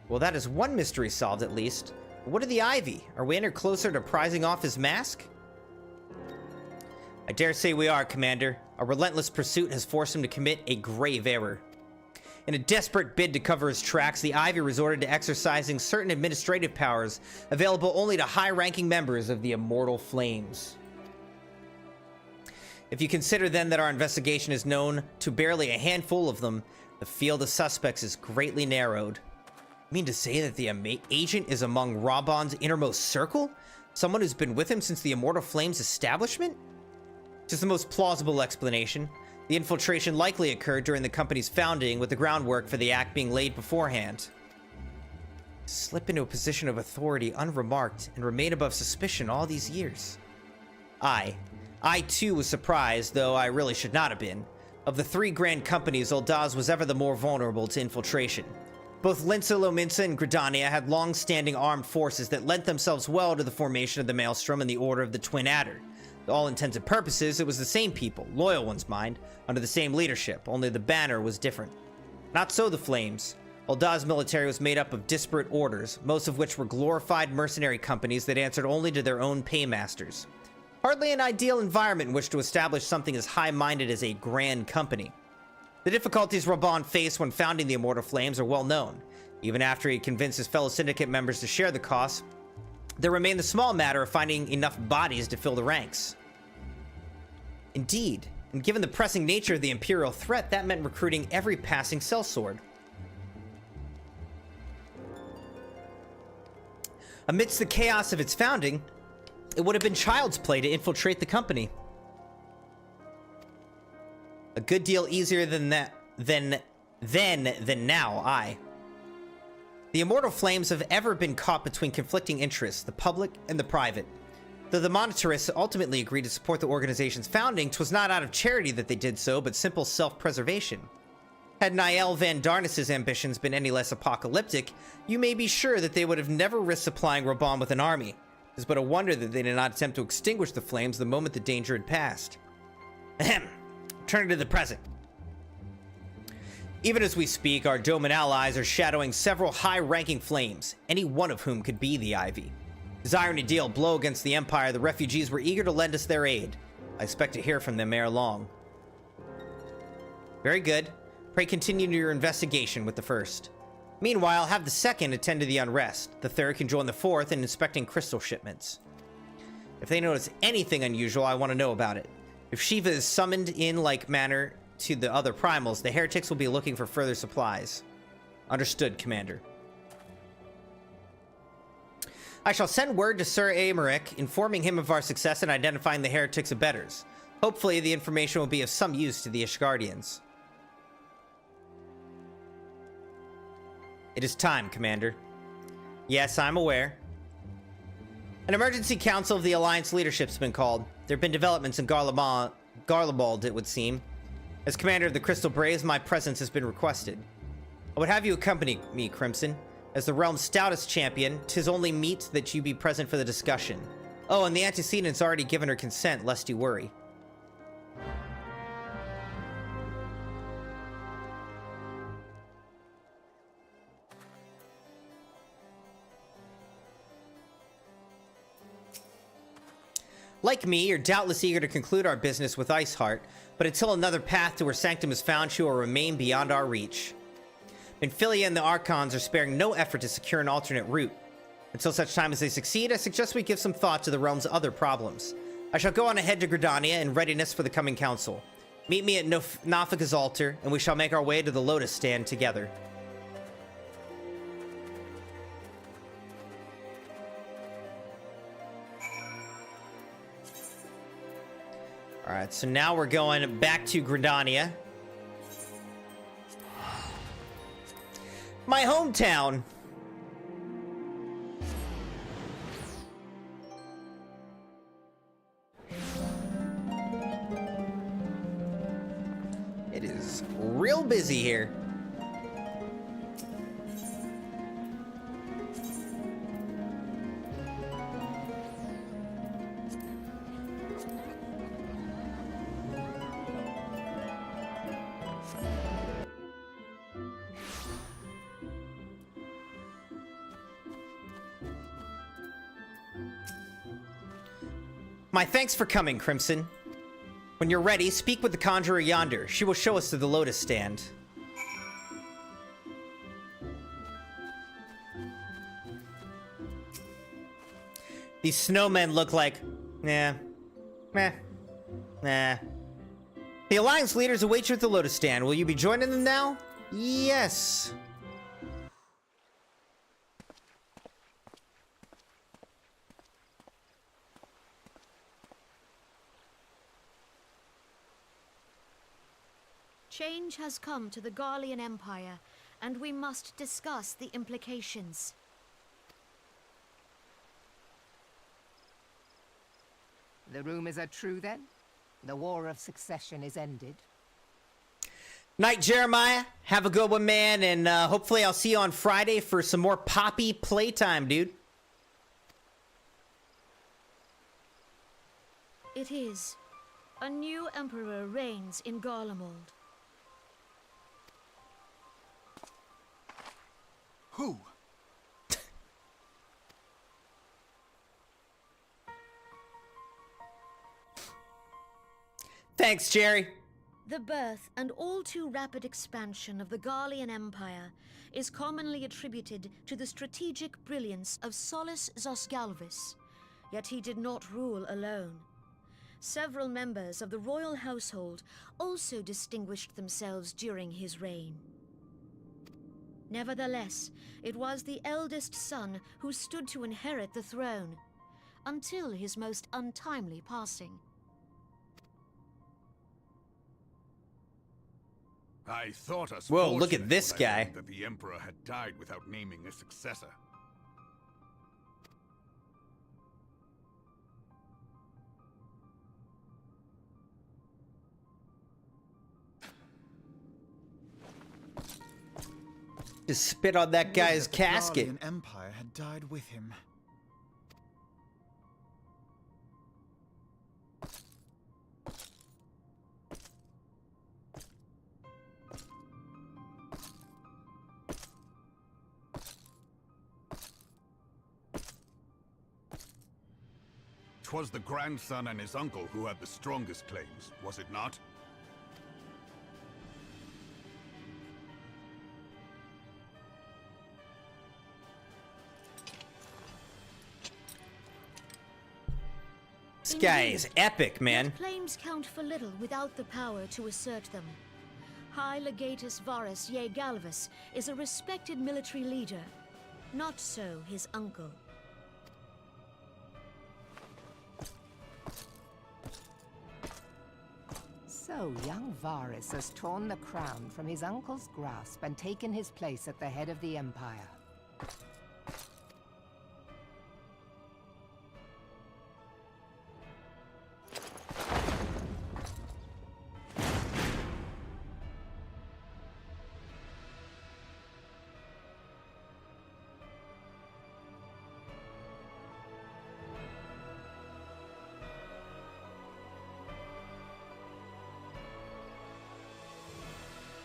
Well, that is one mystery solved, at least. But what of the Ivy? Are we any closer to prizing off his mask? I dare say we are, Commander. A relentless pursuit has forced him to commit a grave error. In a desperate bid to cover his tracks, the Ivy resorted to exercising certain administrative powers available only to high-ranking members of the Immortal Flames. If you consider then that our investigation is known to barely a handful of them, the field of suspects is greatly narrowed. You mean to say that the agent is among Raban's innermost circle? Someone who's been with him since the Immortal Flames establishment? Just the most plausible explanation. The infiltration likely occurred during the company's founding, with the groundwork for the act being laid beforehand. Slip into a position of authority unremarked and remain above suspicion all these years. I too was surprised, though I really should not have been. Of the 3 grand companies, Oldaz was ever the more vulnerable to infiltration. Both Linsa Lominsa and Gridania had long-standing armed forces that lent themselves well to the formation of the Maelstrom and the Order of the Twin Adder. To all intents and purposes, it was the same people, loyal ones mind, under the same leadership, only the banner was different. Not so the Flames. Oldaz's military was made up of disparate orders, most of which were glorified mercenary companies that answered only to their own paymasters. Hardly an ideal environment in which to establish something as high-minded as a grand company. The difficulties Raban faced when founding the Immortal Flames are well known. Even after he convinced his fellow syndicate members to share the costs, there remained the small matter of finding enough bodies to fill the ranks. Indeed, and given the pressing nature of the Imperial threat, that meant recruiting every passing sellsword. Amidst the chaos of its founding, it would have been child's play to infiltrate the company. A good deal easier than now, The Immortal Flames have ever been caught between conflicting interests, the public and the private. Though the monetarists ultimately agreed to support the organization's founding, 'twas not out of charity that they did so, but simple self-preservation. Had Niall Van Darnas's ambitions been any less apocalyptic, you may be sure that they would have never risked supplying Raban with an army. It is but a wonder that they did not attempt to extinguish the flames the moment the danger had passed. Ahem. Turning to the present. Even as we speak, our Doman allies are shadowing several high-ranking flames, any one of whom could be the Ivy. Desiring to deal a blow against the Empire, the refugees were eager to lend us their aid. I expect to hear from them ere long. Very good. Pray continue your investigation with the first. Meanwhile, have the second attend to the unrest. The third can join the fourth in inspecting crystal shipments. If they notice anything unusual, I want to know about it. If Shiva is summoned in like manner to the other primals, the heretics will be looking for further supplies. Understood, Commander. I shall send word to Sir Aymeric, informing him of our success in identifying the heretics' abettors. Hopefully, the information will be of some use to the Ishgardians. It is time, Commander. Yes, I'm aware. An emergency council of the Alliance leadership has been called. There have been developments in Garlemald, it would seem. As Commander of the Crystal Braves, my presence has been requested. I would have you accompany me, Crimson. As the realm's stoutest champion, 'tis only meet that you be present for the discussion. Oh, and the antecedent's already given her consent, lest you worry. Like me, you're doubtless eager to conclude our business with Iceheart, but until another path to her sanctum is found, she will remain beyond our reach. Minfilia and the Archons are sparing no effort to secure an alternate route. Until such time as they succeed, I suggest we give some thought to the realm's other problems. I shall go on ahead to Gridania in readiness for the coming council. Meet me at Nafika's altar, and we shall make our way to the Lotus Stand together. Alright, so now we're going back to Gridania. My hometown! It is real busy here. My thanks for coming, Crimson. When you're ready, speak with the conjurer yonder. She will show us to the Lotus Stand. These snowmen look like... nah. Meh. Nah. The Alliance leaders await you at the Lotus Stand. Will you be joining them now? Yes. Change has come to the Garlean Empire, and we must discuss the implications. The rumors are true, then? The War of Succession is ended? Night, Jeremiah. Have a good one, man, and hopefully I'll see you on Friday for some more Poppy playtime, dude. It is. A new emperor reigns in Garlemald. Who? Thanks, Jerry. The birth and all too rapid expansion of the Garlean Empire is commonly attributed to the strategic brilliance of Solus Zosgalvis, yet he did not rule alone. Several members of the royal household also distinguished themselves during his reign. Nevertheless, it was the eldest son who stood to inherit the throne, until his most untimely passing. I thought us Whoa, look at fortunate this when I guy. learned that the Emperor had died without naming a successor. Just spit on that guy's The casket. Garlean Empire had died with him. Twas the grandson and his uncle who had the strongest claims, was it not? This guy is epic, man. Yet claims count for little without the power to assert them. High Legatus Varus Ye Galvus is a respected military leader. Not so his uncle. So young Varus has torn the crown from his uncle's grasp and taken his place at the head of the Empire.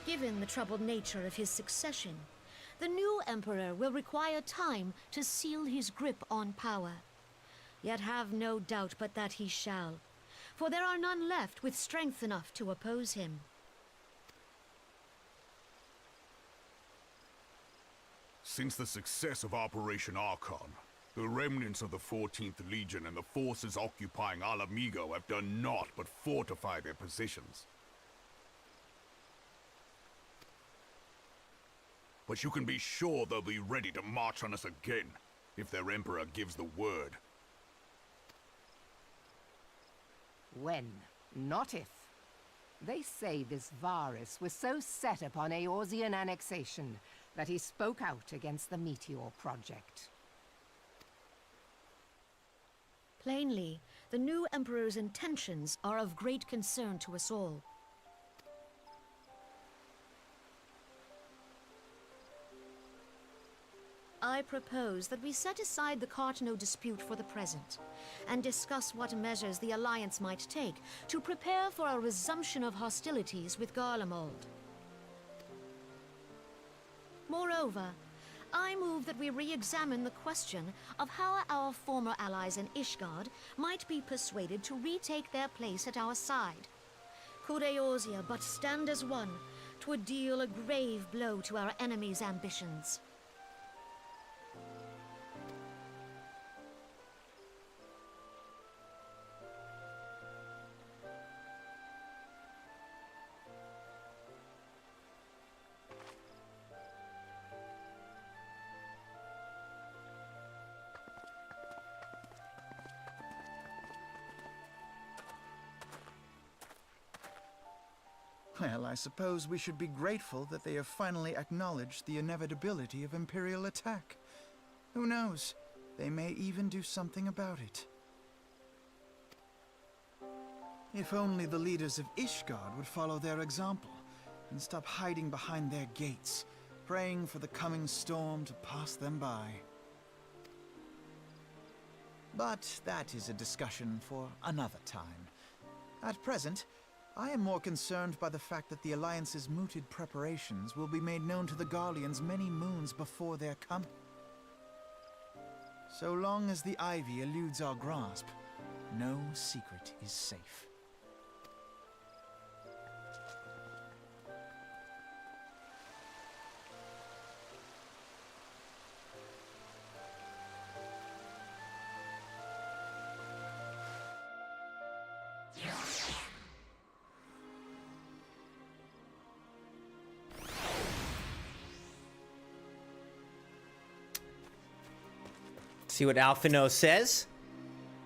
Given the troubled nature of his succession, the new emperor will require time to seal his grip on power. Yet have no doubt but that he shall, for there are none left with strength enough to oppose him. Since the success of Operation Archon, the remnants of the 14th Legion and the forces occupying Alamigo have done naught but fortify their positions. But you can be sure they'll be ready to march on us again, if their Emperor gives the word. When, not if. They say this Varus was so set upon Eorzean annexation that he spoke out against the Meteor Project. Plainly, the new Emperor's intentions are of great concern to us all. I propose that we set aside the Cartano dispute for the present, and discuss what measures the Alliance might take to prepare for a resumption of hostilities with Garlemald. Moreover, I move that we re-examine the question of how our former allies in Ishgard might be persuaded to retake their place at our side. Could Eorzea but stand as one, 'twould deal a grave blow to our enemies' ambitions. Well, I suppose we should be grateful that they have finally acknowledged the inevitability of Imperial attack. Who knows? They may even do something about it. If only the leaders of Ishgard would follow their example and stop hiding behind their gates, praying for the coming storm to pass them by. But that is a discussion for another time. At present, I am more concerned by the fact that the Alliance's mooted preparations will be made known to the Garleans many moons before their coming. So long as the Ivy eludes our grasp, no secret is safe. See what Alphino says?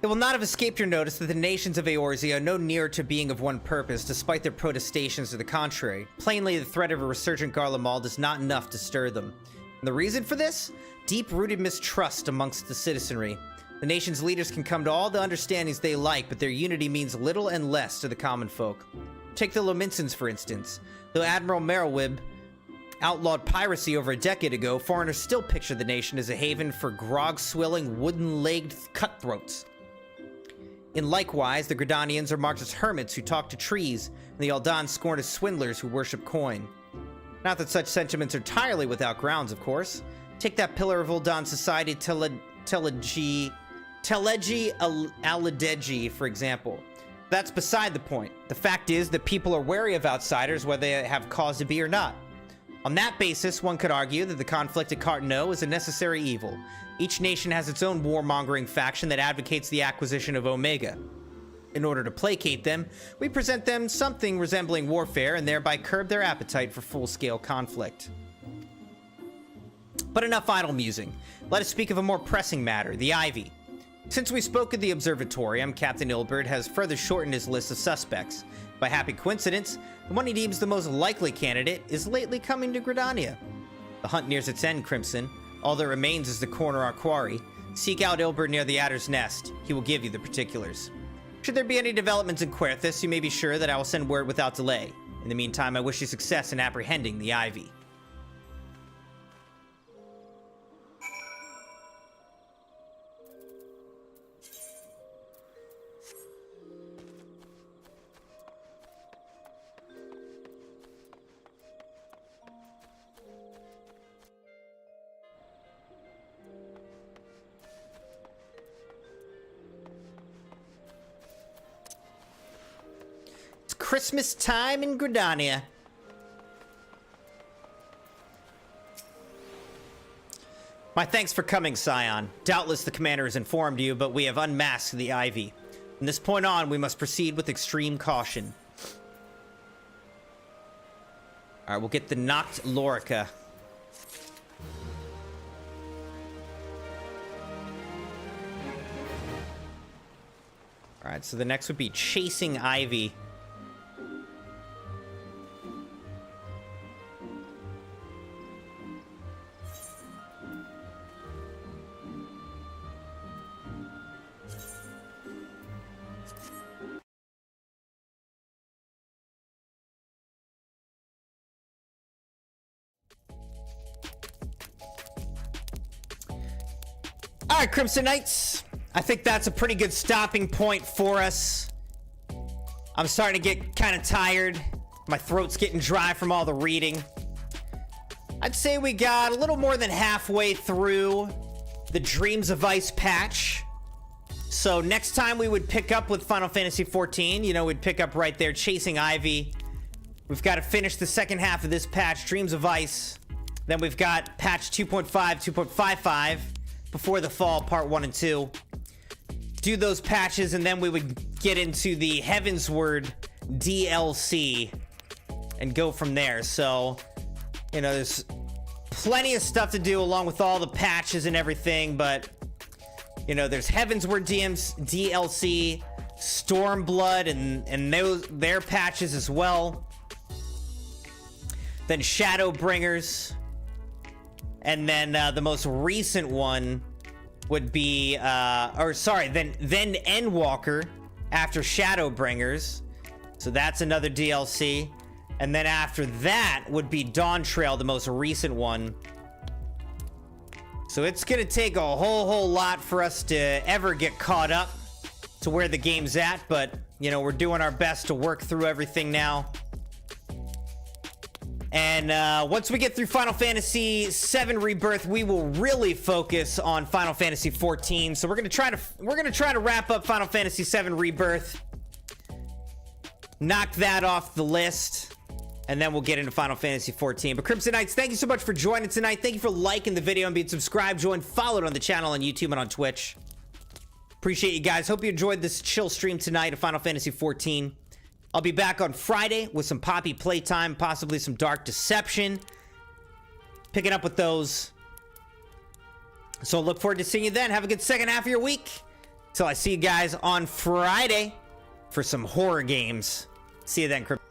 It will not have escaped your notice that the nations of Eorzea are no nearer to being of one purpose, despite their protestations to the contrary. Plainly, the threat of a resurgent Garlemald is not enough to stir them. And the reason for this? Deep-rooted mistrust amongst the citizenry. The nation's leaders can come to all the understandings they like, but their unity means little and less to the common folk. Take the Lominsons, for instance. Though Admiral Merylwib outlawed piracy over a decade ago, foreigners still picture the nation as a haven for grog-swilling, wooden-legged cutthroats. In likewise, the Gridanians are marked as hermits who talk to trees, and the Aldan scorned as swindlers who worship coin. Not that such sentiments are entirely without grounds, of course. Take that pillar of Uldan society, Teleji Aladeji, for example. That's beside the point. The fact is that people are wary of outsiders, whether they have cause to be or not. On that basis, one could argue that the conflict at Cartano is a necessary evil. Each nation has its own warmongering faction that advocates the acquisition of Omega. In order to placate them, we present them something resembling warfare and thereby curb their appetite for full-scale conflict. But enough idle musing. Let us speak of a more pressing matter, the Ivy. Since we spoke of the Observatorium, Captain Ilbert has further shortened his list of suspects. By happy coincidence, the one he deems the most likely candidate is lately coming to Gridania. The hunt nears its end, Crimson. All that remains is to corner our quarry. Seek out Ilbert near the Adder's Nest. He will give you the particulars. Should there be any developments in Querthus, you may be sure that I will send word without delay. In the meantime, I wish you success in apprehending the Ivy. Christmas time in Gridania. My thanks for coming, Scion. Doubtless the commander has informed you, but we have unmasked the Ivy. From this point on, we must proceed with extreme caution. Alright, we'll get the Noct Lorica. Alright, so the next would be Chasing Ivy. Alright, Crimson Knights. I think that's a pretty good stopping point for us. I'm starting to get kind of tired. My throat's getting dry from all the reading. I'd say we got a little more than halfway through the Dreams of Ice patch. So next time we would pick up with Final Fantasy XIV, you know, we'd pick up right there, Chasing Ivy. We've got to finish the second half of this patch, Dreams of Ice. Then we've got patch 2.5, 2.55, before the fall, part 1 and 2. Do those patches, and then we would get into the Heavensward DLC and go from there. So, you know, there's plenty of stuff to do along with all the patches and everything, but, you know, there's Heavensward DLC, Stormblood, and their patches as well. Then Shadowbringers. And then the most recent one would be, then Endwalker after Shadowbringers. So that's another DLC. And then after that would be Dawn Trail, the most recent one. So it's gonna take a whole lot for us to ever get caught up to where the game's at. But, you know, we're doing our best to work through everything now. And once we get through Final Fantasy VII Rebirth, we will really focus on Final Fantasy XIV. So we're gonna try to wrap up Final Fantasy VII Rebirth, knock that off the list, and then we'll get into Final Fantasy XIV. But Crimson Knights, thank you so much for joining tonight. Thank you for liking the video and being subscribed, joined, followed on the channel on YouTube and on Twitch. Appreciate you guys. Hope you enjoyed this chill stream tonight of Final Fantasy XIV. I'll be back on Friday with some Poppy playtime, possibly some Dark Deception. Picking up with those. So look forward to seeing you then. Have a good second half of your week. Till I see you guys on Friday for some horror games. See you then, Crypto.